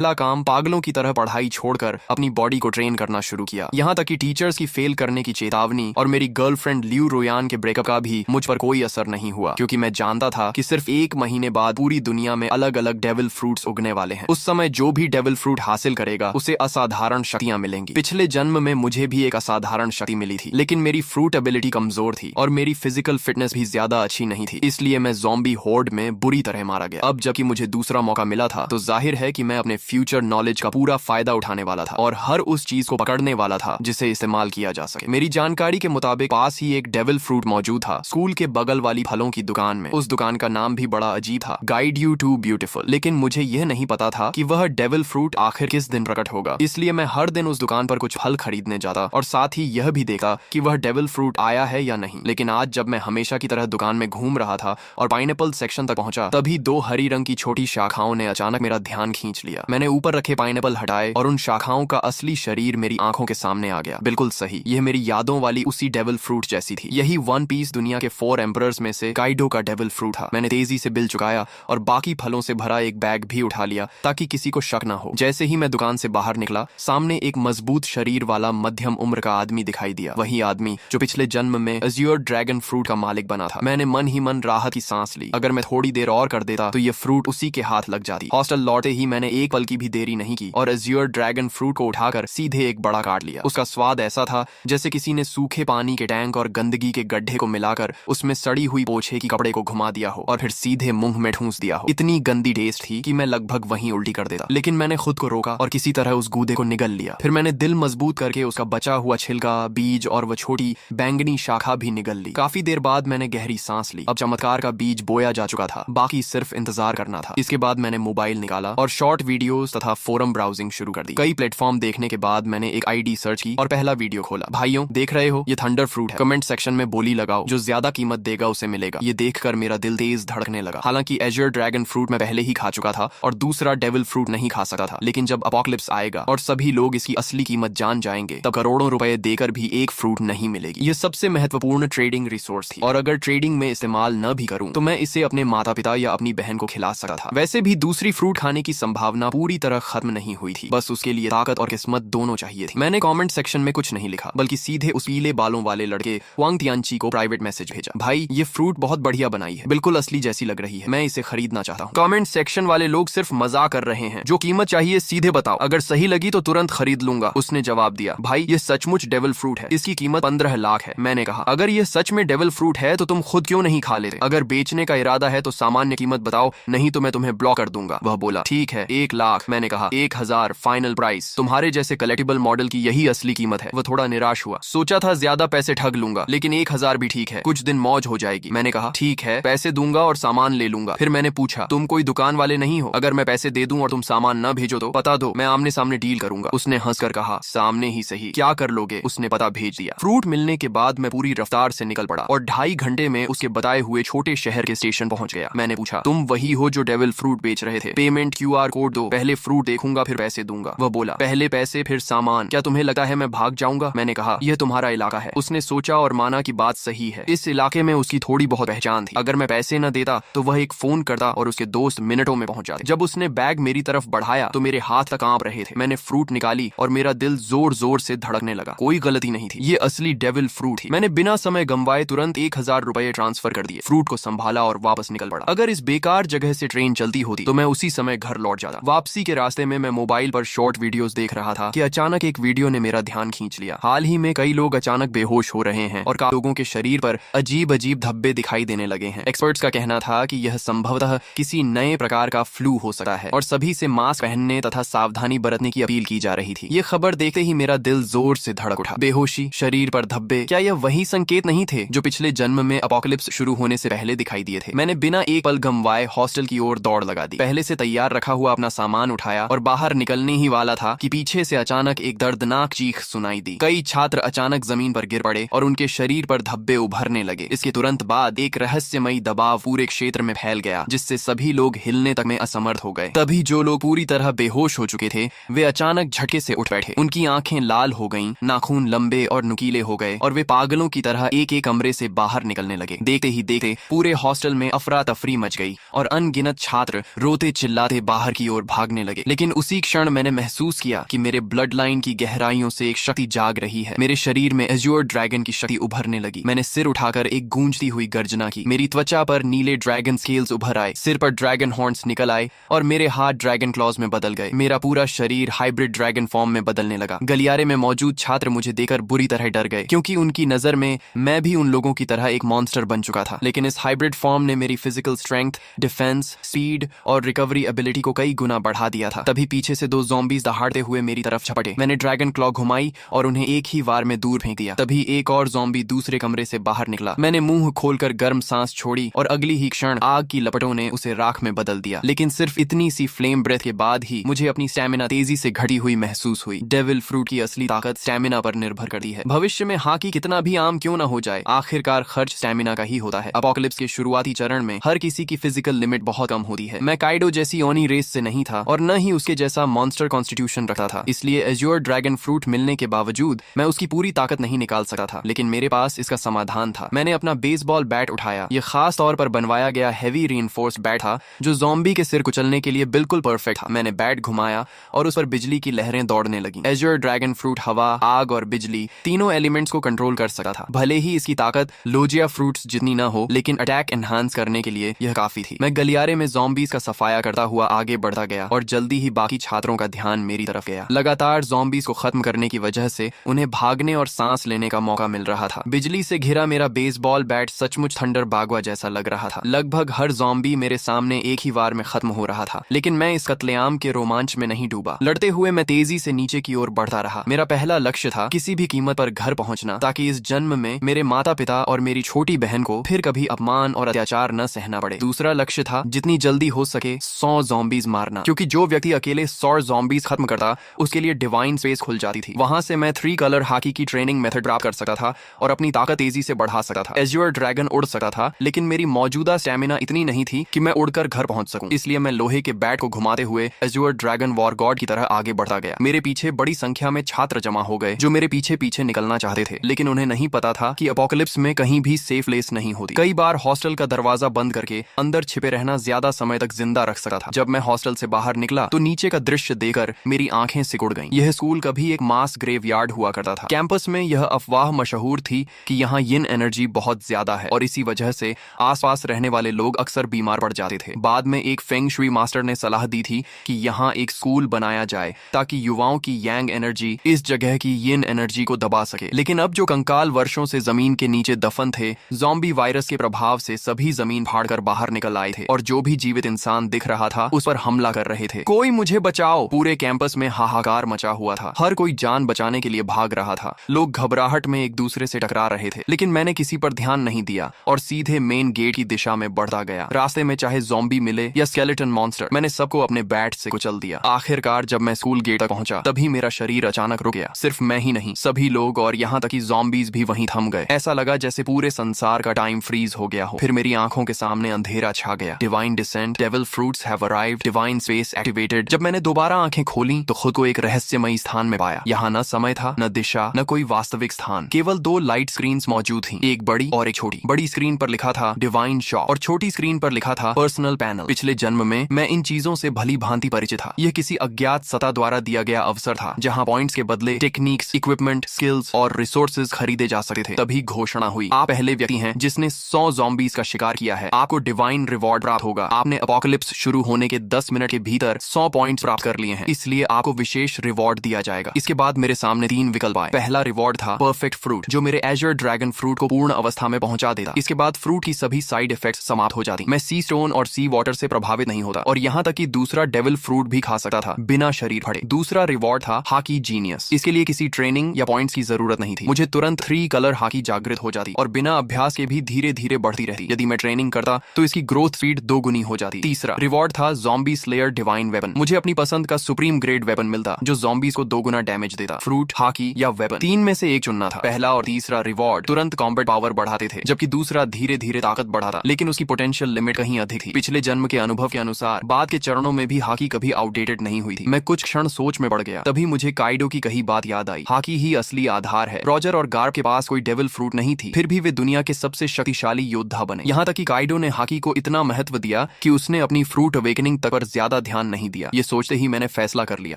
पहला काम पागलों की तरह पढ़ाई छोड़कर अपनी बॉडी को ट्रेन करना शुरू किया। यहाँ तक कि टीचर्स की फेल करने की चेतावनी और मेरी गर्लफ्रेंड लियू रोयान के ब्रेकअप का भी मुझ पर कोई असर नहीं हुआ, क्योंकि मैं जानता था कि सिर्फ 1 महीने बाद पूरी दुनिया में अलग अलग डेविल फ्रूट्स उगने वाले हैं। उस समय जो भी डेविल फ्रूट हासिल करेगा उसे असाधारण शक्तियां मिलेंगी। पिछले जन्म में मुझे भी एक असाधारण शक्ति मिली थी, लेकिन मेरी फ्रूट एबिलिटी कमजोर थी और मेरी फिजिकल फिटनेस भी ज्यादा अच्छी नहीं थी, इसलिए मैं ज़ॉम्बी होर्ड में बुरी तरह मारा गया। अब जबकि मुझे दूसरा मौका मिला था तो जाहिर है कि मैं अपने फ्यूचर नॉलेज का पूरा फायदा उठाने वाला था और हर उस चीज को पकड़ने वाला था जिसे इस्तेमाल किया जा सके। मेरी जानकारी के मुताबिक पास ही एक डेविल फ्रूट मौजूद था, स्कूल के बगल वाली फलों की दुकान में। उस दुकान का नाम भी बड़ा अजीब था, गाइड यू टू ब्यूटीफुल। लेकिन मुझे यह नहीं पता था कि वह डेविल फ्रूट आखिर किस दिन प्रकट होगा, इसलिए मैं हर दिन उस दुकान पर कुछ फल खरीदने जाता और साथ ही यह भी देखा कि वह डेविल फ्रूट आया है या नहीं। लेकिन आज जब मैं हमेशा की तरह दुकान में घूम रहा था और पाइनएप्पल सेक्शन तक पहुंचा, तभी 2 हरी रंग की छोटी शाखाओं ने अचानक मेरा ध्यान खींच लिया। मैंने ऊपर रखे पाइनएप्पल हटाए और उन शाखाओं का असली शरीर मेरी आंखों के सामने आ गया। बिल्कुल सही, यह मेरी यादों वाली उसी डेविल फ्रूट जैसी थी। यही वन पीस दुनिया के 4 एम्परर्स में से काइडो का डेविल फ्रूट था। मैंने तेजी से बिल चुकाया और बाकी फलों से भरा एक बैग भी उठा लिया ताकि किसी को शक ना हो। जैसे ही मैं दुकान से बाहर निकला, सामने एक मजबूत शरीर वाला मध्यम उम्र का आदमी दिखाई दिया। वही आदमी जो पिछले जन्म में अज़्योर ड्रैगन फ्रूट का मालिक बना था। मैंने मन ही मन राहत की सांस ली। अगर मैं थोड़ी देर और कर देता तो ये फ्रूट उसी के हाथ लग जाती। हॉस्टल लौटे ही मैंने एक पल की भी देरी नहीं की और अज़्योर ड्रैगन फ्रूट को उठाकर सीधे एक बड़ा काट लिया। उसका स्वाद ऐसा था जैसे किसी ने सूखे पानी के टैंक और गंदगी के गड्ढे को मिलाकर उसमें सड़ी हुई पोछे की कपड़े को घुमा दिया हो और फिर सीधे मुंह में ठूंस दिया हो। इतनी गंदी टेस्ट थी कि मैं लगभग वहीं उल्टी कर देता, लेकिन मैंने खुद को रोका और किसी तरह उस गूदे को निगल लिया। फिर मैंने दिल मजबूत करके उसका बचा हुआ छिलका, बीज और वह छोटी बैंगनी शाखा भी निगल ली। काफी देर बाद मैंने गहरी सांस ली। अब चमत्कार का बीज बोया जा चुका था, बाकी सिर्फ इंतजार करना था। इसके बाद मैंने मोबाइल निकाला और शॉर्ट वीडियोस तथा फोरम ब्राउजिंग शुरू कर दी। कई प्लेटफॉर्म देखने के बाद मैंने एक आईडी सर्च की और पहला वीडियो खोला। भाइयों, देख रहे हो, ये थंडर फ्रूट है। कमेंट सेक्शन में बोली लगाओ, जो ज्यादा कीमत देगा उसे मिलेगा। ये देखकर मेरा दिल तेज धड़कने लगा। हालांकि अज़्योर ड्रैगन फ्रूट मैं पहले ही खा चुका था और दूसरा डेविल फ्रूट नहीं खा सकता था, लेकिन जब अपोकलिप्स आएगा और सभी लोग इसकी असली कीमत जान जाएंगे, तब करोड़ों रुपए देकर भी एक फ्रूट नहीं मिलेगी। ये सबसे महत्वपूर्ण ट्रेडिंग रिसोर्स थी और अगर ट्रेडिंग में इस्तेमाल न भी करूं तो मैं इसे अपने माता पिता या अपनी बहन को खिला सकता था। वैसे भी दूसरी फ्रूट खाने की संभावना पूरी तरह खत्म नहीं हुई थी, बस उसके लिए ताकत और किस्मत दोनों चाहिए थी। मैंने कमेंट सेक्शन में कुछ नहीं लिखा, बल्कि सीधे उस पीले बालों वाले लड़के वांग तियानची को प्राइवेट मैसेज भेजा। भाई, ये फ्रूट बहुत बढ़िया बनाई है, बिल्कुल असली जैसी लग रही है, मैं इसे खरीदना चाहता हूँ। कमेंट सेक्शन वाले लोग सिर्फ मजाक कर रहे हैं, जो कीमत चाहिए सीधे बताओ, अगर सही लगी तो तुरंत खरीद लूंगा। उसने जवाब दिया, भाई ये सचमुच डेविल फ्रूट है, इसकी कीमत 15 लाख है। मैंने कहा, अगर ये सच में डेविल फ्रूट है तो तुम खुद क्यों नहीं खा लेते? अगर बेचने का इरादा है तो सामान्य कीमत बताओ, नहीं तो मैं तुम्हें ब्लॉक कर दूंगा। वह बोला, ठीक है 1 लाख। मैंने कहा 1000 फाइनल प्राइस। तुम्हारे जैसे कलेक्टिबल मॉडल की यही असली कीमत है। वह थोड़ा निराश हुआ, सोचा था ज्यादा पैसे ठग लूंगा, लेकिन 1000 भी ठीक है, कुछ दिन मौज हो जाएगी। मैंने कहा, ठीक है, पैसे दूंगा और सामान ले लूंगा। फिर मैंने पूछा, तुम कोई दुकान वाले नहीं हो? अगर मैं पैसे दे दूं और तुम सामान न भेजो तो पता दो, मैं आमने सामने डील करूंगा। उसने हंसकर कहा, सामने ही सही, क्या कर लोगे? उसने पता भेज दिया। फ्रूट मिलने के बाद मैं पूरी रफ्तार से निकल पड़ा और 2.5 घंटे में उसके बताए हुए छोटे शहर के स्टेशन पहुंच गया। मैंने पूछा, तुम वही हो जो डेविल फ्रूट बेच रहे थे? पेमेंट QR कोड दो, पहले फ्रूट देखूंगा फिर पैसे दूंगा। वह बोला, पहले पैसे फिर सामान। क्या तुम्हें लगता है मैं भाग जाऊंगा? मैंने कहा, यह तुम्हारा इलाका है। उसने सोचा और माना कि बात सही है, इस इलाके में उसकी थोड़ी बहुत पहचान थी। अगर मैं पैसे न देता तो वह एक फोन करता और उसके दोस्त मिनटों में पहुंच जाते। जब उसने बैग मेरी तरफ बढ़ाया तो मेरे हाथ तक कांप रहे थे। मैंने फ्रूट निकाली और मेरा दिल जोर जोर से धड़कने लगा। कोई गलती नहीं थी, ये असली डेविल फ्रूट थी। मैंने बिना समय गंवाए तुरंत 1000 रुपए ट्रांसफर कर दिए, फ्रूट को संभाला और वापस निकल पड़ा। अगर इस बेकार जगह से ट्रेन चलती होती तो मैं उसी समय घर लौट जाता। वापसी के रास्ते में मैं मोबाइल पर शॉर्ट वीडियोस देख रहा था कि अचानक एक वीडियो ने मेरा ध्यान खींच लिया। हाल ही में कई लोग अचानक बेहोश हो रहे हैं और काफी लोगों के शरीर पर अजीब अजीब धब्बे दिखाई देने लगे हैं। एक्सपर्ट्स का कहना था कि यह संभवतः किसी नए प्रकार का फ्लू हो सकता है और सभी से मास्क पहनने तथा सावधानी बरतने की अपील की जा रही थी। ये खबर देखते ही मेरा दिल जोर से धड़क उठा। बेहोशी, शरीर पर धब्बे, क्या यह वही संकेत नहीं थे जो पिछले जन्म में अपोकलिप्स शुरू होने से पहले दिखाई दिए थे? मैंने बिना एक पल गंवाए हॉस्टल की ओर दौड़ लगा दी। पहले से तैयार रखा हुआ अपना सामान उठाया और बाहर निकलने ही वाला था कि पीछे से अचानक एक दर्दनाक चीख सुनाई दी। कई छात्र अचानक जमीन पर गिर पड़े और उनके शरीर पर धब्बे उभरने लगे। इसके तुरंत बाद एक रहस्यमयी दबाव पूरे क्षेत्र में फैल गया, जिससे सभी लोग हिलने तक में असमर्थ हो गए। तभी जो लोग पूरी तरह बेहोश हो चुके थे वे अचानक झटके से उठ बैठे। उनकी आंखें लाल हो गईं, नाखून लंबे और नुकीले हो गए और वे पागलों की तरह एक एक कमरे से बाहर निकलने लगे। देखते ही देखते पूरे हॉस्टल में अफरा तफरी मच गई और अनगिनत छात्र रोते चिल्लाते बाहर की ओर भागने भागने लगे। लेकिन उसी क्षण मैंने महसूस किया कि मेरे ब्लड लाइन की गहराइयों से एक शक्ति जाग रही है। मेरे शरीर में एज्योर ड्रैगन की शक्ति उभरने लगी। मैंने सिर उठाकर एक गूंजती हुई गर्जना की। मेरी त्वचा पर नीले ड्रैगन स्केल्स उभर आए, सिर पर ड्रैगन हॉर्न्स निकल आए और मेरे हाथ ड्रैगन क्लॉज में बदल गए। मेरा पूरा शरीर हाइब्रिड ड्रैगन फॉर्म में बदलने लगा। गलियारे में मौजूद छात्र मुझे देखकर बुरी तरह डर गए, क्योंकि उनकी नजर में मैं भी उन लोगों की तरह एक मॉन्स्टर बन चुका था। लेकिन इस हाइब्रिड फॉर्म ने मेरी फिजिकल स्ट्रेंथ, डिफेंस, स्पीड और रिकवरी एबिलिटी को कई गुना बढ़ा दिया था। तभी पीछे से दो ज़ॉम्बीज दहाड़ते हुए मेरी तरफ झपटे। मैंने ड्रैगन क्लॉ घुमाई और उन्हें एक ही वार में दूर फेंक दिया। तभी एक और ज़ॉम्बी दूसरे कमरे से बाहर निकला। मैंने मुंह खोलकर गर्म सांस छोड़ी और अगली ही क्षण आग की लपटों ने उसे राख में बदल दिया। लेकिन सिर्फ इतनी सी फ्लेम ब्रेथ के बाद ही मुझे अपनी स्टैमिना तेजी से घटी हुई महसूस हुई। डेविल फ्रूट की असली ताकत स्टैमिना पर निर्भर करती है। भविष्य में हॉकी कितना भी आम क्यों ना हो जाए, आखिरकार खर्च स्टैमिना का ही होता है। अपोकलिप्स के शुरुआती चरण में हर किसी की फिजिकल लिमिट बहुत कम होती है। मैं काइडो जैसी ओनी रेस से नहीं था और न ही उसके जैसा मॉन्स्टर कॉन्स्टिट्यूशन रखता था। इसलिए एज्योर ड्रैगन फ्रूट मिलने के बावजूद मैं उसकी पूरी ताकत नहीं निकाल सकता था। लेकिन मेरे पास इसका समाधान था। मैंने अपना बेसबॉल बैट उठाया। यह खास तौर पर बनवाया गया हैवी रीइंफोर्स्ड बैट था, जो ज़ॉम्बी के सिर कुचलने के लिए बिल्कुल परफेक्ट था। मैंने बैट घुमाया और उस पर बिजली की लहरें दौड़ने लगी। एज्योर ड्रैगन फ्रूट हवा, आग और बिजली तीनों एलिमेंट्स को कंट्रोल कर सकता था। भले ही इसकी ताकत लोजिया फ्रूट्स जितनी ना हो, लेकिन अटैक एनहांस करने के लिए यह काफी थी। मैं गलियारे में ज़ॉम्बीज का सफाया करता हुआ आगे बढ़ता गया और जल्दी ही बाकी छात्रों का ध्यान मेरी तरफ गया। लगातार ज़ॉम्बीज को खत्म करने की वजह से उन्हें भागने और सांस लेने का मौका मिल रहा था। बिजली से घिरा मेरा बेसबॉल बैट सचमुच थंडर बागवा जैसा लग रहा था। लगभग हर ज़ॉम्बी मेरे सामने एक ही वार में खत्म हो रहा था। लेकिन मैं इस कत्लेआम के रोमांच में नहीं डूबा। लड़ते हुए मैं तेजी से नीचे की ओर बढ़ता रहा। मेरा पहला लक्ष्य था किसी भी कीमत पर घर पहुंचना, ताकि इस जन्म में मेरे माता पिता और मेरी छोटी बहन को फिर कभी अपमान और अत्याचार न सहना पड़े। दूसरा लक्ष्य था जितनी जल्दी हो सके 100 ज़ॉम्बीज मारना, क्योंकि जो व्यक्ति अकेले 100 ज़ॉम्बीज खत्म करता उसके लिए डिवाइन स्पेस खुल जाती थी। वहां से मैं 3 कलर हॉकी की ट्रेनिंग मेथड प्राप्त कर सकता था और अपनी ताकत तेजी से बढ़ा सकता था। एज्योर ड्रैगन उड़ सकता था, लेकिन मेरी मौजूदा स्टैमिना इतनी नहीं थी कि मैं उड़कर घर पहुंच सकूं। इसलिए मैं लोहे के बैट को घुमाते हुए एज्योर ड्रैगन वॉर गॉड की तरह आगे बढ़ता गया। मेरे पीछे बड़ी संख्या में छात्र जमा हो गए, जो मेरे पीछे पीछे निकलना चाहते थे। लेकिन उन्हें नहीं पता था कि अपोकलिप्स में कहीं भी सेफ प्लेस नहीं होती। कई बार हॉस्टल का दरवाजा बंद करके अंदर छिपे रहना ज्यादा समय तक जिंदा रख सकता था। जब मैं हॉस्टल से बाहर निकला तो नीचे का दृश्य देखकर मेरी आंखें सिकुड़ गईं। यह स्कूल कभी एक मास ग्रेवयार्ड हुआ करता था। कैंपस में यह अफवाह मशहूर थी कि यहाँ यिन एनर्जी बहुत ज्यादा है और इसी वजह से आसपास रहने वाले लोग अक्सर बीमार पड़ जाते थे। बाद में एक फेंग शुई मास्टर ने सलाह दी थी कि यहाँ एक स्कूल बनाया जाए ताकि युवाओं की यांग एनर्जी इस जगह की यिन एनर्जी को दबा सके। लेकिन अब जो कंकाल वर्षों से जमीन के नीचे दफन थे, ज़ॉम्बी वायरस के प्रभाव से सभी जमीन फाड़कर बाहर निकल आए थे और जो भी जीवित इंसान दिख रहा था उस पर हमला कर रहे थे। कोई मुझे बचाओ! पूरे कैंपस में हाहाकार मचा हुआ था। हर कोई जान बचाने के लिए भाग रहा था। लोग घबराहट में एक दूसरे से टकरा रहे थे। लेकिन मैंने किसी पर ध्यान नहीं दिया और सीधे मेन गेट की दिशा में बढ़ता गया। रास्ते में चाहे ज़ॉम्बी मिले या स्केलेटन मॉन्स्टर, मैंने सबको अपने बैट से कुचल दिया। आखिरकार जब मैं स्कूल गेट तक पहुंचा तभी मेरा शरीर अचानक रुक गया। सिर्फ मैं ही नहीं, सभी लोग और यहाँ तक कि ज़ॉम्बीज भी वहीं थम गए। ऐसा लगा जैसे पूरे संसार का टाइम फ्रीज हो गया हो। फिर मेरी आंखों के सामने अंधेरा छा गया। Divine descent, devil fruits have arrived, divine space activated. जब मैंने दोबारा आंखें खोली तो खुद को एक रहस्यमयी स्थान में पाया। यहाँ न समय था, न दिशा, न कोई वास्तविक स्थान। केवल 2 लाइट स्क्रीन्स मौजूद थी, एक बड़ी और एक छोटी। बड़ी स्क्रीन पर लिखा था डिवाइन शॉप और छोटी स्क्रीन पर लिखा था पर्सनल पैनल। पिछले जन्म में मैं इन चीजों से भली भांति परिचित था। यह किसी अज्ञात सत्ता द्वारा दिया गया अवसर था, जहाँ पॉइंट्स के बदले टेक्निक्स, इक्विपमेंट, स्किल्स और रिसोर्सेज खरीदे जा सकते थे। तभी घोषणा हुई, आप पहले व्यक्ति हैं जिसने 100 ज़ॉम्बीज का शिकार किया है। आपको डिवाइन रिवॉर्ड प्राप्त होगा। आपने अपोकलिप्स शुरू होने के 10 मिनट के भीतर 100 पॉइंट्स प्राप्त कर लिए हैं, इसलिए आपको विशेष रिवॉर्ड दिया जाएगा। इसके बाद मेरे सामने 3 विकल्प आए। पहला रिवॉर्ड था परफेक्ट फ्रूट, जो मेरे एज्योर ड्रैगन फ्रूट को पूर्ण अवस्था में पहुंचा देता। इसके बाद फ्रूट की सभी साइड इफेक्ट्स समाप्त हो जाती। मैं सी स्टोन और सी वाटर से प्रभावित नहीं होता और यहाँ तक कि दूसरा डेविल फ्रूट भी खा सकता था बिना शरीर फटे। दूसरा रिवॉर्ड था हॉकी जीनियस। इसके लिए किसी ट्रेनिंग या पॉइंट्स की जरूरत नहीं थी। मुझे तुरंत 3 कलर हॉकी जागृत हो जाती और बिना अभ्यास के भी धीरे धीरे बढ़ती रहती। यदि मैं ट्रेनिंग करता तो इसकी ग्रोथ स्पीड 2 गुनी हो जाती। तीसरा रिवॉर्ड था ज़ॉम्बी स्लेयर डिवाइन वेपन। मुझे अपनी पसंद का सुप्रीम ग्रेड वेपन मिलता जो ज़ॉम्बीज को 2 गुना डैमेज देता। फ्रूट, हॉकी या वेपन, 3 में से एक चुनना था। पहला और तीसरा रिवॉर्ड तुरंत कॉम्बैट पावर बढ़ाते थे, जबकि दूसरा धीरे धीरे ताकत बढ़ाता। लेकिन उसकी पोटेंशियल लिमिट कहीं अधिक थी। पिछले जन्म के अनुभव के अनुसार बाद के चरणों में भी हॉकी कभी आउटडेटेड नहीं हुई थी। मैं कुछ क्षण सोच में पड़ गया। तभी मुझे काइडो की कही बात याद आई, हॉकी ही असली आधार है। रॉजर और गार्ब के पास कोई डेविल फ्रूट नहीं थी, फिर भी वे दुनिया के सबसे शक्तिशाली योद्धा बने। यहाँ तक कि काइडो ने हॉकी को इतना महत्व दिया कि उसने अपनी फ्रूट अवेकनिंग तक पर ज्यादा ध्यान नहीं दिया। ये सोचते ही मैंने फैसला कर लिया,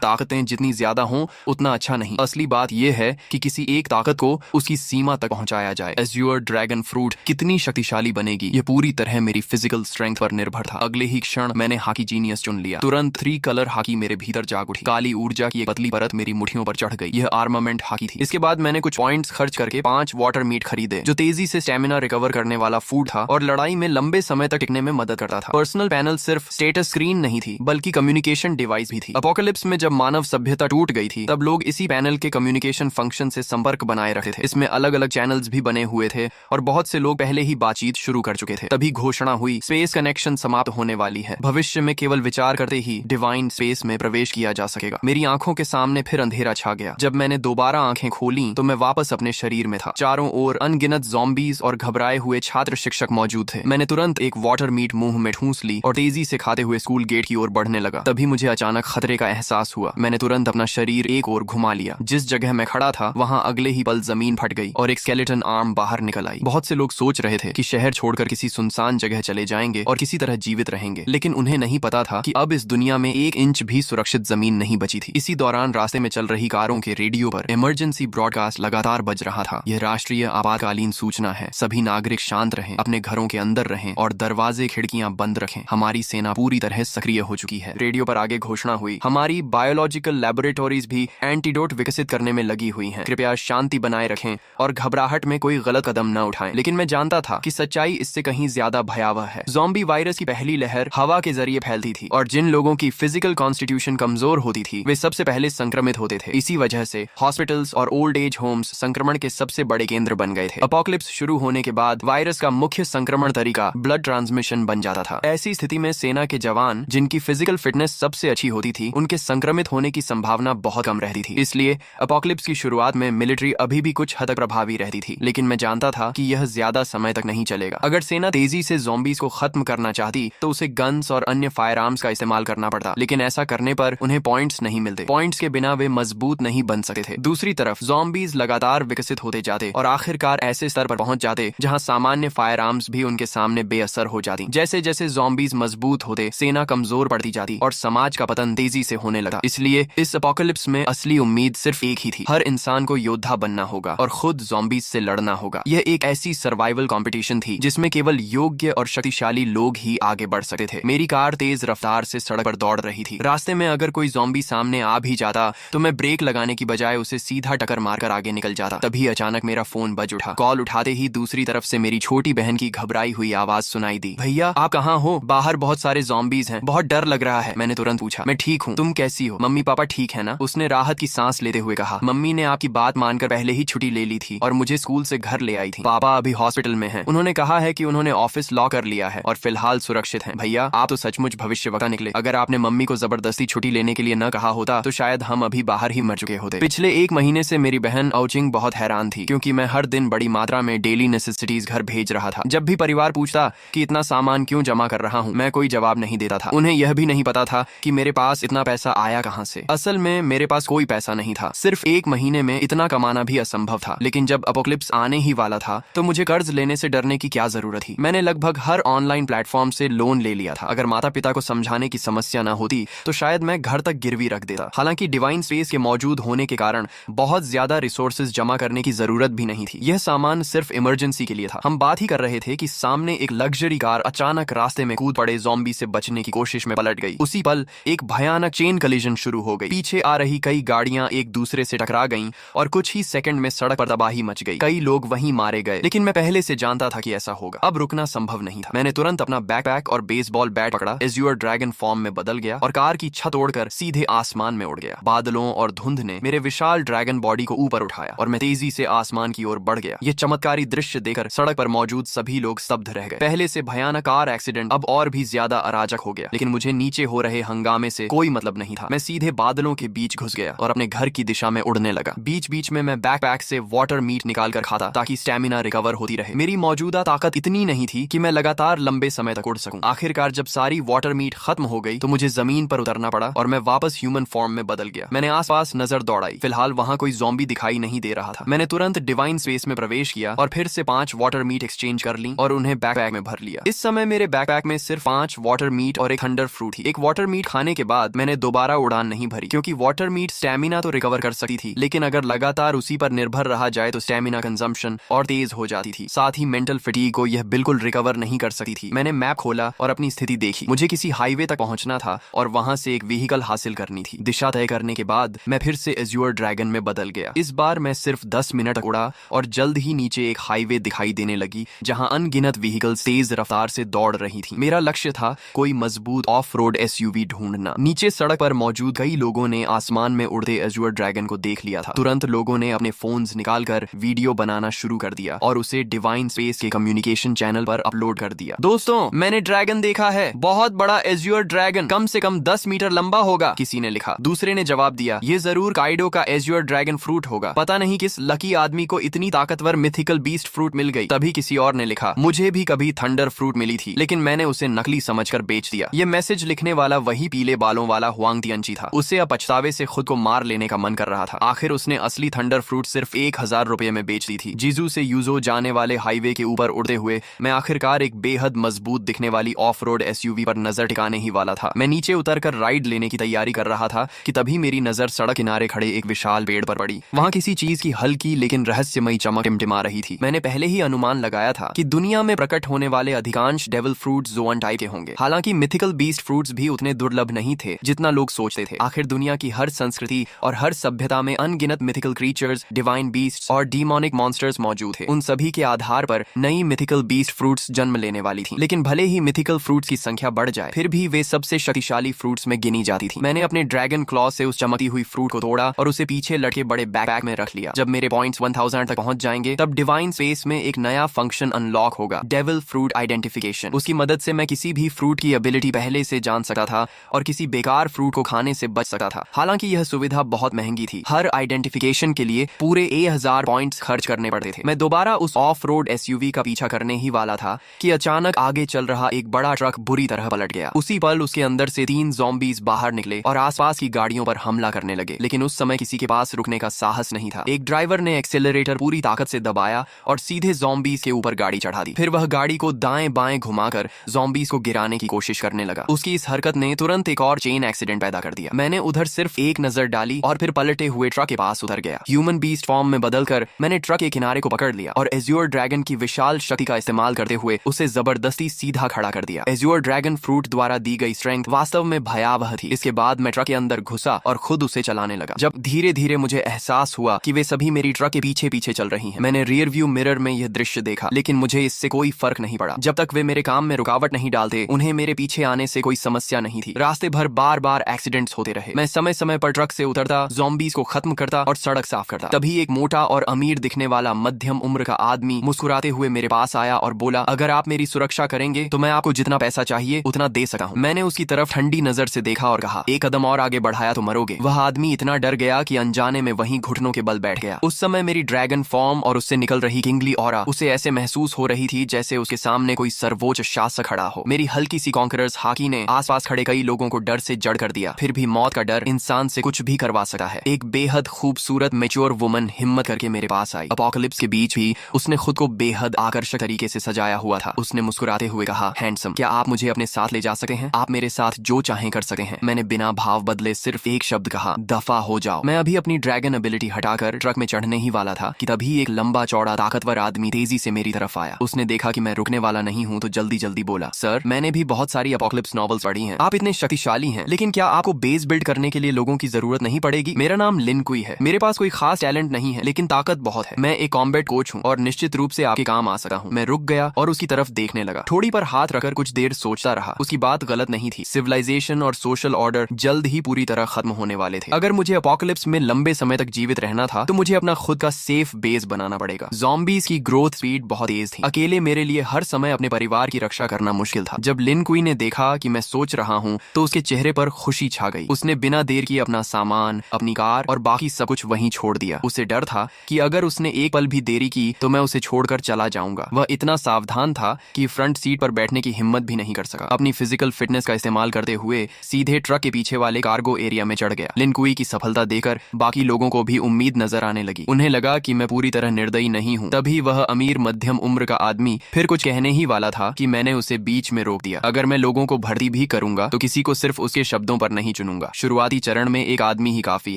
ताकतें जितनी ज्यादा हों उतना अच्छा नहीं। असली बात यह है कि किसी एक ताकत को उसकी सीमा तक पहुंचाया जाए। एज्योर ड्रैगन फ्रूट कितनी शक्तिशाली बनेगी ये पूरी तरह मेरी फिजिकल स्ट्रेंथ पर निर्भर था। अगले ही क्षण मैंने हाकी जीनियस चुन लिया। तुरंत 3 कलर हाकी मेरे भीतर जाग उठी। काली ऊर्जा की एक पतली परत मेरी मुट्ठियों पर चढ़ गई। यह आर्मामेंट हाकी थी। इसके बाद मैंने कुछ पॉइंट्स खर्च करके 5 वाटर मीट खरीदे, जो तेजी से स्टेमिना रिकवर करने वाला फूड था और लड़ाई में लंबे समय तक टिकने में मदद करता था। पर्सनल पैनल सिर्फ स्टेटस स्क्रीन नहीं थी, बल्कि कम्युनिकेशन डिवाइस भी थी। अपोकलिप्स में जब मानव सभ्यता टूट गई थी, तब लोग इसी पैनल के कम्युनिकेशन फंक्शन से संपर्क बनाए रखते थे। इसमें अलग अलग चैनल्स भी बने हुए थे और बहुत से लोग पहले ही बातचीत शुरू कर चुके थे। तभी घोषणा हुई, स्पेस कनेक्शन समाप्त होने वाली है। भविष्य में केवल विचार करते ही डिवाइन स्पेस में प्रवेश किया जा सकेगा। मेरी आंखों के सामने फिर अंधेरा छा गया। जब मैंने दोबारा आंखें खोली तो मैं वापस अपने शरीर में था। चारों ओर अनगिनत ज़ॉम्बीज और घबराए हुए छात्र शिक्षक मौजूद थे। मैंने तुरंत एक वाटर मीट मुंह में ठूंस ली और तेजी से खाते हुए स्कूल गेट की ओर बढ़ने लगा। तभी मुझे अचानक खतरे का एहसास हुआ। मैंने तुरंत अपना शरीर एक ओर घुमा लिया। जिस जगह मैं खड़ा था वहां अगले ही पल जमीन फट गई और एक स्केलेटन आर्म बाहर निकल आई। बहुत से लोग सोच रहे थे कि शहर छोड़कर किसी सुनसान जगह चले जाएंगे और किसी तरह जीवित रहेंगे, लेकिन उन्हें नहीं पता था कि अब इस दुनिया में 1 इंच भी सुरक्षित जमीन नहीं बची थी। इसी दौरान रास्ते में चल रही कारों के रेडियो पर इमरजेंसी ब्रॉडकास्ट लगातार बज रहा था। यह राष्ट्रीय आपातकालीन सूचना है। सभी नागरिक शांत रहें, अपने घरों के अंदर रहें और दरवाजे खिड़कियां बंद रखें। हमारी सेना पूरी तरह सक्रिय हो चुकी है। रेडियो पर आगे घोषणा हुई, हमारी बायोलॉजिकल लैबोरेटोरीज भी एंटीडोट विकसित करने में लगी हुई हैं। कृपया शांति बनाए रखें और घबराहट में कोई गलत कदम न उठाएं। लेकिन मैं जानता था कि सच्चाई इससे कहीं ज्यादा भयावह है। ज़ॉम्बी वायरस की पहली लहर हवा के जरिए फैलती थी और जिन लोगों की फिजिकल कॉन्स्टिट्यूशन कमजोर होती थी वे सबसे पहले संक्रमित होते थे। इसी वजह से हॉस्पिटल्स और ओल्ड एज होम्स संक्रमण के सबसे बड़े केंद्र बन गए थे। अपोकलिप्स शुरू होने के बाद वायरस का मुख्य संक्रमण तरीका ब्लड ट्रांसमिशन बन जाता था। ऐसी स्थिति में सेना के जवान जिनकी फिजिकल फिटनेस सबसे अच्छी होती थी, उनके संक्रमित होने की संभावना बहुत कम रहती थी। इसलिए अपोकलिप्स की शुरुआत में मिलिट्री अभी भी कुछ हद तक प्रभावी रहती थी, लेकिन मैं जानता था कि यह ज्यादा समय तक नहीं चलेगा। अगर सेना तेजी से ज़ॉम्बीज को खत्म करना चाहती तो उसे गन्स और अन्य फायर आर्म्स का इस्तेमाल करना पड़ता, लेकिन ऐसा करने पर उन्हें पॉइंट्स नहीं मिलते। पॉइंट्स के बिना वे मजबूत नहीं बन सकते थे। दूसरी तरफ ज़ॉम्बीज लगातार विकसित होते जाते और आखिरकार ऐसे स्तर पर पहुंच जाते जहां सामान्य फायर आर्म्स भी उनके सामने बेअसर हो जाती। जैसे जैसे ज़ॉम्बीज मजबूत होते, सेना कमजोर पड़ती जाती और समाज का पतन तेजी से होने लगा। इसलिए इस अपोकलिप्स में असली उम्मीद सिर्फ एक ही थी, हर इंसान को योद्धा बनना होगा और खुद ज़ॉम्बीज से लड़ना होगा। यह एक ऐसी सर्वाइवल कंपटीशन थी जिसमें केवल योग्य और शक्तिशाली लोग ही आगे बढ़ सकते थे। मेरी कार तेज रफ्तार से सड़क पर दौड़ रही थी। रास्ते में अगर कोई ज़ॉम्बी सामने आ भी जाता तो मैं ब्रेक लगाने की बजाय उसे सीधा टक्कर मारकर आगे निकल जाता। तभी अचानक मेरा फोन बज उठा। कॉल उठाते ही दूसरी तरफ से मेरी छोटी बहन की घबराई हुई आवाज सुनाई दी, भैया आप कहाँ हो? बाहर बहुत सारे ज़ॉम्बीज हैं, बहुत डर लग रहा है। मैंने तुरंत पूछा, मैं ठीक हूँ, तुम कैसी हो? मम्मी पापा ठीक है ना? उसने राहत की सांस लेते हुए कहा, मम्मी ने आपकी बात मानकर पहले ही छुट्टी ले ली थी और मुझे स्कूल से घर ले आई थी। पापा अभी हॉस्पिटल में हैं। उन्होंने कहा है कि उन्होंने ऑफिस लॉक कर लिया है और फिलहाल सुरक्षित हैं। भैया आप तो सचमुच भविष्यवक्ता निकले। अगर आपने मम्मी को जबरदस्ती छुट्टी लेने के लिए न कहा होता तो शायद हम अभी बाहर ही मर चुके होते। पिछले 1 महीने से मेरी बहन औचिंग बहुत हैरान थी, क्योंकि मैं हर दिन बड़ी मात्रा में डेली नेसेसिटीज घर भेज रहा था। जब भी परिवार पूछता कि इतना सामान क्यों जमा कर रहा हूँ, मैं कोई जवाब नहीं देता था। उन्हें यह भी नहीं पता था कि मेरे पास इतना पैसा आया कहाँ से। असल में मेरे पास कोई पैसा नहीं था, सिर्फ 1 महीने में इतना कमाना भी असंभव था। लेकिन जब अपोकलिप्स आने ही वाला था तो मुझे कर्ज लेने से डरने की क्या जरूरत थी। मैंने लगभग हर ऑनलाइन प्लेटफॉर्म से लोन ले लिया था। अगर माता पिता को समझाने की समस्या न होती तो शायद मैं घर तक गिरवी रख देता। हालांकि डिवाइन स्पेस के मौजूद होने के कारण बहुत ज्यादा रिसोर्सेज जमा करने की जरूरत भी नहीं थी। यह सामान सिर्फ इमरजेंसी के लिए था। हम बात ही कर रहे थे कि सामने एक लग्जरी कार अचानक रास्ते में कूद पड़े ज़ॉम्बी से बचने की कोशिश में पलट गई। उसी पल एक भयानक चेन कलिजन शुरू हो गई। पीछे आ रही कई गाड़ियां एक दूसरे से टकरा गईं और कुछ ही सेकंड में सड़क पर तबाही मच गई। कई लोग वहीं मारे गए, लेकिन मैं पहले से जानता था कि ऐसा होगा। अब रुकना संभव नहीं था। मैंने तुरंत अपना बैकपैक और बेसबॉल बैट पकड़ा, एज्योर ड्रैगन फॉर्म में बदल गया और कार की छत ओढ़कर सीधे आसमान में उड़ गया। बादलों और धुंध ने मेरे विशाल ड्रैगन बॉडी को ऊपर उठाया और मैं तेजी से आसमान की ओर बढ़ गया। यह चमत्कारी दृश्य देखकर सड़क पर मौजूद सभी लोग स्तब्ध रह गए। पहले से भयानक कार एक्सीडेंट अब और भी ज्यादा अराजक हो गया, लेकिन मुझे नीचे हो रहे हंगामे से कोई मतलब नहीं था। मैं सीधे बादलों के बीच घुस गया और अपने घर की दिशा में उड़ने लगा। बीच बीच में मैं बैकपैक से वाटर मीट निकाल कर खाता ताकि स्टेमिना रिकवर होती रहे। मेरी मौजूदा ताकत इतनी नहीं थी कि मैं लगातार लंबे समय तक उड़ सकूं। आखिरकार जब सारी वाटर मीट खत्म हो गई तो मुझे जमीन पर उतरना पड़ा और मैं वापस ह्यूमन फॉर्म में बदल गया। मैंने आसपास नजर दौड़ाई। फिलहाल वहां कोई ज़ॉम्बी दिखाई नहीं दे रहा था। मैंने तुरंत डिवाइन स्पेस में प्रवेश किया और फिर से 5 वाटर मीट एक्सचेंज कर ली और उन्हें बैकपैक में भर लिया। इस समय मेरे बैकपैक में सिर्फ 5 वाटर मीट और एक थंडर फ्रूट ही थी। एक वाटर मीट खाने के बाद मैंने दोबारा उड़ान नहीं भरी, क्योंकि वाटर मीट स्टेमिना तो रिकवर कर सकती थी, लेकिन अगर लगातार उसी पर निर्भर रहा जाए तो स्टेमिना कंजम्पशन और तेज हो जाती थी। साथ ही मेंटल फटीग को यह बिल्कुल रिकवर नहीं कर सकती थी। मैंने मैप खोला और अपनी स्थिति देखी। मुझे किसी हाईवे तक पहुंचना था और वहां से एक व्हीकल हासिल करनी थी। दिशा तय करने के बाद मैं फिर से एज्योर ड्रैगन में बदल गया। इस बार मैं सिर्फ 10 मिनट उड़ा और जल्द ही नीचे एक हाईवे दिखाई देने लगी, जहां अनगिनत व्हीकल्स तेज रफ्तार से दौड़ रही थी। मेरा लक्ष्य था कोई मजबूत ऑफ रोड एसयूवी ढूंढना। नीचे सड़क पर मौजूद कई लोगों ने आसमान में उड़ते एज्योर ड्रैगन को देख लिया था। तुरंत लोगों ने अपने फोन्स निकालकर वीडियो बनाना शुरू कर दिया और उसे डिवाइन स्पेस के कम्युनिकेशन चैनल पर अपलोड कर दिया। दोस्तों, मैंने ड्रैगन देखा है, बहुत बड़ा एज्योर ड्रैगन, कम से कम 10 मीटर लंबा होगा, किसी ने लिखा। दूसरे ने जवाब दिया, ये जरूर काइडो का एज्योर ड्रैगन फ्रूट होगा। पता नहीं किस लकी आदमी को इतनी ताकतवर मिथिकल बीस्ट फ्रूट मिल गई। तभी किसी और ने लिखा, मुझे भी कभी थंडर फ्रूट मिली थी, लेकिन मैंने उसे नकली समझकर बेच दिया। ये मैसेज लिखने वाला वही पीले बालों वाला हुआंग तियंची था। उसे अब पछतावे से खुद को मार लेने का मन कर रहा था। आखिर उसने असली थंडर फ्रूट सिर्फ 1000 रुपए में बेच दी थी। जीजू से यूजो जाने वाले हाईवे के ऊपर उड़ते हुए मैं आखिरकार एक बेहद मजबूत दिखने वाली ऑफ रोड एसयूवी पर नजर टिकाने ही वाला था। मैं नीचे उतरकर राइड लेने की तैयारी कर रहा था कि तभी मेरी नजर सड़क किनारे खड़े एक विशाल पेड़ पर पड़ी। वहां किसी चीज की हल्की लेकिन रहस्यमयी चमक टिमटिमा रही थी। मैंने पहले ही अनुमान लगाया था कि दुनिया में प्रकट होने वाले अधिकांश डेविल फ्रूट जोन टाइप के होंगे। हालांकि मिथिकल बीस्ट फ्रूट्स भी उतने दुर्लभ नहीं थे जितना लोग सोचते थे। आखिर दुनिया की हर संस्कृति और हर सभ्यता में अनगिनत मिथिकल क्रीचर्स, डिवाइन बीस्ट्स और डीमोनिक मॉन्स्टर्स मौजूद थे। उन सभी के आधार पर नई मिथिकल बीस्ट फ्रूट्स जन्म लेने वाली थी। लेकिन भले ही मिथिकल फ्रूट्स की संख्या बढ़ जाए, फिर भी वे सबसे शक्तिशाली फ्रूट्स में गिनी जाती थी। मैंने अपने ड्रैगन क्लॉ से उस चमकती हुई फ्रूट को तोड़ा और उसे पीछे लटके बड़े बैकपैक में रख लिया। जब मेरे पॉइंट्स 1000 तक पहुंच जाएंगे, तब डिवाइन स्पेस में एक नया फंक्शन अनलॉक होगा, डेविल फ्रूट आइडेंटिफिकेशन। उसकी मदद से मैं किसी भी फ्रूट की एबिलिटी पहले से जान सकता था और किसी बेकार फ्रूट को खाने से बच सकता था। हालांकि यह सुविधा बहुत महंगी थी। हर आइडेंटिफिकेशन के लिए पूरे 1000 पॉइंट्स खर्च करने पड़ते थे। मैं दोबारा उस ऑफ रोड एसयूवी का पीछा करने ही वाला था कि अचानक आगे चल रहा एक बड़ा ट्रक बुरी तरह पलट गया। उसी पल उसके अंदर से 3 ज़ॉम्बीज बाहर निकले और आसपास की गाड़ियों पर हमला करने लगे। लेकिन उस समय किसी के पास रुकने का साहस नहीं था। एक ड्राइवर ने एक्सेलरेटर पूरी ताकत से दबाया और सीधे ज़ॉम्बीज के ऊपर गाड़ी चढ़ा दी। फिर वह गाड़ी को दाएं बाएं घुमाकर ज़ॉम्बीज को गिराने की कोशिश करने लगा। उसकी इस हरकत ने तुरंत एक और चेन एक्सीडेंट पैदा कर दिया। मैंने उधर सिर्फ एक नजर डाली और फिर पलटे हुए ट्रक के पास उतर गया। ह्यूमन बीस्ट फॉर्म में बदलकर मैंने ट्रक के किनारे को पकड़ लिया और एज्योर ड्रैगन की विशाल शक्ति का इस्तेमाल करते हुए उसे जबरदस्ती सीधा खड़ा कर दिया। एज्योर ड्रैगन फ्रूट द्वारा दी गई स्ट्रेंथ वास्तव में भयावह थी। इसके बाद मैं ट्रक के अंदर घुसा और खुद उसे चलाने लगा। जब धीरे धीरे मुझे एहसास हुआ कि वे सभी मेरी ट्रक के पीछे पीछे चल रही हैं। मैंने रियर व्यू मिरर में यह दृश्य देखा, लेकिन मुझे इससे कोई फर्क नहीं पड़ा। जब तक वे मेरे काम में रुकावट नहीं डालते, उन्हें मेरे पीछे आने से कोई समस्या नहीं थी। रास्ते भर बार बार एक्सीडेंट्स होते रहे। मैं समय समय पर ट्रक से उतरता, ज़ॉम्बीज को खत्म करता और सड़क साफ करता। तभी एक मोटा और अमीर दिखने वाला मध्यम उम्र का आदमी मुस्कुराते हुए मेरे पास आया और बोला, अगर आप मेरी सुरक्षा करेंगे तो मैं आपको जितना पैसा चाहिए उतना दे सका हूँ। मैंने उसकी तरफ ठंडी नजर से देखा और कहा, एक कदम और आगे बढ़ाया तो मरोगे। वह आदमी इतना डर गया कि अनजाने में वहीं घुटनों के बल बैठ गया। उस समय मेरी ड्रैगन फॉर्म और उससे निकल रही किंगली ऑरा उसे ऐसे महसूस हो रही थी जैसे उसके सामने कोई सर्वोच्च शासक खड़ा हो। मेरी हल्की सी कॉन्करर्स हाकी ने आसपास खड़े कई लोगों को डर से जड़ कर दिया। फिर भी मौत का डर इंसान से कुछ भी करवा सकता है। एक बेहद खूबसूरत मैच्योर वुमन हिम्मत करके मेरे पास आई। अपोकलिप्स के बीच भी उसने खुद को बेहद आकर्षक तरीके से सजाया हुआ था। उसने मुस्कुराते हुए कहा, हैंडसम, क्या आप मुझे अपने साथ ले जा सकते हैं? आप मेरे साथ जो चाहें कर सकते हैं। मैंने बिना भाव बदले सिर्फ एक शब्द कहा, दफा हो जाओ। मैं अभी अपनी ड्रैगन एबिलिटी हटाकर ट्रक में चढ़ने ही वाला था कि तभी एक लंबा चौड़ा ताकतवर आदमी तेजी से मेरी तरफ आया। उसने देखा कि मैं रुकने वाला नहीं हूँ तो जल्दी जल्दी बोला, सर, मैंने भी बहुत सारी अपोकलिप्स नॉवेल्स पढ़ी हैं। आप इतने शक्तिशाली हैं, लेकिन क्या आपको बेस बिल्ड करने के लिए लोगों की जरूरत नहीं पड़ेगी? मेरा नाम लिन कुई है। मेरे पास कोई खास टैलेंट नहीं है, लेकिन ताकत बहुत है। मैं एक कॉम्बैट कोच हूँ और निश्चित रूप से आपके काम आ सकता हूँ। मैं रुक गया और उसकी तरफ देखने लगा। ठोड़ी पर हाथ रखकर कुछ देर सोचता रहा। उसकी बात गलत नहीं थी। सिविलाइजेशन और सोशल ऑर्डर जल्द ही पूरी तरह खत्म होने वाले थे। अगर मुझे अपोकलिप्स में लंबे समय तक जीवित रहना था तो मुझे अपना खुद का सेफ बेस बनाना पड़ेगा। ज़ॉम्बीज की ग्रोथ स्पीड बहुत तेज थी। अकेले मेरे लिए हर समय अपने परिवार की रक्षा करना मुश्किल था। जब लिन कुई ने देखा कि मैं सोच रहा हूँ तो उसके चेहरे पर खुशी छा गई। उसने बिना देर किए अपना सामान, अपनी कार और बाकी सब कुछ वहीं छोड़ दिया। उसे डर था कि अगर उसने एक पल भी देरी की तो मैं उसे छोड़कर चला जाऊंगा। वह इतना सावधान था कि फ्रंट सीट पर बैठने की हिम्मत भी नहीं कर सका। अपनी फिजिकल फिटनेस का इस्तेमाल करते हुए सीधे ट्रक के पीछे वाले कार्गो एरिया में चढ़ गया। लिन कुई की सफलता देखकर बाकी लोगों को भी उम्मीद नजर आने लगी। उन्हें लगा कि मैं पूरी तरह निर्दयी नहीं हूँ। तभी वह अमीर मध्यम उम्र का आदमी फिर कुछ कहने ही वाला था कि मैंने उसे बीच में रोक दिया। अगर मैं लोगों को भर्ती भी करूंगा तो किसी को सिर्फ उसके शब्दों पर नहीं चुनूंगा। शुरुआती चरण में एक आदमी ही काफी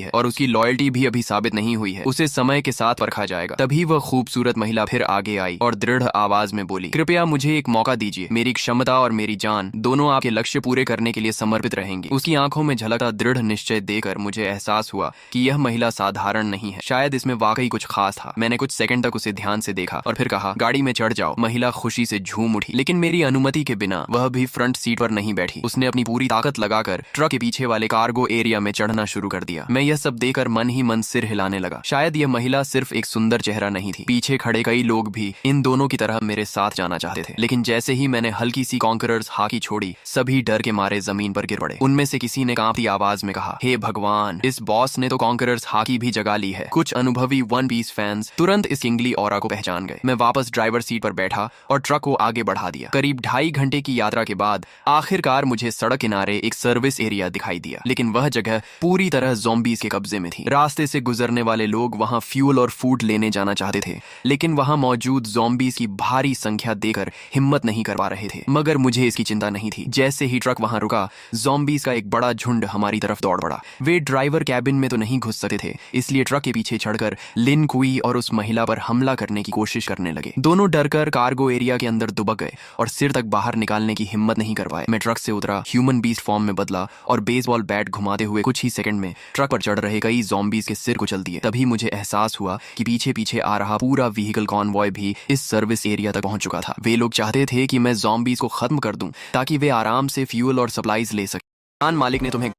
है और उसकी लॉयल्टी भी अभी साबित नहीं हुई है, उसे समय के साथ परखा जाएगा। तभी वह खूबसूरत महिला फिर आगे आई और दृढ़ आवाज में बोली, कृपया मुझे एक मौका दीजिए, मेरी क्षमता और मेरी जान दोनों आपके लक्ष्य पूरे करने के लिए समर्पित रहेंगी। उसकी आंखों में झलकता दृढ़ निश्चय देकर मुझे एहसास हुआ कि यह महिला साधारण नहीं है, शायद इसमें वाकई कुछ खास था। मैंने कुछ सेकंड तक उसे ध्यान से देखा और फिर कहा, गाड़ी में चढ़ जाओ। महिला खुशी से झूम उठी, लेकिन मेरी अनुमति के बिना वह भी फ्रंट सीट पर नहीं बैठी। उसने अपनी पूरी ताकत लगाकर ट्रक के पीछे वाले कार्गो एरिया में चढ़ना शुरू कर दिया। मैं यह सब देखकर मन ही मन सिर हिलाने लगा। शायद यह महिला सिर्फ एक सुंदर चेहरा नहीं थी, पीछे खड़े कई लोग भी इन दोनों की तरह मेरे साथ जाना चाहते थे। लेकिन जैसे ही मैंने हल्की सी कॉन्करर्स हाकी छोड़ी, सभी डर के मारे जमीन पर गिर पड़े। उनमें से किसी ने कांपती आवाज में कहा, हे भगवान, इस बॉस ने तो कॉन्करर्स हाकी भी जगा ली है। कुछ अनुभवी वन पीस फैंस तुरंत इस किंगली ऑरा को पहचान गए। मैं वापस ड्राइवर सीट पर बैठा और ट्रक को आगे बढ़ा दिया। करीब 2.5 घंटे की यात्रा के बाद आखिरकार मुझे सड़क किनारे एक सर्विस एरिया दिखाई दिया, लेकिन वह जगह पूरी तरह ज़ॉम्बीज़ के कब्जे में थी। रास्ते से गुजरने वाले लोग वहां फ्यूल और फूड लेने जाना चाहते थे, लेकिन वहां मौजूद ज़ॉम्बीज़ की भारी संख्या देखकर हिम्मत नहीं कर पा रहे थे। मगर मुझे इसकी चिंता नहीं थी। जैसे ही ट्रक वहां रुका, ज़ॉम्बीज़ का एक बड़ा झुंड हमारी तरफ दौड़ पड़ा। वे ड्राइवर कैबिन में तो नहीं घुस सकते थे, इसलिए ट्रक के पीछे चढ़कर लिन कुई और उस महिला पर हमला करने की कोशिश करने लगे। दोनों डरकर कार्गो एरिया के अंदर दुबक गए और सिर तक बाहर निकालने की हिम्मत नहीं कर पाए। मैं ट्रक से उतरा, ह्यूमन बीस्ट फॉर्म में बदला और बेसबॉल बैट घुमाते हुए कुछ ही सेकंड में ट्रक पर चढ़ रहे कई ज़ॉम्बीज़ के सिर कुचल दिए। तभी मुझे एहसास हुआ कि पीछे पीछे आ रहा पूरा व्हीकल कॉन्वॉय भी इस सर्विस एरिया तक पहुंच चुका था। वे लोग चाहते थे कि मैं ज़ॉम्बीज़ को खत्म कर दूं ताकि वे आराम से फ्यूल और सप्लाईज ले सकें। मालिक ने तुम्हें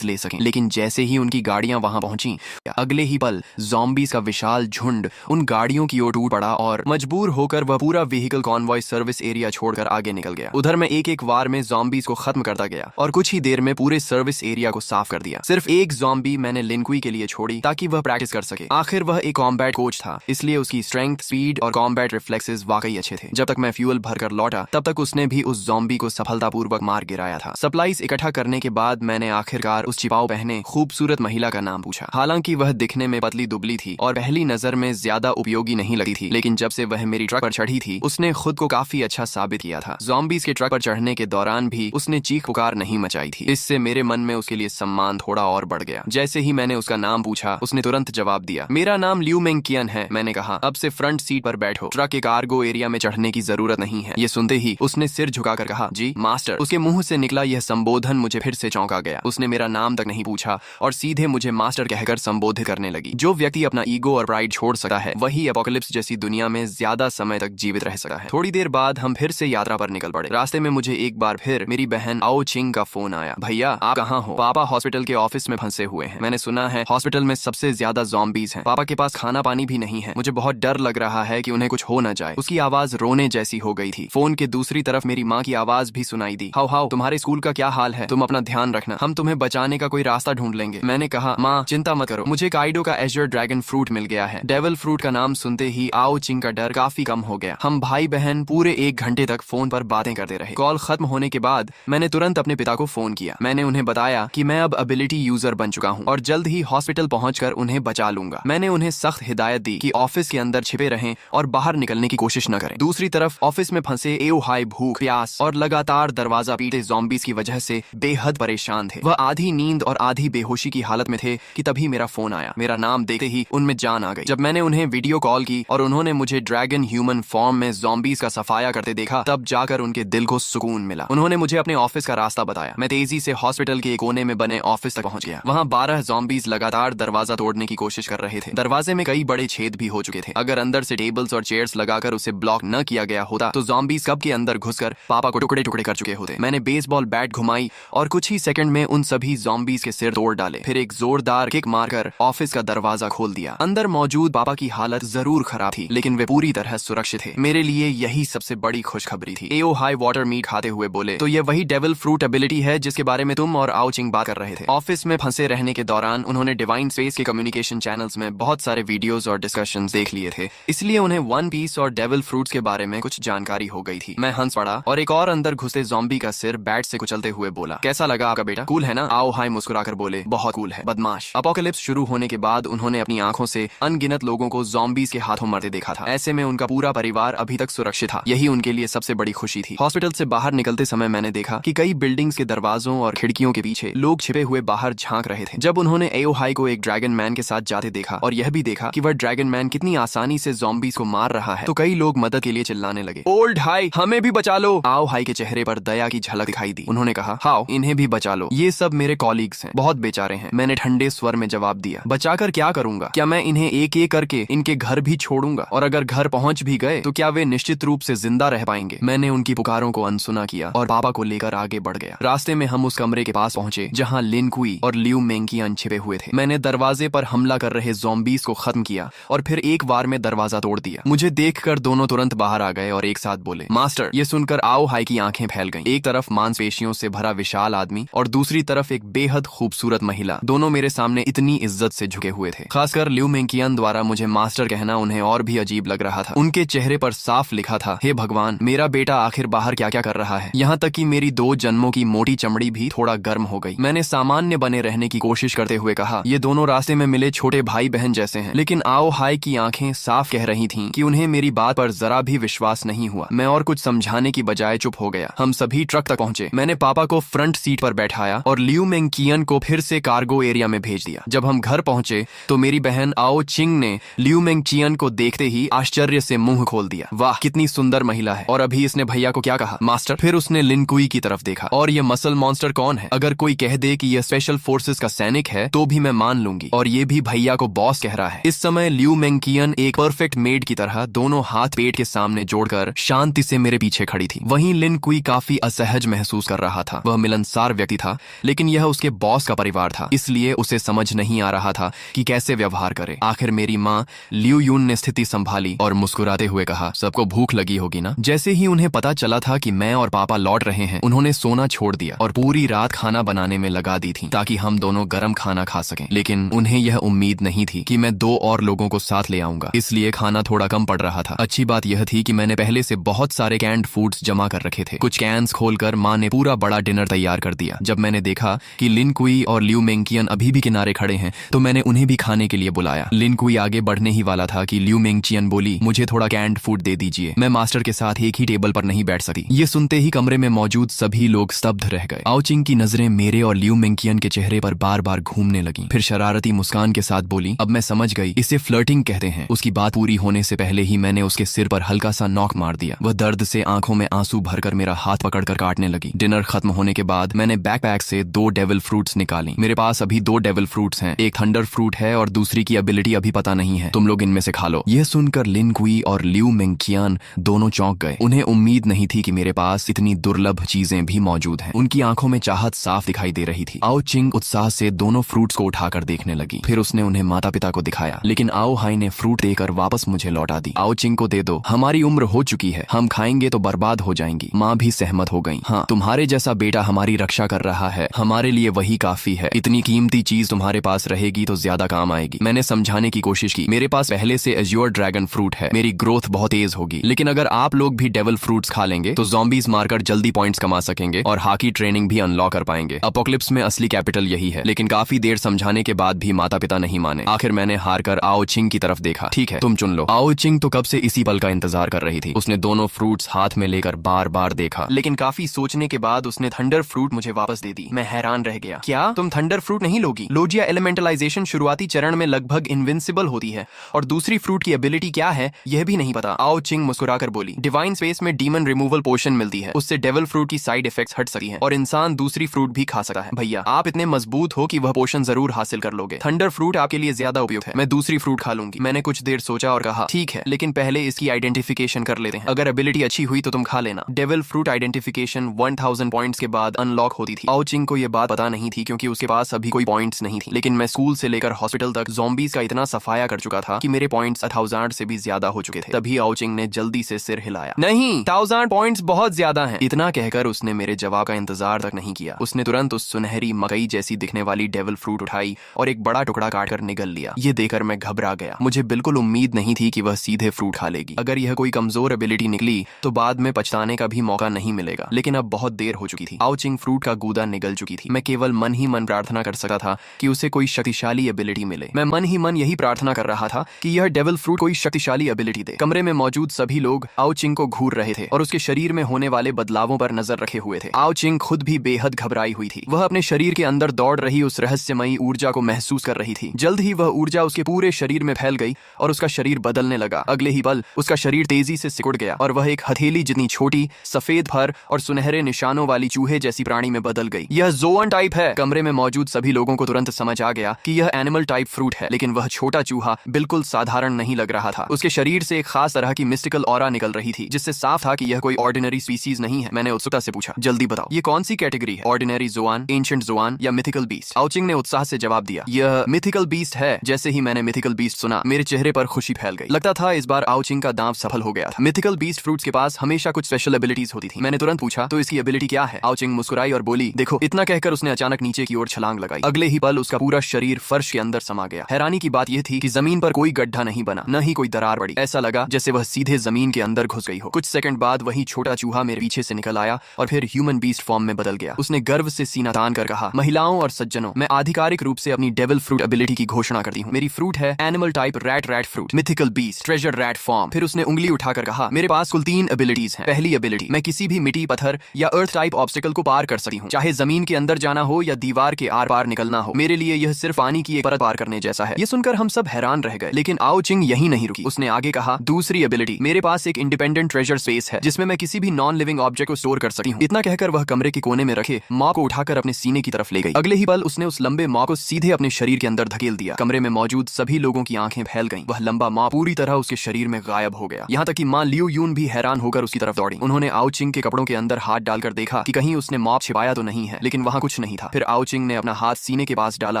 ले सकें। लेकिन जैसे ही उनकी गाड़ियां वहां पहुंची, अगले ही पल ज़ॉम्बीज़ का विशाल झुंड उन गाड़ियों की ओर टूट पड़ा और मजबूर होकर वह पूरा व्हीकल कॉन्वॉय सर्विस एरिया छोड़कर आगे निकल गया। उधर मैं एक एक वार में ज़ॉम्बीज़ को खत्म करता गया और कुछ ही देर में पूरे सर्विस एरिया को साफ कर दिया। सिर्फ एक ज़ॉम्बी मैंने लिनकुई के लिए छोड़ी ताकि वह प्रैक्टिस कर सके। आखिर वह एक कॉम्बैट कोच था, इसलिए उसकी स्ट्रेंथ, स्पीड और कॉम्बैट रिफ्लेक्सेस वाकई अच्छे थे। जब तक मैं फ्यूल भरकर लौटा, तब तक उसने भी उस ज़ॉम्बी को सफलतापूर्वक मार गिराया था। सप्लाईज इकट्ठा करने के बाद मैंने आखिरकार उस छिपाऊ पहने खूबसूरत महिला का नाम पूछा। हालांकि वह दिखने में पतली दुबली थी और पहली नजर में ज्यादा उपयोगी नहीं लगी थी, लेकिन जब से वह मेरी ट्रक पर चढ़ी थी, उसने खुद को काफी अच्छा साबित किया था। ज़ॉम्बीज़ के ट्रक पर चढ़ने के दौरान भी उसने चीख पुकार नहीं मचाई थी। इससे मेरे मन में उसके लिए सम्मान थोड़ा और बढ़ गया। जैसे ही मैंने उसका नाम पूछा, उसने तुरंत जवाब दिया, मेरा नाम लियू मेंग कियन है। मैंने कहा, अब से फ्रंट सीट पर बैठो, ट्रक के कार्गो एरिया में चढ़ने की जरूरत नहीं है। ये सुनते ही उसने सिर झुकाकर कहा, जी मास्टर। उसके मुंह से निकला यह संबोधन मुझे फिर से चौंका गया। उसने मेरा नाम तक नहीं पूछा और सीधे मुझे मास्टर कहकर संबोधित करने लगी। जो व्यक्ति अपना ईगो और प्राइड छोड़ सकता है, वही एपोकलिप्स जैसी दुनिया में ज्यादा समय तक जीवित रह सकता है। थोड़ी देर बाद हम फिर से यात्रा पर निकल पड़े। रास्ते में मुझे एक बार फिर मेरी बहन आओ चिंग का फोन आया। भैया आप कहाँ हो? पापा हॉस्पिटल के ऑफिस में फंसे हुए हैं। मैंने सुना है हॉस्पिटल में सबसे ज्यादा ज़ॉम्बीज़ हैं। पापा के पास खाना पानी भी नहीं है। मुझे बहुत डर लग रहा है कि उन्हें कुछ हो न जाए। उसकी आवाज रोने जैसी हो गई थी। फोन के दूसरी तरफ मेरी माँ की आवाज भी सुनाई दी। हाउ हाउ, तुम्हारे स्कूल का क्या हाल है? तुम अपना ध्यान रखना, हम तुम्हें बचाने का कोई रास्ता ढूंढ लेंगे। मैंने कहा, माँ चिंता मत करो, मुझे काइडो का एजर ड्रैगन फ्रूट मिल गया है। डेविल फ्रूट का नाम सुनते ही आओ चिंग का डर काफी कम हो गया। हम भाई बहन पूरे 1 घंटे तक फोन पर बातें करते रहे। कॉल खत्म होने के बाद मैंने तुरंत अपने पिता को फोन किया। मैंने उन्हें बताया कि मैं अब एबिलिटी यूजर बन चुका हूँ और जल्द ही हॉस्पिटल पहुंचकर उन्हें बचा लूंगा। मैंने उन्हें सख्त हिदायत दी कि ऑफिस के अंदर छिपे रहें और बाहर निकलने की कोशिश न करें। दूसरी तरफ ऑफिस में फंसे एओ हाई भूख, प्यास और लगातार दरवाजा पीटे ज़ॉम्बीज़ की वजह से बेहद परेशान थे। वह आधी नींद और आधी बेहोशी की हालत में थे कि तभी मेरा फोन आया। मेरा नाम देखते ही उनमें जान आ गई। जब मैंने उन्हें वीडियो कॉल की और उन्होंने मुझे ड्रैगन ह्यूमन फॉर्म में ज़ॉम्बीज़ का सफाया करते देखा, तब जाकर उनके दिल को सुकून मिला। उन्होंने मुझे अपने ऑफिस का रास्ता बताया। मैं तेजी से हॉस्पिटल के कोने में बने ऑफिस तक पहुंच गया। वहां 12 ज़ॉम्बीज़ लगातार दरवाजा तोड़ने की कोशिश कर रहे थे। दरवाजे में कई बड़े छेद भी हो चुके थे। अगर अंदर से टेबल्स और चेयर्स लगाकर उसे ब्लॉक न किया गया होता तो ज़ॉम्बीज़ कब के अंदर घुसकर पापा को टुकड़े टुकड़े कर चुके होते। मैंने बेसबॉल बैट घुमाई और कुछ ही सेकंड में उन सभी ज़ॉम्बीज़ के सिर तोड़ डाले। फिर एक जोरदार किक मारकर ऑफिस का दरवाजा खोल दिया। अंदर मौजूद पापा की हालत जरूर खराब थी, लेकिन वे पूरी तरह सुरक्षित थे। मेरे लिए यही सबसे बड़ी खुशखबरी थी। एओ हाई वाटर मीट खाते हुए बोले, तो ये वही डेविल फ्रूट एबिलिटी है जिसके बारे में तुम और आओ चिंग बात कर रहे थे। ऑफिस में फंसे रहने के दौरान उन्होंने डिवाइन स्पेस के कम्युनिकेशन चैनल्स में बहुत सारे वीडियोस और डिस्कशंस देख लिए थे, इसलिए उन्हें वन पीस और डेविल फ्रूट्स के बारे में कुछ जानकारी हो गई थी। मैं हंस पड़ा और एक और अंदर घुसे ज़ॉम्बी का सिर बैट से कुचलते हुए बोला, कैसा लगा आपका बेटा? कूल है ना? आओ हाय मुस्कुराकर बोले, बहुत कूल है बदमाश। अपोकलिप्स शुरू होने के बाद उन्होंने अपनी आंखों से अनगिनत लोगों को ज़ॉम्बीज़ के हाथों मरते देखा था। ऐसे में उनका पूरा परिवार अभी तक सुरक्षित था, यही उनके लिए सबसे बड़ी खुशी थी। हॉस्पिटल से बाहर निकलते समय मैंने देखा कि कई बिल्डिंग्स के दरवाजों और खिड़कियों के पीछे लोग छिपे हुए बाहर झांक रहे थे। जब उन्होंने एओ हाई को एक ड्रैगन मैन के साथ जाते देखा और यह भी देखा कि वह ड्रैगन मैन कितनी आसानी से ज़ॉम्बीज़ को मार रहा है, तो कई लोग मदद के लिए चिल्लाने लगे, ओल्ड हाई हमें भी बचा लो। आओ हाई के चेहरे पर दया की झलक दिखाई दी। उन्होंने कहा, हाओ इन्हें भी बचा लो, ये सब मेरे कॉलीग्स हैं, बहुत बेचारे हैं। मैंने ठंडे स्वर में जवाब दिया, बचाकर क्या करूंगा? क्या मैं इन्हें एक एक करके इनके घर भी छोड़ूंगा? और अगर घर पहुंच भी गए तो क्या वे निश्चित रूप से जिंदा रह पाएंगे? मैंने उनकी पुकारों को अनसुना किया और पापा को लेकर आगे बढ़ गया। रास्ते में हम उस कमरे के पास पहुंचे जहां लिन कुई और लियू मेंकियन छिपे हुए थे। मैंने दरवाजे पर हमला कर रहे ज़ॉम्बीज़ को खत्म किया और फिर एक बार में दरवाजा तोड़ दिया। मुझे देखकर दोनों तुरंत बाहर आ गए और एक साथ बोले, मास्टर। ये सुनकर आओ हाई की आंखें फैल गईं। एक तरफ मांसपेशियों से भरा विशाल आदमी और दूसरी तरफ एक बेहद खूबसूरत महिला, दोनों मेरे सामने इतनी इज्जत से झुके हुए थे। खासकर लियू मेंकियन द्वारा मुझे मास्टर कहना उन्हें और भी अजीब लग रहा था। उनके चेहरे पर साफ लिखा था, हे भगवान, मेरा बेटा आखिर बाहर क्या क्या कर रहा है। यहाँ तक कि मेरी 2 जन्मों की मोटी चमड़ी भी थोड़ा गर्म हो गई। मैंने सामान्य बने रहने की कोशिश करते हुए कहा, ये दोनों रास्ते में मिले छोटे भाई बहन जैसे हैं। लेकिन आओ हाई की आंखें साफ कह रही थीं कि उन्हें मेरी बात पर जरा भी विश्वास नहीं हुआ। मैं और कुछ समझाने की बजाय चुप हो गया। हम सभी ट्रक तक पहुंचे। मैंने पापा को फ्रंट सीट पर बैठाया और लियू मेंकियन को फिर से कार्गो एरिया में भेज दिया। जब हम घर पहुंचे तो मेरी बहन आओ चिंग ने लियू मेंकियन को देखते ही आश्चर्य से मुंह खोल दिया। वाह कितनी सुंदर महिला है। और अभी इसने भैया को क्या कहा? मास्टर। फिर उसने लिन कुई की तरफ देखा। और ये मसल मॉन्स्टर कौन है? अगर कोई कह दे कि यह स्पेशल फोर्सेस का सैनिक है तो भी मैं मान लूंगी। और ये भी भैया को बॉस कह रहा है। इस समय लियू मेंकियन एक परफेक्ट मेड की तरह दोनों हाथ पेट के सामने जोड़कर शांति से मेरे पीछे खड़ी थी। वहीं लिन कुई काफी असहज महसूस कर रहा था। वह मिलनसार व्यक्ति था, लेकिन यह उसके बॉस का परिवार था, इसलिए उसे समझ नहीं आ रहा था कि कैसे व्यवहार करे। आखिर मेरी माँ लियू यून ने स्थिति संभाली और मुस्कुराते हुए कहा, सबको भूख लगी होगी ना? जैसे ही उन्हें पता चला था कि मैं और पापा लौट रहे हैं, उन्होंने सोना छोड़ दिया और पूरी रात खाना बनाने में लगा दी थी ताकि हम दोनों गरम खाना खा सकें। लेकिन उन्हें यह उम्मीद नहीं थी कि मैं 2 और लोगों को साथ ले आऊंगा, इसलिए खाना थोड़ा कम पड़ रहा था। अच्छी बात यह थी कि मैंने पहले से बहुत सारे कैंड फूड्स जमा कर रखे थे। कुछ कैंस खोलकर माँ ने पूरा बड़ा डिनर तैयार कर दिया। जब मैंने देखा कि लिन कुई और लियू मेंकियन अभी भी किनारे खड़े हैं तो मैंने उन्हें भी खाने के लिए बुलाया। लिन कुई आगे बढ़ने ही वाला था कि लियू मेंकियन बोली, मुझे थोड़ा कैंड फूड दे दीजिए, मैं मास्टर के साथ एक ही टेबल पर नहीं बैठ सकती। ये सुनते ही कमरे में मौजूद सभी लोग स्तब्ध रह गए। आओ चिंग की नजरें मेरे और लियू मेंकियन के चेहरे पर बार बार घूमने लगी। फिर शरारती मुस्कान के साथ बोली, अब मैं समझ गई, इसे फ्लर्टिंग कहते हैं। उसकी बात पूरी होने से पहले ही मैंने उसके सिर पर हल्का सा नॉक मार दिया। वह दर्द से आंखों में आंसू भरकर मेरा हाथ पकड़कर काटने लगी। डिनर खत्म होने के बाद मैंने बैकपैक से 2 डेविल फ्रूट्स निकाली। मेरे पास अभी 2 डेविल फ्रूट्स हैं, एक थंडर फ्रूट है और दूसरी की एबिलिटी अभी पता नहीं है। तुम लोग इनमें से खा लो। यह सुनकर लिन कुई और लियू मेंकियन दोनों चौंक गए। उन्हें उम्मीद नहीं थी कि मेरे पास इतनी दुर्लभ चीजें भी मौजूद हैं। उनकी आंखों में चाहत साफ दिखाई दे रही थी। आओ चिंग उत्साह से दोनों फ्रूट्स को उठाकर देखने लगी। फिर उसने उन्हें माता पिता को दिखाया, लेकिन आओ हाई ने फ्रूट देकर वापस मुझे लौटा दी। आओ चिंग को दे दो, हमारी उम्र हो चुकी है, हम खाएंगे तो बर्बाद हो जाएंगी। माँ भी सहमत हो गई। हाँ, तुम्हारे जैसा बेटा हमारी रक्षा कर रहा है, हमारे लिए वही काफी है। इतनी कीमती चीज तुम्हारे पास रहेगी तो ज्यादा काम आएगी। मैंने समझाने की कोशिश की, मेरे पास पहले से एज्योर ड्रैगन फ्रूट है, मेरी ग्रोथ बहुत तेज होगी। लेकिन अगर आप लोग भी डेविल फ्रूट्स खा लेंगे तो ज़ॉम्बीज मारकर जल्दी पॉइंट्स कमा सकेंगे और हाकी ट्रेनिंग भी अनलॉक कर पाएंगे। अपोकलिप्स में असली कैपिटल यही है। लेकिन काफी देर समझाने के बाद भी माता पिता नहीं माने। आखिर मैंने हारकर आओ चिंग की तरफ देखा। ठीक है, तुम चुन लो। आओ चिंग तो कब से इसी पल का इंतजार कर रही थी। उसने दोनों फ्रूट्स हाथ में लेकर बार बार देखा, लेकिन काफी सोचने के बाद उसने थंडर फ्रूट मुझे वापस दे दी। मैं हैरान रह गया। क्या तुम थंडर फ्रूट नहीं लोगी? लोजिया एलिमेंटलाइजेशन शुरुआती चरण में लगभग इनविंसिबल होती है और दूसरी फ्रूट की एबिलिटी क्या है यह भी नहीं पता। आओ चिंग मुस्कुराकर बोली, डिवाइन स्पेस में डीमन रिमूवल पोशन मिलती है, उससे डेविल फ्रूट की साइड इफेक्ट्स हट सकती हैं और इंसान दूसरी फ्रूट भी खा सकता है। भैया आप इतने मजबूत हो कि वह पोशन जरूर हासिल कर लोगे। थंडर फ्रूट आपके लिए ज्यादा उपयुक्त है, मैं दूसरी फ्रूट खा लूंगी। मैंने कुछ देर सोचा और कहा, ठीक है, लेकिन पहले इसकी आइडेंटिफिकेशन कर लेते हैं। अगर एबिलिटी अच्छी हुई तो तुम खा लेना। डेविल फ्रूट आइडेंटिफिकेशन 1000 पॉइंट्स के बाद अनलॉक होती थी। आओ चिंग को यह बात पता नहीं थी क्योंकि उसके पास अभी कोई पॉइंट्स नहीं थी। लेकिन मैं स्कूल से लेकर हॉस्पिटल तक ज़ॉम्बीज का इतना सफाया कर चुका था कि मेरे पॉइंट्स 1000 से भी ज्यादा हो चुके थे। तभी आओ चिंग ने जल्दी से सिर हिलाया, नहीं, 1000 पॉइंट्स बहुत ज्यादा हैं। इतना कहकर उसने मेरे जवाब का इंतजार तक नहीं किया। उसने तुरंत उस सुनहरी मकई जैसी दिखने वाली डेविल फ्रूट उठाई और एक बड़ा टुकड़ा काटकर निगल लिया। ये देखकर मैं घबरा गया। मुझे बिल्कुल उम्मीद नहीं थी कि वह सीधे फ्रूट खा लेगी। अगर यह कोई कमजोर एबिलिटी निकली तो बाद में पछताने का भी मौका नहीं मिलेगा। लेकिन अब बहुत देर हो चुकी थी। आओ चिंग फ्रूट का गूदा निगल चुकी थी। मैं केवल मन ही मन प्रार्थना कर सकता था कि उसे कोई शक्तिशाली एबिलिटी मिले। मैं मन ही मन यही प्रार्थना कर रहा था कि यह डेविल फ्रूट कोई शक्तिशाली एबिलिटी दे। कमरे में मौजूद सभी लोग आओ चिंग को घूर रहे थे और उसके शरीर में होने वाले बदलावों पर नजर रखे हुए थे। आओ चिंग खुद भी बेहद घबराई हुई थी। वह अपने शरीर के अंदर दौड़ रही उस रहस्यमयी ऊर्जा को महसूस कर रही थी। जल्द ही वह ऊर्जा उसके पूरे शरीर में फैल गई और उसका शरीर बदलने लगा। अगले ही पल उसका शरीर तेजी से सिकुड़ गया और वह एक हथेली जितनी छोटी, सफेद फर और सुनहरे निशानों वाली चूहे जैसी प्राणी में बदल गई। यह ज़ोअन टाइप है। कमरे में मौजूद सभी लोगों को तुरंत समझ आ गया कि यह एनिमल टाइप फ्रूट है, लेकिन वह छोटा चूहा बिल्कुल साधारण नहीं लग रहा था। उसके शरीर से एक खास तरह की मिस्टिकल ऑरा निकल रही थी, जिससे साफ था कि यह कोई ऑर्डिनरी स्पीसीज नहीं है। मैंने उत्सुकता से पूछा, जल्दी बताओ, ये कौन सी कैटेगरी है? ऑर्डिनरी ज़ोआन, एंशिएंट ज़ोआन या मिथिकल बीस्ट? आओ चिंग ने उत्साह से जवाब दिया, यह मिथिकल बीस्ट है। जैसे ही मैंने मिथिकल बीस्ट सुना, मेरे चेहरे पर खुशी फैल गई। लगता था इस बार आओ चिंग का दांव सफल हो गया था। मिथिकल बीस्ट फ्रूट्स के पास हमेशा कुछ स्पेशल एबिलिटीज होती थी। मैंने तुरंत पूछा, तो इसकी एबिलिटी क्या है? आओ चिंग मुस्कुराई और बोली, देखो। इतना कहकर उसने अचानक नीचे की ओर छलांग लगाई। अगले ही पल उसका पूरा शरीर फर्श के अंदर समा गया। हैरानी की बात यह थी कि जमीन पर कोई गड्ढा नहीं बना, न ही कोई दरार पड़ी। ऐसा लगा जैसे वह सीधे जमीन के अंदर घुस गई हो। कुछ सेकंड बाद वही छोटा चूहा मेरे पीछे से निकल आया और फिर ह्यूमन बीस्ट फॉर्म में बदल गया। उसने गर्व से सीना तान कर कहा, महिलाओं और सज्जनों, मैं आधिकारिक रूप से अपनी डेविल फ्रूट एबिलिटी की घोषणा करती हूँ। मेरी फ्रूट है animal type rat fruit, mythical beast, treasure rat form. फिर उसने उंगली उठाकर कहा, मेरे पास कुल 3 एबिलिटीज हैं। पहली एबिलिटी, मैं किसी भी मिट्टी, पत्थर या अर्थ टाइप ऑब्स्टिकल को पार कर सकती हूँ, चाहे जमीन के अंदर जाना हो या दीवार के आर पार निकलना हो। मेरे लिए यह सिर्फ पानी की एक परत पार करने जैसा है। ये सुनकर हम सब हैरान रह गए, लेकिन आओ चिंग यही नहीं रुकी। उसने आगे कहा, दूसरी एबिलिटी, मेरे पास एक इंडिपेंडेंट ट्रेजर स्पेस है, जिसमें मैं किसी भी नॉन लिविंग ऑब्जेक्ट को स्टोर कर सकती हूँ। इतना कहकर वह कमरे के कोने में रखे मॉप को उठाकर अपने सीने की तरफ ले गई। अगले ही पल उसने उस लंबे मॉप को सीधे अपने शरीर के अंदर धकेल दिया। कमरे में मौजूद सभी लोगों की आंखें फैल गईं। वह लंबा मॉप पूरी तरह उसके शरीर में गायब हो गया। यहाँ तक कि मां लियू यून भी हैरान होकर उसकी तरफ दौड़ी। उन्होंने आओ चिंग के कपड़ों के अंदर हाथ डालकर देखा कि कहीं उसने मॉप छिपाया तो नहीं है, लेकिन वहाँ कुछ नहीं था। फिर आओ चिंग ने अपना हाथ सीने के पास डाला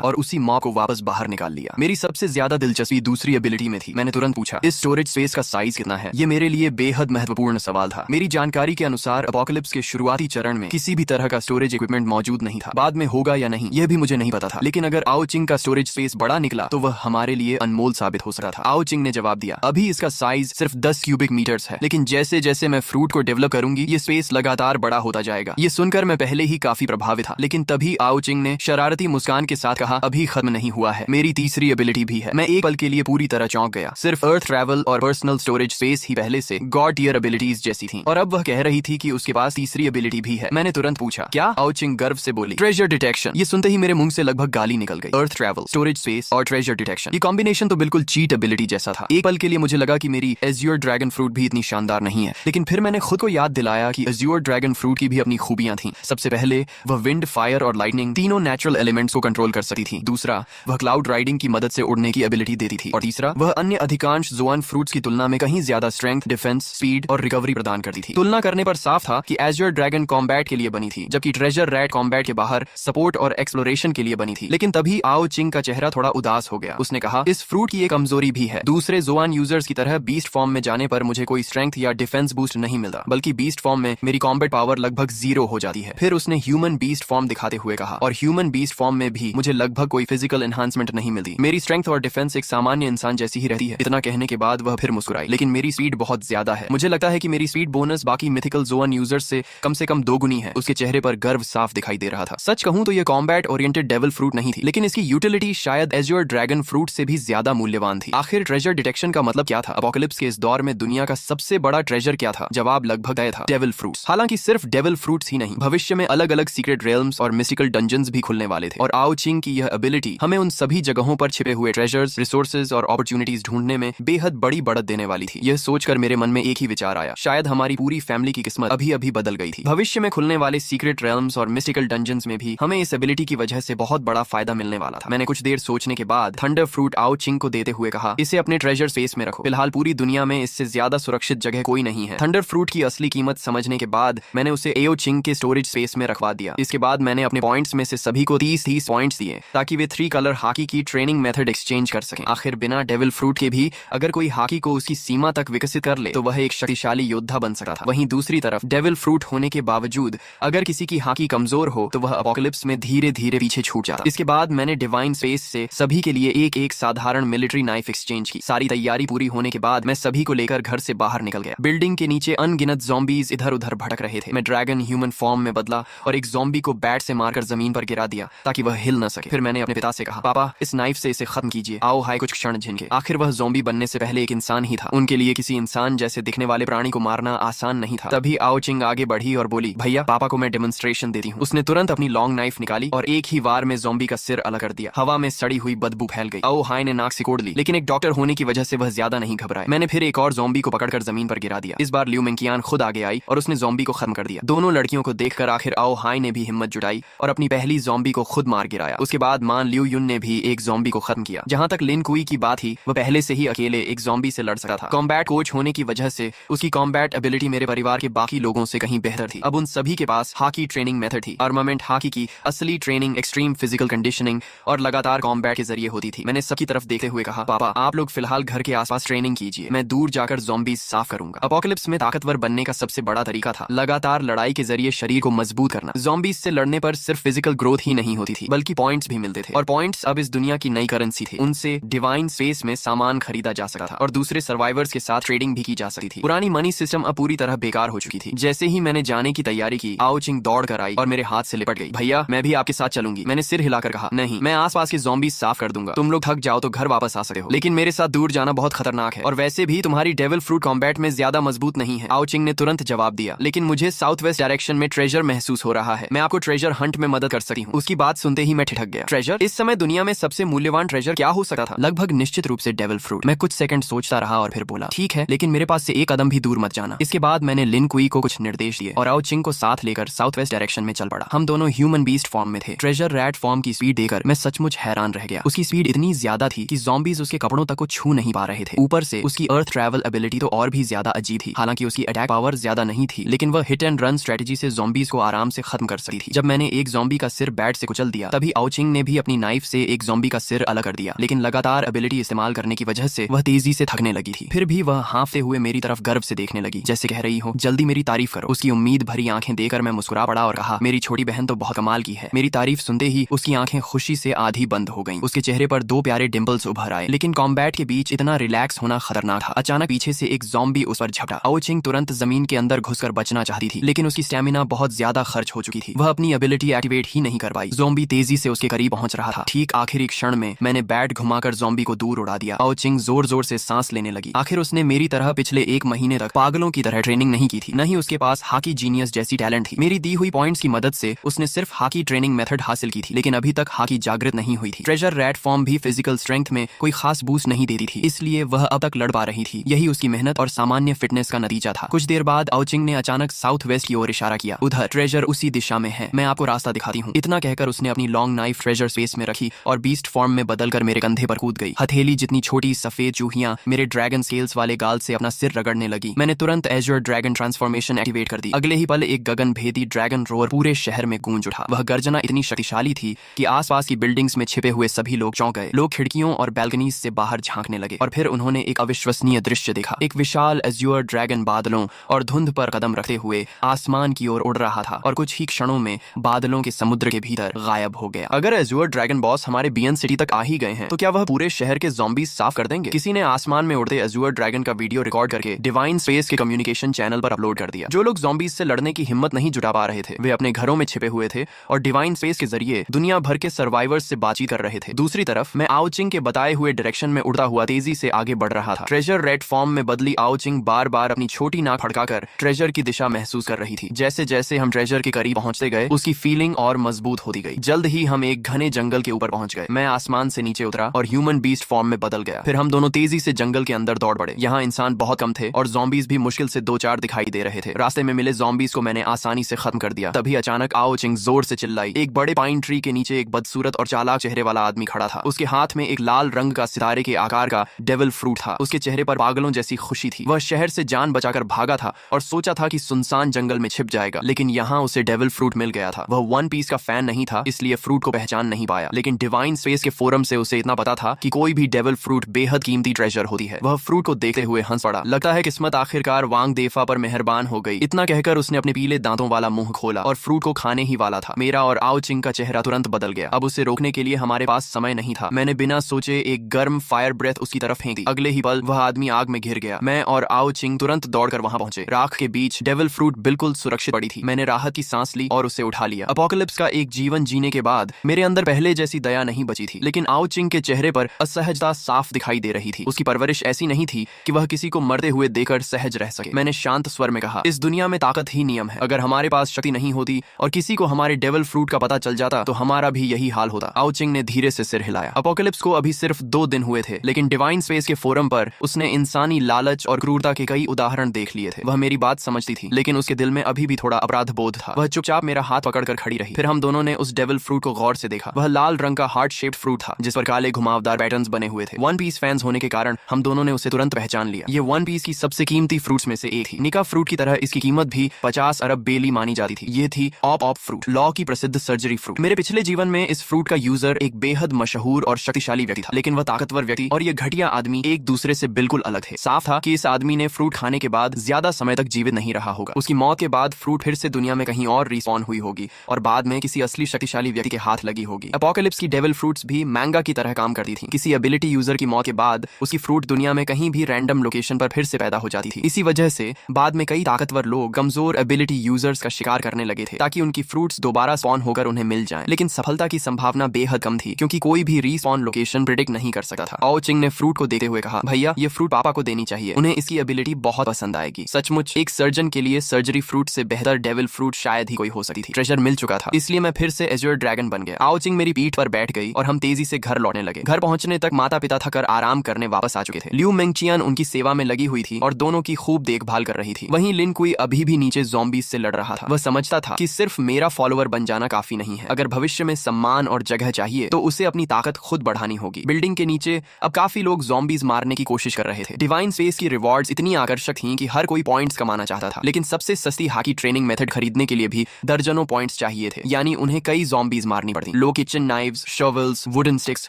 और उसी मॉप को वापस बाहर निकाल लिया। मेरी सबसे ज्यादा दिलचस्पी दूसरी एबिलिटी में थी। मैंने तुरंत पूछा, इस स्टोरेज स्पेस का साइज कितना है? ये मेरे लिए बेहद महत्वपूर्ण सवाल था। मेरी जानकारी के अनुसार अपोकलिप्स के शुरुआती चरण में किसी भी तरह का स्टोरेज इक्विपमेंट मौजूद नहीं था। बाद में होगा या नहीं यह भी मुझे नहीं पता था, लेकिन अगर आओ चिंग का स्टोरेज स्पेस बड़ा निकला तो वह हमारे लिए अनमोल साबित हो सकता था। आओ चिंग ने जवाब दिया, अभी इसका साइज सिर्फ 10 क्यूबिक मीटर्स है, लेकिन जैसे जैसे मैं फ्रूट को डेवलप करूंगी ये स्पेस लगातार बड़ा होता जाएगा। ये सुनकर मैं पहले ही काफी प्रभावित था, लेकिन तभी आओ चिंग ने शरारती मुस्कान के साथ कहा, अभी खत्म नहीं हुआ है, मेरी तीसरी एबिलिटी भी है। मैं एक पल के लिए पूरी तरह चौंक गया। सिर्फ अर्थ ट्रैवल और पर्सनल स्टोरेज स्पेस ही पहले से गॉड टियर एबिलिटीज जैसी थी, और अब वह कह रही थी कि उसके पास तीसरी एबिलिटी भी है। मैंने तुरंत पूछा, क्या? आओ चिंग गर्व से बोली, ट्रेजर डिटेक्शन। ये सुनते ही मेरे मुंह से लगभग गाली निकल गई। अर्थ ट्रैवल, स्टोरेज स्पेस और ट्रेजर डिटेक्शन, ये कॉम्बिनेशन तो बिल्कुल चीट एबिलिटी जैसा था। एक पल के लिए मुझे लगा कि मेरी एज्योर ड्रैगन फ्रूट भी इतनी शानदार नहीं है, लेकिन फिर मैंने खुद को याद दिलाया कि एज्योर ड्रैगन फ्रूट की भी अपनी खूबियां थीं। सबसे पहले वह विंड, फायर और लाइटनिंग तीनों नेचुरल एलिमेंट्स को कंट्रोल कर सकती थी। दूसरा, वह क्लाउड राइडिंग की मदद से उड़ने की एबिलिटी देती थी। और तीसरा, वह अन्य अधिकांश ज़ोआन फ्रूट्स की तुलना में कहीं ज्यादा स्ट्रेंथ, डिफेंस, स्पीड और रिकवरी प्रदान करती थी। तुलना करने पर साफ था कि एज्योर ड्रैगन कॉम्बैट के लिए बनी थी, जबकि ट्रेजर रैट कॉम्बैट के बाहर सपोर्ट और एक्सप्लोरेशन के लिए बनी थी। लेकिन तभी आओ चिंग का चेहरा थोड़ा उदास हो गया। उसने कहा, इस फ्रूट की एक कमजोरी भी है। दूसरे ज़ोआन यूजर्स की तरह बीस्ट फॉर्म में जाने पर मुझे कोई स्ट्रेंथ या डिफेंस बूस्ट नहीं मिलता, बल्कि बीस्ट फॉर्म में मेरी कॉम्बैट पावर लगभग 0 हो जाती है। फिर उसने ह्यूमन बीस्ट फॉर्म दिखाते हुए कहा, और ह्यूमन बीस्ट फॉर्म में भी मुझे लगभग कोई फिजिकल एनहांसमेंट नहीं मिलती। मेरी स्ट्रेंथ और डिफेंस एक सामान्य इंसान जैसी ही रहती है। इतना कहने के बाद वह फिर मुस्कुराई, लेकिन मेरी स्पीड बहुत ज्यादा है। मुझे लगता है कि मेरी स्पीड बोनस बाकी मिथिकल ज़ोआन यूजर्स से कम 2 गुनी है। उसके चेहरे पर गर्व साफ दिखाई दे रहा था। सच कहूं तो यह कॉम्बैट ओरिएंटेड डेविल फ्रूट नहीं थी, लेकिन इसकी यूटिलिटी शायद एज्योर ड्रैगन फ्रूट से भी ज्यादा मूल्यवान थी। आखिर ट्रेजर डिटेक्शन का मतलब क्या था? अपोकलिप्स के इस दौर में दुनिया का सबसे बड़ा ट्रेजर क्या था? जवाब लगभग तय था, डेविल फ्रूट्स। हालांकि सिर्फ डेविल फ्रूट्स ही नहीं, भविष्य में अलग अलग सीक्रेट रेल्म्स और मिस्टिकल डंजन्स भी खुलने वाले थे। और आओ चिंग की यह एबिलिटी हमें उन सभी जगहों पर छिपे हुए ट्रेजर्स, रिसोर्सेज और अपॉर्चुनिटीज ढूंढने में बेहद बड़ी बढ़त देने वाली थी। यह सोचकर मेरे मन में एक ही विचार आया, शायद हमारी पूरी फैमिली की किस्मत अभी अभी बदल गई थी। भविष्य में खुलने वाले सीक्रेट रेल्म्स और मिस्टिकल डंजन्स में भी हमें इस एबिलिटी की वजह से बहुत बड़ा फायदा मिलने वाला था। मैंने कुछ देर सोचने के बाद थंडर फ्रूट आओ चिंग को देते हुए कहा, इसे अपने ट्रेजर स्पेस में रखो। फिलहाल पूरी दुनिया में इससे ज्यादा सुरक्षित जगह कोई नहीं है। थंडर फ्रूट की असली कीमत समझने के बाद मैंने उसे एओ चिंग के स्टोरेज स्पेस में रखवा दिया। इसके बाद मैंने अपने पॉइंट्स में से सभी को 30 पॉइंट्स दिए, ताकि वे 3 कलर हॉकी की ट्रेनिंग मेथड एक्सचेंज कर सकें। आखिर बिना डेविल फ्रूट के भी अगर कोई हॉकी को उसकी सीमा तक विकसित कर ले तो वह एक शक्तिशाली योद्धा बन सकता था। वहीं दूसरी तरफ डेविल फ्रूट होने के बावजूद अगर किसी की हॉकी कमजोर हो तो वह अपोकलिप्स में धीरे धीरे पीछे छूट जाता। इसके बाद मैंने डिवाइन स्पेस से सभी के लिए एक साधारण मिलिट्री नाइफ एक्सचेंज की। सारी तैयारी पूरी होने के बाद मैं सभी को लेकर घर से बाहर निकल गया। बिल्डिंग के नीचे अनगिनत ज़ॉम्बीज इधर उधर भटक रहे थे। मैं ड्रैगन ह्यूमन फॉर्म में बदला और एक ज़ॉम्बी को बैट बैट से मारकर जमीन पर गिरा दिया ताकि वह हिल न सके। फिर मैंने अपने पिता से कहा, पापा इस नाइफ से इसे खत्म कीजिए। आओ हाय कुछ क्षण झिनके। आखिर वह ज़ॉम्बी बनने से पहले एक इंसान ही था। उनके लिए किसी इंसान जैसे दिखने वाले प्राणी को मारना आसान नहीं था। तभी आओ चिंग आगे बढ़ी और बोली, भैया पापा को मैं डेमोन्स्ट्रेशन देती हूँ। उसने तुरंत अपनी लॉन्ग नाइफ निकाली और एक ही वार में ज़ॉम्बी का सिर अलग कर दिया। हवा में सड़ी हुई बदबू फैल गई। आओ हाय ने नाक सिकोड़ ली, लेकिन एक डॉक्टर होने की वजह से वह ज्यादा नहीं घबराए। मैंने फिर एक और ज़ॉम्बी को पकड़कर जमीन पर गिरा दिया। इस बार ल्यू मेंकियान खुद आगे आई और उसने ज़ॉम्बी को खत्म कर दिया। दोनों लड़कियों को देखकर आखिर आओ हाय ने भी हिम्मत जुटाई और अपनी पहली ज़ॉम्बी को खुद मार गिराया। उसके बाद मान ल्यू युन ने भी एक ज़ॉम्बी को खत्म किया। जहां तक लिन कुई की बात थी, वह पहले से ही अकेले एक ज़ॉम्बी से लड़ सकता था। कॉम्बैट कोच होने की वजह से उसकी कॉम्बैट एबिलिटी मेरे परिवार के बाकी लोगों से कहीं बेहतर थी। अब उन सभी के पास हॉकी ट्रेनिंग मेथड थी। आर्मामेंट हॉकी की असली ट्रेनिंग एक्सट्रीम फिजिकल कंडीशनिंग और लगातार कॉम्बैट के जरिए होती थी। मैंने सबकी तरफ देखते हुए कहा, पापा आप लोग फिलहाल घर के आसपास ट्रेनिंग कीजिए, मैं दूर जाकर ज़ॉम्बीज साफ करूंगा। अपोकलिप्स में ताकतवर बनने का सबसे बड़ा तरीका था लगातार लड़ाई के जरिए शरीर को मजबूत करना। ज़ॉम्बीज से लड़ने पर सिर्फ फिजिकल ग्रोथ ही नहीं होती थी, बल्कि पॉइंट्स भी मिलते थे। और पॉइंट्स अब इस दुनिया की नई करेंसी थे। उनसे डिवाइन स्पेस में सामान खरीदा जा सकता था और दूसरे सर्वाइवर्स के साथ ट्रेडिंग भी की जा सकती थी। पुरानी मनी सिस्टम अब पूरी तरह बेकार हो चुकी थी। जैसे ही मैंने जाने की तैयारी की, आओ चिंग दौड़ कर आई और मेरे हाथ से लिपट गई। भैया मैं भी आपके साथ चलूंगी। मैंने सिर हिलाकर कहा, नहीं, मैं आसपास के ज़ॉम्बीज साफ कर दूंगा। तुम लोग थक जाओ तो घर वापस आ सकते हो, लेकिन मेरे साथ दूर जाना बहुत खतरनाक है और वैसे भी तुम्हारी डेविल फ्रूट कॉम्बैट में ज्यादा मजबूत नहीं है। आओ चिंग ने तुरंत जवाब दिया, लेकिन मुझे साउथ वेस्ट डायरेक्शन में ट्रेजर महसूस हो रहा है। मैं आपको ट्रेजर हंट में मदद कर सकती हूँ। उसकी बात सुनते ही मैं ठिठक गया। ट्रेजर? इस समय दुनिया में सबसे मूल्यवान ट्रेजर क्या हो सकता था? लगभग निश्चित रूप से डेविल फ्रूट। मैं कुछ सेकंड सोचता रहा और फिर बोला, ठीक है, लेकिन मेरे पास से एक कदम भी दूर मत जाना। इसके बाद मैंने लिन कुई को कुछ निर्देश दिए और आओ चिंग को साथ लेकर साउथ वेस्ट डायरेक्शन में चल पड़ा। हम दोनों ह्यूमन बीस्ट फॉर्म में थे। ट्रेजर रैट फॉर्म की स्पीड देकर मैं सचमुच हैरान रह गया। उसकी स्पीड इतनी ज्यादा थी कि ज़ॉम्बीज उसके कपड़ों तक को छू नहीं पा रहे थे। ऊपर से उसकी अर्थ ट्रैवल एबिलिटी तो और भी ज्यादा अजीब थी। हालांकि उसकी अटैक पावर ज्यादा नहीं थी, लेकिन वह हिट एंड रन स्ट्रेटजी से ज़ॉम्बीज को आराम से खत्म कर सकती थी। जब मैंने एक ज़ॉम्बी का सिर बैट से कुचल दिया, तभी आओ चिंग ने भी अपनी नाइफ से एक ज़ॉम्बी का सिर अलग कर दिया। लेकिन लगातार एबिलिटी इस्तेमाल करने की वजह से वह तेजी से थकने लगी थी। फिर भी वह हाँफते हुए मेरी तरफ गर्व से देखने लगी, जैसे कह रही हो, जल्दी मेरी तारीफ करो। उसकी उम्मीद भरी आंखें देकर मैं मुस्कुरा पड़ा और कहा, मेरी छोटी बहन तो बहुत कमाल की है। मेरी तारीफ सुनते ही उसकी आंखें खुशी से आधी बंद हो गईं। उसके चेहरे पर दो प्यारे डिंपल्स उभर आए। लेकिन कॉम्बैट के बीच इतना रिलैक्स होना खतरनाक था। अचानक पीछे से एक ज़ॉम्बी उस पर झपटा। आओ चिंग तुरंत जमीन के अंदर घुसकर बचना चाहती थी, लेकिन उसकी स्टैमिना बहुत ज्यादा खर्च हो चुकी थी। वह अपनी एबिलिटी एक्टिवेट ही नहीं कर पाई। ज़ॉम्बी तेजी से उसके करीब पहुंच रहा था। ठीक आखिरी क्षण में मैंने बैट घुमाकर ज़ॉम्बी को दूर उड़ा दिया। आओ चिंग जोर जोर से सांस लेने लगी। आखिर उसने मेरी तरह पिछले एक महीने तक पागलों की तरह ट्रेनिंग नहीं की थी, न ही उसके पास हॉकी जीनियस जैसी टैलेंट थी। मेरी दी हुई पॉइंट्स की मदद से उसने सिर्फ हॉकी ट्रेनिंग मेथड हासिल की थी, लेकिन अभी तक हॉकी जागृत नहीं हुई थी। ट्रेजर रैट फॉर्म भी फिजिकल स्ट्रेंथ में कोई खास बूस्ट नहीं देती थी, इसलिए वह अब तक लड़ पा रही थी। यही उसकी मेहनत और सामान्य फिटनेस का नतीजा था। कुछ देर बाद आओ चिंग ने अचानक साउथ वेस्ट की ओर इशारा किया। उधर ट्रेजर उसी दिशा में है, मैं आपको रास्ता दिखाती हूँ। इतना कहकर उसने अपनी लॉन्ग नाइफ ट्रेजर स्पेस में रखी और बीस्ट फॉर्म में बदलकर मेरे कंधे पर कूद गई। हथेली जितनी छोटी सफेद चूहियां मेरे ड्रैगन स्केल्स वाले गाल से अपना सिर रगड़ने लगी। मैंने तुरंत एज़्योर ड्रैगन ट्रांसफॉर्मेशन एक्टिवेट कर दी। अगले ही पल एक गगन भेदी ड्रैगन रोर पूरे शहर में गूंज उठा। वह गर्जना इतनी शक्तिशाली थी कि आसपास की बिल्डिंग्स में छिपे हुए सभी लोग चौंक गए। लोग खिड़कियों और बैल्कनीज से बाहर झांकने लगे और फिर उन्होंने एक अविश्वसनीय दृश्य देखा। एक विशाल एज़्योर ड्रैगन बादलों और धुंध पर कदम रखते हुए आसमान की ओर उड़ रहा था और कुछ ही क्षणों में बादलों के समुद्र के भीतर गायब हो गया। अगर एज़्योर ड्रैगन बॉस हमारे बीएन सिटी तक आ ही गए हैं, तो क्या वह पूरे शहर के ज़ॉम्बीज साफ कर देंगे? किसी ने आसमान में उड़ते एज़्योर ड्रैगन का वीडियो रिकॉर्ड करके डिवाइन स्पेस के कम्युनिकेशन चैनल पर अपलोड कर दिया। जो लोग ज़ॉम्बीज से लड़ने की हिम्मत नहीं जुटा पा रहे थे, वे अपने घरों में छिपे हुए थे और डिवाइन स्पेस के जरिए दुनिया भर के सर्वाइवर्स से बातचीत कर रहे थे। दूसरी तरफ मैं आओ चिंग के बताए हुए डायरेक्शन में उड़ता हुआ तेजी से आगे बढ़ रहा था। ट्रेजर रेड फॉर्म में बदली आओ चिंग बार बार अपनी छोटी नाक फड़काकर ट्रेजर की दिशा महसूस कर रही थी। जैसे जैसे हम ट्रेजर के करीब पहुंचते गए, उसकी फीलिंग और मजबूत होती गई। जल्द ही हम एक घने जंगल के ऊपर पहुंच गए। मैं आसमान से नीचे उतरा और ह्यूमन बीस्ट फॉर्म में बदल गया। फिर हम दोनों तेजी से जंगल के अंदर दौड़ पड़े। यहाँ इंसान बहुत कम थे और ज़ॉम्बीज भी मुश्किल से 2-4 दिखाई दे रहे थे। रास्ते में मिले ज़ॉम्बीज को मैंने आसानी से खत्म कर दिया। तभी अचानक आओ चिंग जोर से चिल्लाई। एक बड़े पाइन ट्री के नीचे एक बदसूरत और चालाक चेहरे वाला आदमी खड़ा था। उसके हाथ में एक लाल रंग का सितारे के आकार का डेविल फ्रूट था। उसके चेहरे पर पागलों जैसी खुशी थी। वह शहर से जान बचाकर भागा था और सोचा था कि सुनसान जंगल में छिप जाएगा, लेकिन यहाँ उसे डेविल फ्रूट मिल गया था। वह वन पीस का फैन नहीं था, इसलिए फ्रूट को पहचान नहीं पाया, लेकिन डिवाइन स्पेस के फोरम से उसे इतना पता था कि कोई भी डेविल फ्रूट बेहद कीमती ट्रेजर होती है। वह फ्रूट को देखते हुए हंस पड़ा। लगता है किस्मत आखिरकार वांग देफा पर मेहरबान हो गई। इतना कहकर उसने अपने पीले दांतों वाला मुंह खोला और फ्रूट को खाने ही वाला था। मेरा और आओ चिंग का चेहरा तुरंत बदल गया। अब उसे रोकने के लिए हमारे पास समय नहीं था। मैंने बिना सोचे एक गर्म फायर ब्रेथ उसकी तरफ फेंक दी। अगले ही पल वह आदमी आग में घिर गया। मैं और आओ चिंग तुरंत दौड़कर वहां पहुंचे। राख के बीच डेविल फ्रूट बिल्कुल सुरक्षित पड़ी थी। मैंने राहत की सांस ली और उसे उठा लिया। लिया। अपोकलिप्स का एक जीवन जीने के बाद मेरे अंदर पहले जैसी दया नहीं बची थी, लेकिन आओ चिंग के चेहरे पर असहजता साफ दिखाई दे रही थी। उसकी परवरिश ऐसी नहीं थी कि वह किसी को मरते हुए देकर सहज रह सके। मैंने शांत स्वर में कहा, इस दुनिया में ताकत ही नियम है। अगर हमारे पास शक्ति नहीं होती और किसी को हमारे डेविल फ्रूट का पता चल जाता तो हमारा भी यही हाल होता। आओ चिंग ने धीरे से सिर हिलाया। अपोकलिप्स को अभी सिर्फ 2 दिन हुए थे, लेकिन डिवाइन स्पेस के फोरम पर उसने इंसानी लालच और क्रूरता के कई उदाहरण देख लिए थे। वह मेरी बात समझती थी, लेकिन उसके दिल में अभी भी थोड़ा अपराध बोध था। वह चुपचाप मेरा हाथ पकड़कर खड़ी रही। फिर हम दोनों ने उस डेविल फ्रूट को गौर से देखा। वह लाल रंग का हार्ट शेप्ड फ्रूट था, जिस पर काले घुमावदार पैटर्न्स बने हुए थे। वन पीस फैंस होने के कारण हम दोनों ने उसे तुरंत पहचान लिया। ये वन पीस की सबसे कीमती फ्रूट्स में से एक थी। निका फ्रूट की तरह इसकी कीमत भी 50 अरब बेली मानी जाती थी। ये थी ऑप फ्रूट, लॉ की प्रसिद्ध सर्जरी फ्रूट। मेरे पिछले जीवन में इस फ्रूट का यूजर एक बेहद मशहूर और शक्तिशाली व्यक्ति था, लेकिन वह ताकतवर व्यक्ति और ये घटिया आदमी एक दूसरे से बिल्कुल अलग थे। साफ था कि इस आदमी ने फ्रूट खाने के बाद ज्यादा समय तक जीवित नहीं रहा होगा। उसकी मौत के बाद फ्रूट फिर से दुनिया में कहीं और रिस्पॉन हुई होगी और बाद में किसी असली शक्तिशाली व्यक्ति के हाथ लगी होगी। अपोकलिप्स की डेविल फ्रूट्स भी मैंगा की तरह काम करती थी। किसी एबिलिटी यूजर की मौत के बाद उसकी फ्रूट दुनिया में कहीं भी रैंडम लोकेशन पर फिर से पैदा हो जाती थी। इसी वजह से बाद में कई ताकतवर लोग कमजोर एबिलिटी यूजर्स का शिकार करने लगे थे, ताकि उनकी फ्रूट्स दोबारा स्पॉन होकर उन्हें मिल जाएं। लेकिन सफलता की संभावना बेहद कम थी, क्योंकि कोई भी रीस्पॉन लोकेशन प्रेडिक्ट नहीं कर सकता था। आओ चिंग ने फ्रूट को देते हुए कहा, भैया ये फ्रूट पापा को देनी चाहिए, उन्हें इसकी एबिलिटी बहुत पसंद आएगी। सचमुच एक सर्जन के लिए सर्जरी फ्रूट से बेहतर डेविल फ्रूट शायद ही कोई हो सकती थी। ट्रेजर मिल चुका था, इसलिए मैं फिर से एज्योर ड्रैगन बन गया। आओ चिंग मेरी पीठ पर बैठ गई और हम तेजी से घर लौटने लगे। घर पहुंचने तक माता पिता थकर आराम करने वापस आ चुके थे। ल्यू मेंगचियन उनकी सेवा में लगी हुई थी और दोनों की खूब देखभाल कर रही थी। वहीं लिन कुई अभी भी नीचे ज़ॉम्बीज से लड़ रहा था। वह समझता था कि सिर्फ मेरा फॉलोअर बन जाना काफी नहीं है। अगर भविष्य में सम्मान और जगह चाहिए तो उसे अपनी ताकत खुद बढ़ानी होगी। बिल्डिंग के नीचे अब काफी लोग ज़ॉम्बीज मारने की कोशिश कर रहे थे। डिवाइन स्पेस की रिवॉर्ड्स इतनी आकर्षक थीं कि हर कोई पॉइंट्स कमाना चाहता था, लेकिन सबसे सस्ती हाकी ट्रेनिंग मेथड खरीदने के लिए भी दर्जनों पॉइंट्स चाहिए थे, यानी उन्हें कई ज़ॉम्बीज मारनी पड़ती। लोग kitchen knives, shovels, wooden sticks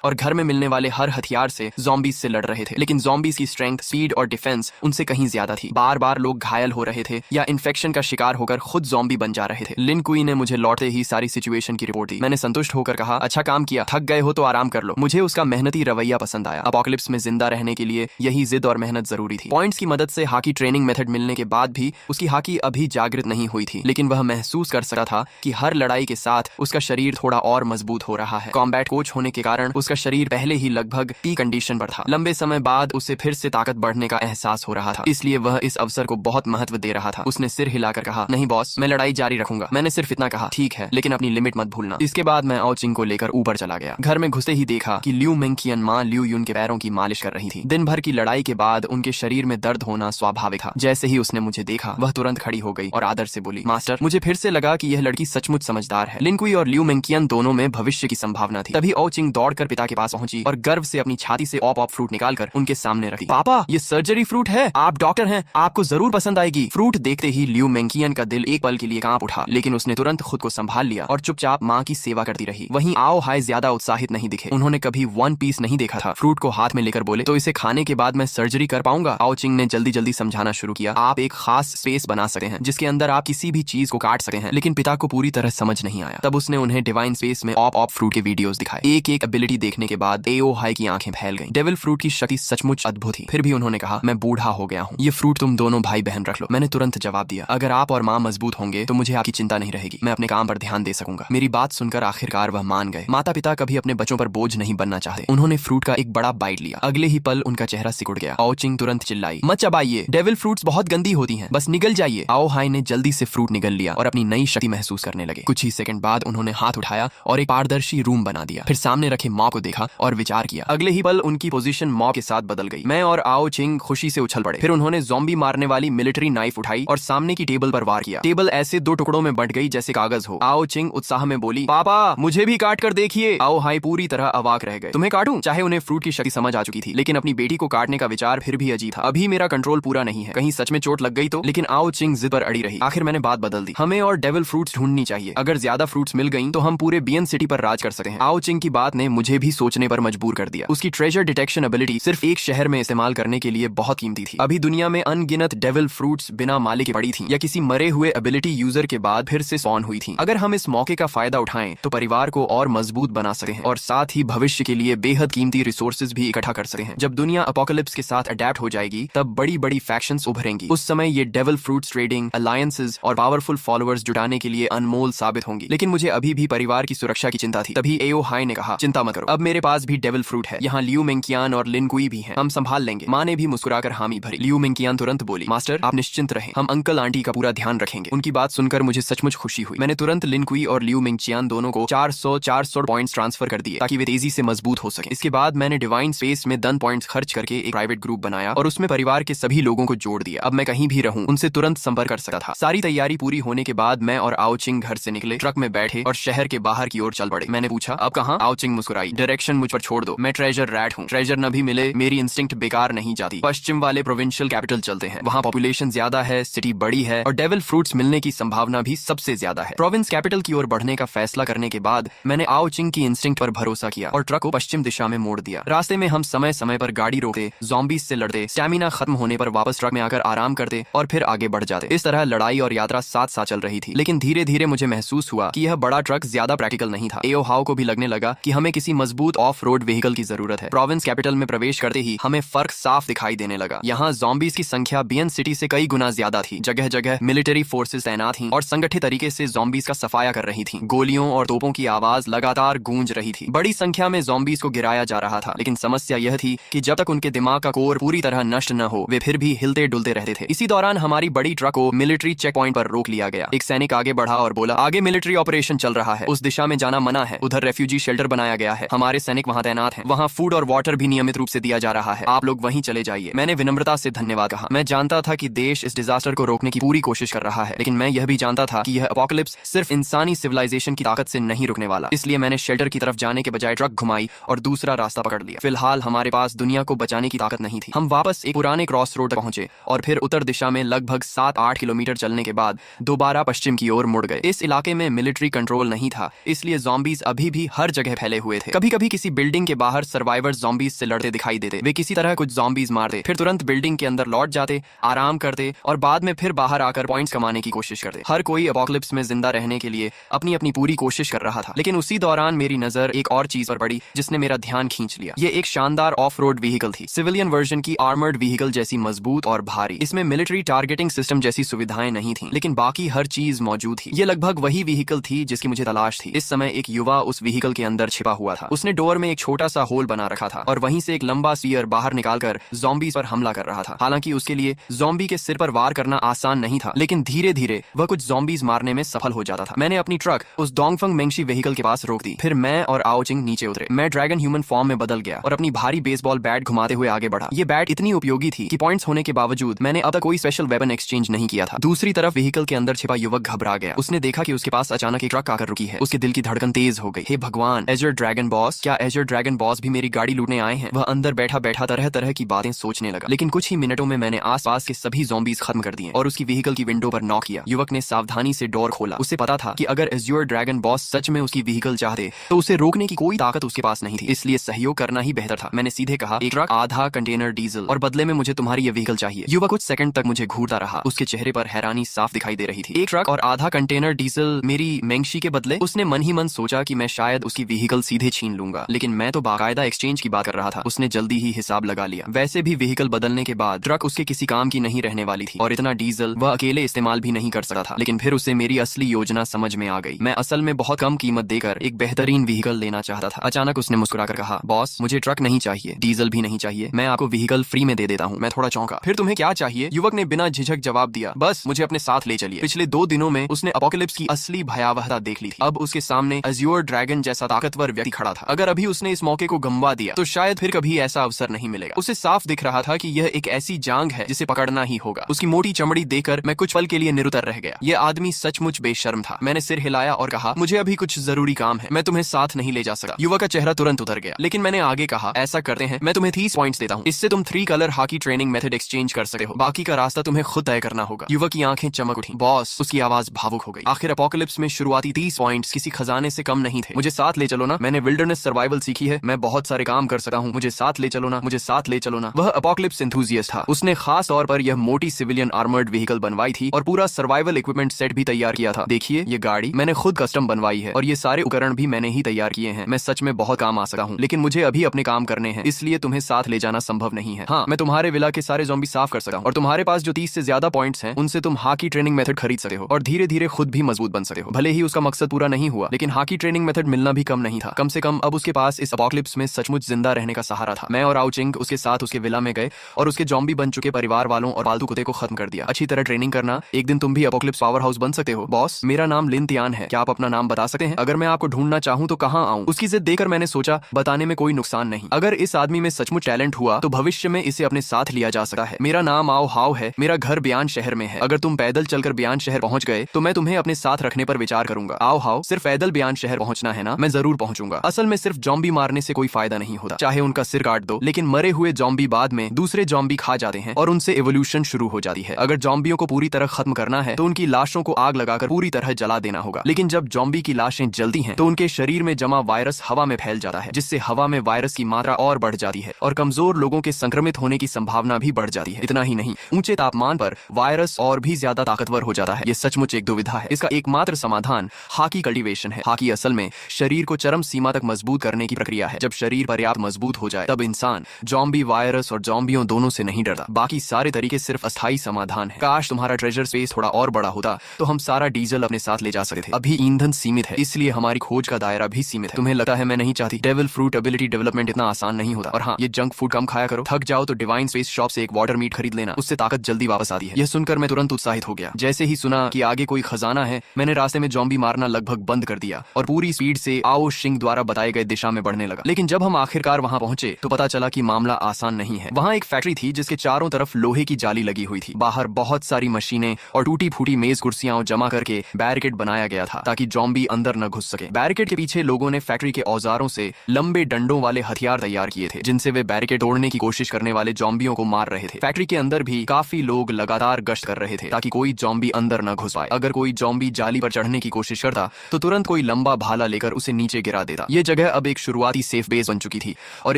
और घर में मिलने वाले हर हथियार से ज़ॉम्बीज से लड़ रहे थे, लेकिन ज़ॉम्बीज की स्ट्रेंथ, स्पीड और डिफेंस उनसे कहीं ज्यादा थी। बार बार लोग घायल हो रहे थे या इन्फेक्शन का शिकार होकर खुद ज़ॉम्बी बन जा रहे थे। लिन कुई ने मुझे लौटते ही सारी सिचुएशन की रिपोर्ट दी। मैंने संतुष्ट होकर कहा, अच्छा काम किया, थक गए हो तो आराम कर लो। मुझे उसका मेहनती रवैया पसंद आया। अपोकलिप्स में जिंदा रहने के लिए यही जिद और मेहनत जरूरी थी। पॉइंट्स की मदद से हाकी ट्रेनिंग मेथड मिलने के बाद भी उसकी हाकी अभी जागृत नहीं हुई थी, लेकिन वह महसूस कर सकता था कि हर लड़ाई के साथ उसका शरीर थोड़ा और मजबूत हो रहा है। कॉम्बैट कोच होने के कारण उसका शरीर पहले ही लगभग पीक कंडीशन पर था। लंबे समय बाद उसे फिर से ताकत बढ़ने का एहसास हो रहा था, इसलिए वह इस अवसर को बहुत महत्व दे रहा था। उसने सिर हिलाकर कहा, नहीं बॉस, मैं लड़ाई जारी रखूंगा। मैंने सिर्फ इतना कहा, ठीक है, लेकिन अपनी लिमिट मत भूलना। इसके बाद मैं आओ चिंग को लेकर ऊपर चला गया। घर में घुसते ही देखा कि ल्यू मेंगचियन मां ल्यू यून के पैरों की मालिश कर रही थी। दिन भर की लड़ाई के बाद उनके शरीर में दर्द होना स्वाभाविक था। जैसे ही उसने मुझे देखा, वह तुरंत खड़ी हो गई और आदर से बोली, मास्टर। मुझे फिर से लगा कि यह लड़की सचमुच समझदार है। लिन कुई और ल्यू मेंगचियन दोनों में भविष्य की संभावना थी। तभी आओ चिंग दौड़कर पिता के पास पहुंची और गर्व से अपनी छाती से ऑप फ्रूट निकालकर उनके सामने रखी। पापा, ये सर्जरी फ्रूट है, आप डॉक्टर हैं, आपको जरूर पसंद आएगी। फ्रूट देखते ही ल्यू मेंगचियन का दिल एक पल के लिए कांप उठा, लेकिन उसने तुरंत खुद को संभाल लिया और चुपचाप माँ की सेवा करती रही। वहीं आओ हाय ज्यादा उत्साहित नहीं दिखे। उन्होंने कभी वन पीस नहीं देखा था। फ्रूट को हाथ में लेकर बोले, तो इसे खाने के बाद मैं सर्जरी कर पाऊंगा? आओ चिंग ने जल्दी जल्दी समझाना शुरू किया, आप एक खास स्पेस बना सकते हैं जिसके अंदर आप किसी भी चीज को काट सकते हैं। लेकिन पिता को पूरी तरह समझ नहीं आया। तब उसने उन्हें डिवाइन स्पेस में ऑप फ्रूट के वीडियोस दिखाए। एक एक एबिलिटी देखने के बाद एओ हाई की आंखें फैल गईं। डेविल फ्रूट की शक्ति सचमुच अद्भुत थी। फिर भी उन्होंने कहा, मैं बूढ़ा हो गया हूँ, ये फ्रूट तुम दोनों भाई बहन रख लो। मैंने तुरंत जवाब दिया, अगर आप और माँ मजबूत होंगे तो मुझे आपकी चिंता नहीं रहेगी। मैं अपने काम पर ध्यान दे सकूंगा। मेरी बात सुनकर आखिरकार वह मान गए। माता पिता कभी अपने बच्चों पर बोझ नहीं बनना चाहते। उन्होंने फ्रूट का एक बड़ा बाइट लिया। अगले ही पल उनका चेहरा सिकुड़ गया। आओ चिंग तुरंत चिल्लाई, मत चबाइए, डेविल फ्रूट्स बहुत गंदी होती हैं, बस निगल जाइए। आओ हाई ने जल्दी से फ्रूट निगल लिया और अपनी नई शक्ति महसूस करने लगे। कुछ ही सेकंड बाद उन्होंने हाथ उठाया और एक पारदर्शी रूम बना दिया। फिर सामने रखे मॉब को देखा और विचार किया। अगले ही पल उनकी पोजीशन मॉब के साथ बदल गई। मैं और आओ चिंग खुशी से उछल पड़े। फिर उन्होंने ज़ॉम्बी मारने वाली मिलिट्री नाइफ उठाई और सामने की टेबल पर वार किया। टेबल ऐसे 2 टुकड़ों में बंट गई जैसे कागज हो। आओ चिंग उत्साह में बोली, पापा मुझे भी काट कर देखिए। आओ हाई पूरी तरह अवाक रह गए। तुम्हें काटूं? चाहे उन्हें फ्रूट की शक्ति समझ आ चुकी थी, लेकिन अपनी बेटी को काटने का विचार फिर भी अजीब था। अभी मेरा कंट्रोल पूरा नहीं है, कहीं सच में चोट लग गई तो। लेकिन आओ चिंग जिद पर अड़ी रही। आखिर मैंने बात बदल दी। हमें और डेविल फ्रूट्स ढूंढनी चाहिए। अगर ज्यादा फ्रूट्स मिल गई तो हम पूरे बियन सिटी पर राज कर सकते हैं। आओ चिंग की बात ने मुझे भी सोचने पर मजबूर कर दिया। उसकी ट्रेजर डिटेक्शन एबिलिटी सिर्फ एक शहर में इस्तेमाल करने के लिए बहुत कीमती थी। अभी दुनिया में अनगिनत डेविल फ्रूट्स बिना मालिक के पड़ी थी या किसी मरे हुए एबिलिटी यूजर के बाद फिर से स्पॉन हुई थी। अगर हम इस मौके का फायदा उठाएं तो परिवार को और मजबूत बना सकते हैं और साथ ही भविष्य के लिए बेहद कीमती रिसोर्सेज भी इकट्ठा कर सकते हैं। जब दुनिया अपोकलिप्स के साथ अडेप्ट हो जाएगी तब बड़ी बड़ी फैक्शंस उभरेंगी। उस समय ये डेविल फ्रूट्स ट्रेडिंग, अलायंसेस और पावरफुल फॉलोअर्स जुटाने के लिए अनमोल साबित होंगी, लेकिन मुझे अभी भी परिवार की सुरक्षा की चिंता थी। तभी एओ हाई ने कहा, चिंता मत करो, अब मेरे पास भी डेविल फ्रूट है। यहाँ लियू मिंकियान और लिन कुई भी हैं, हम संभाल लेंगे। माँ ने भी मुस्कुराकर हामी भरी। लियू मिंकियान तुरंत बोली, मास्टर आप निश्चिंत रहें, हम अंकल आंटी का पूरा ध्यान रखेंगे। उनकी बात सुनकर मुझे सचमुच खुशी हुई। मैंने तुरंत लिन कुई और लियू मिंकियान दोनों को 400 पॉइंट्स ट्रांसफर कर दिए ताकि वे तेजी से मजबूत हो सके। इसके बाद मैंने डिवाइन स्पेस में 10 पॉइंट्स खर्च करके एक प्राइवेट ग्रुप बनाया और उसमें परिवार के सभी लोगों को जोड़ दिया। अब मैं कहीं भी रहूं उनसे तुरंत संपर्क कर सकता था। सारी तैयारी पूरी होने के बाद मैं और आओचिंग घर से निकले, ट्रक में बैठे और शहर के बाहर की ओर चल पड़े। मैंने पूछा, अब कहाँ? आओचिंग मुस्कुराई, डायरेक्शन मुझ पर छोड़ दो, मैं ट्रेजर रैट हूँ। ट्रेजर न भी मिले मेरी इंस्टिंक्ट बेकार नहीं जाती। पश्चिम वाले प्रोविंशियल कैपिटल चलते हैं, वहाँ पॉपुलेशन ज्यादा है, सिटी बड़ी है और डेविल फ्रूट्स मिलने की संभावना भी सबसे ज्यादा है। प्रोविंस कैपिटल की ओर बढ़ने का फैसला करने के बाद मैंने आओचिंग की इंस्टिंक्ट पर भरोसा किया और ट्रक को पश्चिम दिशा में मोड़ दिया। रास्ते में हम समय समय पर गाड़ी रोकते, ज़ॉम्बीज से लड़ते, स्टैमिना खत्म होने पर वापस ट्रक में आकर आराम करते और फिर आगे बढ़ जाते। इस तरह लड़ाई और यात्रा साथ साथ चल रही थी, लेकिन धीरे धीरे मुझे महसूस हुआ कि यह बड़ा ट्रक ज्यादा प्रैक्टिकल नहीं था। एओ हाउ को भी लगने लगा कि हमें किसी मजबूत ऑफ रोड व्हीकल की जरूरत है। प्रोविंस कैपिटल में प्रवेश करते ही हमें फर्क साफ दिखाई देने लगा। यहाँ ज़ॉम्बीज की संख्या बियन सिटी से कई गुना ज्यादा थी। जगह जगह मिलिट्री फोर्सेस तैनात थीं और संगठित तरीके से ज़ॉम्बीज का सफाया कर रही थीं। गोलियों और तोपों की आवाज लगातार गूंज रही थी। बड़ी संख्या में ज़ॉम्बीज को गिराया जा रहा था, लेकिन समस्या यह थी कि जब तक उनके दिमाग का कोर पूरी तरह नष्ट न हो वे फिर भी हिलते डुलते रहते थे। इसी दौरान हमारी बड़ी ट्रक को मिलिट्री चेक पॉइंट पर रोक लिया गया। एक सैनिक आगे बढ़ा और बोला, आगे मिलिट्री ऑपरेशन चल रहा है, उस दिशा में जाना मना है। उधर रेफ्यूजी शेल्टर बनाया गया है, हमारे सैनिक वहाँ तैनात हैं। वहाँ फूड और वाटर भी नियमित रूप से दिया जा रहा है, आप लोग वहीं चले जाइए। मैंने विनम्रता से धन्यवाद कहा। मैं जानता था कि देश इस डिजास्टर को रोकने की पूरी कोशिश कर रहा है, लेकिन मैं यह भी जानता था कि यह एपोकलिप्स सिर्फ इंसानी सिविलाइजेशन की ताकत से नहीं रुकने वाला। इसलिए मैंने शेल्टर की तरफ जाने के बजाय ट्रक घुमाई और दूसरा रास्ता पकड़ लिया। फिलहाल हमारे पास दुनिया को बचाने की ताकत नहीं थी। हम वापस एक पुराने क्रॉस रोड तक पहुंचे और फिर उत्तर दिशा में लगभग 7-8 किलोमीटर चलने के बाद दोबारा पश्चिम की ओर मुड़ गए। इस इलाके में मिलिट्री कंट्रोल नहीं था, इसलिए ज़ॉम्बीज अभी भी हर जगह फैले हुए थे। कभी कभी किसी बिल्डिंग के बाहर सर्वाइवर्स ज़ॉम्बीज से लड़ते दिखाई देते। वे किसी तरह कुछ ज़ॉम्बीज मारते, फिर तुरंत बिल्डिंग के अंदर लौट जाते, आराम करते और बाद में फिर बाहर आकर पॉइंट्स कमाने की कोशिश करते। हर कोई एपोकलिप्स में जिंदा रहने के लिए अपनी अपनी पूरी कोशिश कर रहा था, लेकिन उसी दौरान मेरी नजर एक और चीज पर पड़ी जिसने मेरा ध्यान खींच लिया। ये एक शानदार ऑफ रोड व्हीकल थी, सिविलियन वर्जन की आर्मर्ड व्हीकल जैसी मजबूत और भारी। इसमें मिलिट्री टारगेटिंग सिस्टम जैसी सुविधाएं नहीं थी, लेकिन बाकी हर चीज मौजूद थी। ये लगभग वही व्हीकल थी जिसकी मुझे तलाश थी। इस समय एक युवा उस व्हीकल के अंदर छिपा हुआ था। उसने डोर में एक छोटा सा होल बना रखा था और वहीं से एक लंबा स्पीयर बाहर निकालकर ज़ॉम्बीज पर हमला कर रहा था। हालांकि उसके लिए ज़ॉम्बी के सिर पर वार करना आसान नहीं था, लेकिन धीरे धीरे वह कुछ ज़ॉम्बीज मारने में सफल हो जाता था। मैंने अपनी ट्रक उस डोंगफंग मेंगशी व्हीकल के पास रोक दी। फिर मैं और आओचिंग नीचे उतरे। मैं ड्रैगन ह्यूमन फॉर्म में बदल गया और अपनी भारी बेसबॉल बैट घुमाते हुए आगे बढ़ा। ये बैट इतनी उपयोगी थी कि पॉइंट्स होने के बावजूद मैंने अब तक कोई स्पेशल वेपन एक्सचेंज नहीं किया था। दूसरी तरफ व्हीकल के अंदर छिपा युवक घबरा गया। उसने देखा कि उसके पास अचानक एक ट्रक आकर रुकी है। उसके दिल की धड़कन तेज हो गई। हे भगवान, एजर ड्रैगन बॉस, क्या एजर ड्रैगन बॉस भी मेरी गाड़ी लूटने आए हैं? वह अंदर बैठा बैठा तरह तरह की बातें सोचने लगा, लेकिन कुछ ही मिनटों में मैंने आसपास के सभी ज़ॉम्बीज खत्म कर दिए और उसकी व्हीकल की विंडो पर नॉक किया। युवक ने सावधानी से डोर खोला। उसे पता था कि अगर एज्योर ड्रैगन बॉस सच में उसकी व्हीकल चाहते तो उसे रोकने की कोई ताकत उसके पास नहीं थी, इसलिए सहयोग करना ही बेहतर था। मैंने सीधे कहा, एक ट्रक, आधा कंटेनर डीजल और बदले में मुझे तुम्हारी ये व्हीकल चाहिए। युवक कुछ सेकंड तक मुझे घूरता रहा। उसके चेहरे पर हैरानी साफ दिखाई दे रही थी। एक ट्रक और आधा कंटेनर डीजल मेरी मेंगशी के बदले? उसने मन ही मन सोचा कि मैं शायद उसकी व्हीकल सीधे छीन लूंगा, लेकिन मैं तो बाकायदा एक्सचेंज की बात कर रहा था। उसने जल्दी ही हिसाब लगा लिया। वैसे भी व्हीकल बदलने के बाद ट्रक उसके किसी काम की नहीं रहने वाली थी और इतना डीजल वह अकेले इस्तेमाल भी नहीं कर सकता था। लेकिन फिर उसे मेरी असली योजना समझ में आ गई। मैं असल में बहुत कम कीमत देकर एक बेहतरीन व्हीकल लेना चाहता था। अचानक उसने मुस्कुराकर कहा, बॉस मुझे ट्रक नहीं चाहिए, डीजल भी नहीं चाहिए, मैं आपको व्हीकल फ्री में दे देता हूँ। मैं थोड़ा चौंका। फिर तुम्हें क्या चाहिए? युवक ने बिना झिझक जवाब दिया, बस मुझे अपने साथ ले चलिए। पिछले 2 दिनों में उसने एपोकलिप्स की असली भयावहता देख ली थी। अब उसके सामने एज्योर ड्रैगन जैसा ताकतवर व्यक्ति खड़ा था। अगर अभी उसने इस मौके को गंवा दिया तो शायद फिर कभी ऐसा अवसर नहीं मिलेगा। उसे साफ दिख रहा था कि यह एक ऐसी जांग है जिसे पकड़ना ही होगा। उसकी मोटी चमड़ी देखकर मैं कुछ पल के लिए निरुत्तर रह गया। यह आदमी सचमुच बेशर्म था। मैंने सिर हिलाया और कहा, मुझे अभी कुछ जरूरी काम है, मैं तुम्हें साथ नहीं ले जा सकता। युवक का चेहरा तुरंत उतर गया, लेकिन मैंने आगे कहा, ऐसा करते हैं, मैं तुम्हें 30 पॉइंट्स देता हूँ, इससे तुम 3 colour hockey training method exchange कर सकते हो, बाकी का रास्ता तुम्हें खुद तय करना होगा। युवक की आंखें चमक उठी। बॉस, उसकी आवाज भावुक हो गई। आखिर एपोकलिप्स में शुरुआती 30 पॉइंट्स किसी खजाने से कम नहीं थे। मुझे साथ ले चलो ना, मैंने विल्डरनेस सर्वाइवल सीखी है, मैं बहुत सारे काम कर सकता हूँ, मुझे साथ ले चलो ना, मुझे साथ ले चलो ना। वह एपोकलिप्स एंथुसियास्ट था। उसने खास तौर पर यह मोटी सिविलियन आर्मर्ड व्हीकल बनवाई थी और पूरा सर्वाइवल इक्विपमेंट सेट भी तैयार किया था। देखिए, ये गाड़ी मैंने खुद कस्टम बनवाई है और ये सारे उपकरण भी मैंने ही तैयार किए हैं। मैं सच में बहुत काम आ सकता हूँ, लेकिन मुझे अभी अपने काम करने हैं, इसलिए तुम्हें साथ ले जाना संभव नहीं है। हाँ, मैं तुम्हारे विला के सारे ज़ॉम्बी साफ कर सकता हूँ और तुम्हारे पास जो 30 से ज्यादा पॉइंट्स हैं उनसे तुम हॉकी ट्रेनिंग मेथड खरीद सकते हो और धीरे धीरे खुद भी मजबूत बन सकते हो। भले ही उसका मकसद पूरा नहीं हुआ, लेकिन हाकी ट्रेनिंग मेथड मिलना भी कम नहीं था। कम से कम अब उसके पास इस अपोकलिप्स में सचमुच जिंदा रहने का सहारा था। मैं और आउचिंग उसके साथ उसके विला में गए और उसके जॉम्बी बन चुके परिवार वालों और पालतू कुत्ते को खत्म कर दिया। अच्छी तरह ट्रेनिंग करना, एक दिन तुम भी अपोकलिप्स पावर हाउस बन सकते हो। बॉस, मेरा नाम लिन तियान है, क्या आप अपना नाम बता सकते हैं? अगर मैं आपको ढूंढना चाहूँ तो कहाँ आऊँ? उसकी जिद देखकर मैंने सोचा बताने में कोई नुकसान नहीं। अगर इस आदमी में सचमुच टैलेंट हुआ तो भविष्य में इसे अपने साथ लिया जा सकता है। मेरा नाम आओ हाव है, मेरा घर बयान शहर में है। अगर तुम पैदल चलकर बयान शहर पहुंच गए तो मैं तुम्हें अपने साथ रखने पर विचार करूंगा। आओ हाव, सिर्फ पैदल बयान शहर पहुंचना है ना? मैं जरूर पहुंचूंगा। असल में सिर्फ जॉम्बी मारने से कोई फायदा नहीं होता, चाहे उनका सिर काट दो, लेकिन मरे हुए जॉम्बी बाद में दूसरे जॉम्बी खा जाते हैं और उनसे एवोल्यूशन शुरू हो जाती है। अगर जॉम्बियों को पूरी तरह खत्म करना है तो उनकी लाशों को आग लगाकर पूरी तरह जला देना होगा। लेकिन जब जॉम्बी की लाशें जलती हैं तो उनके शरीर में जमा वायरस हवा में फैल जाता है, जिससे हवा में वायरस की मात्रा और बढ़ जाती है और कमजोर लोगों के संक्रमित होने की संभावना भी बढ़ जाती है। इतना ही नहीं, ऊंचे तापमान पर वायरस और भी ज्यादा ताकतवर हो जाता है। ये सचमुच एक दुविधा है। इसका एकमात्र समाधान हाकी कल्टीवेशन है। हाकी असल में शरीर को चरम सीमा तक मजबूत करने की प्रक्रिया है। जब शरीर पर्याप्त मजबूत हो जाए तब इंसान जॉम्बी, वायरस और जॉम्बियों दोनों से नहीं डरता। बाकी सारे तरीके सिर्फ अस्थायी समाधान है। काश तुम्हारा ट्रेजर स्पेस थोड़ा और बड़ा होता तो हम सारा डीजल अपने साथ ले जा सकते थे। अभी ईंधन सीमित है, इसलिए हमारी खोज का दायरा भी सीमित है। तुम्हें लगता है मैं नहीं चाहती? डेविल फ्रूट एबिलिटी डेवलपमेंट इतना आसान नहीं होता। और हाँ, ये जंक फूड कम खाया करो। थक जाओ तो डिवाइन स्पेस शॉप से एक वाटर मीट खरीद लेना, उससे ताकत जल्दी वापस आती है। यह सुनकर मैं तुरंत उत्साहित हो गया। जैसे ही सुना कि आगे कोई खजाना है, मैंने रास्ते में जॉम्बी मारना लगभग बंद कर दिया और पूरी स्पीड से आओ शिंग द्वारा बताए गए दिशा में बढ़ने लगा। लेकिन जब हम आखिरकार वहां पहुंचे तो पता चला कि मामला आसान नहीं है। वहां एक फैक्ट्री थी जिसके चारों तरफ लोहे की जाली लगी हुई थी। बाहर बहुत सारी मशीनें और टूटी फूटी मेज कुर्सियां जमा करके बैरिकेड बनाया गया था ताकि जॉम्बी अंदर न घुस सके। बैरिकेड के पीछे लोगों ने फैक्ट्री के औजारों से लंबे डंडों वाले हथियार तैयार किए थे, जिनसे वे बैरिकेड तोड़ने की कोशिश करने वाले जॉम्बियों को मार रहे थे। फैक्ट्री के अंदर भी काफी लोग लगातार गश्त कर रहे थे ताकि कोई जॉम्बी अंदर न घुस पाए। अगर कोई जॉम्बी जाली पर चढ़ने की कोशिश करता तो तुरंत कोई लंबा भाला लेकर उसे नीचे गिरा देता। यह जगह अब एक शुरुआती सेफ बेस बन चुकी थी और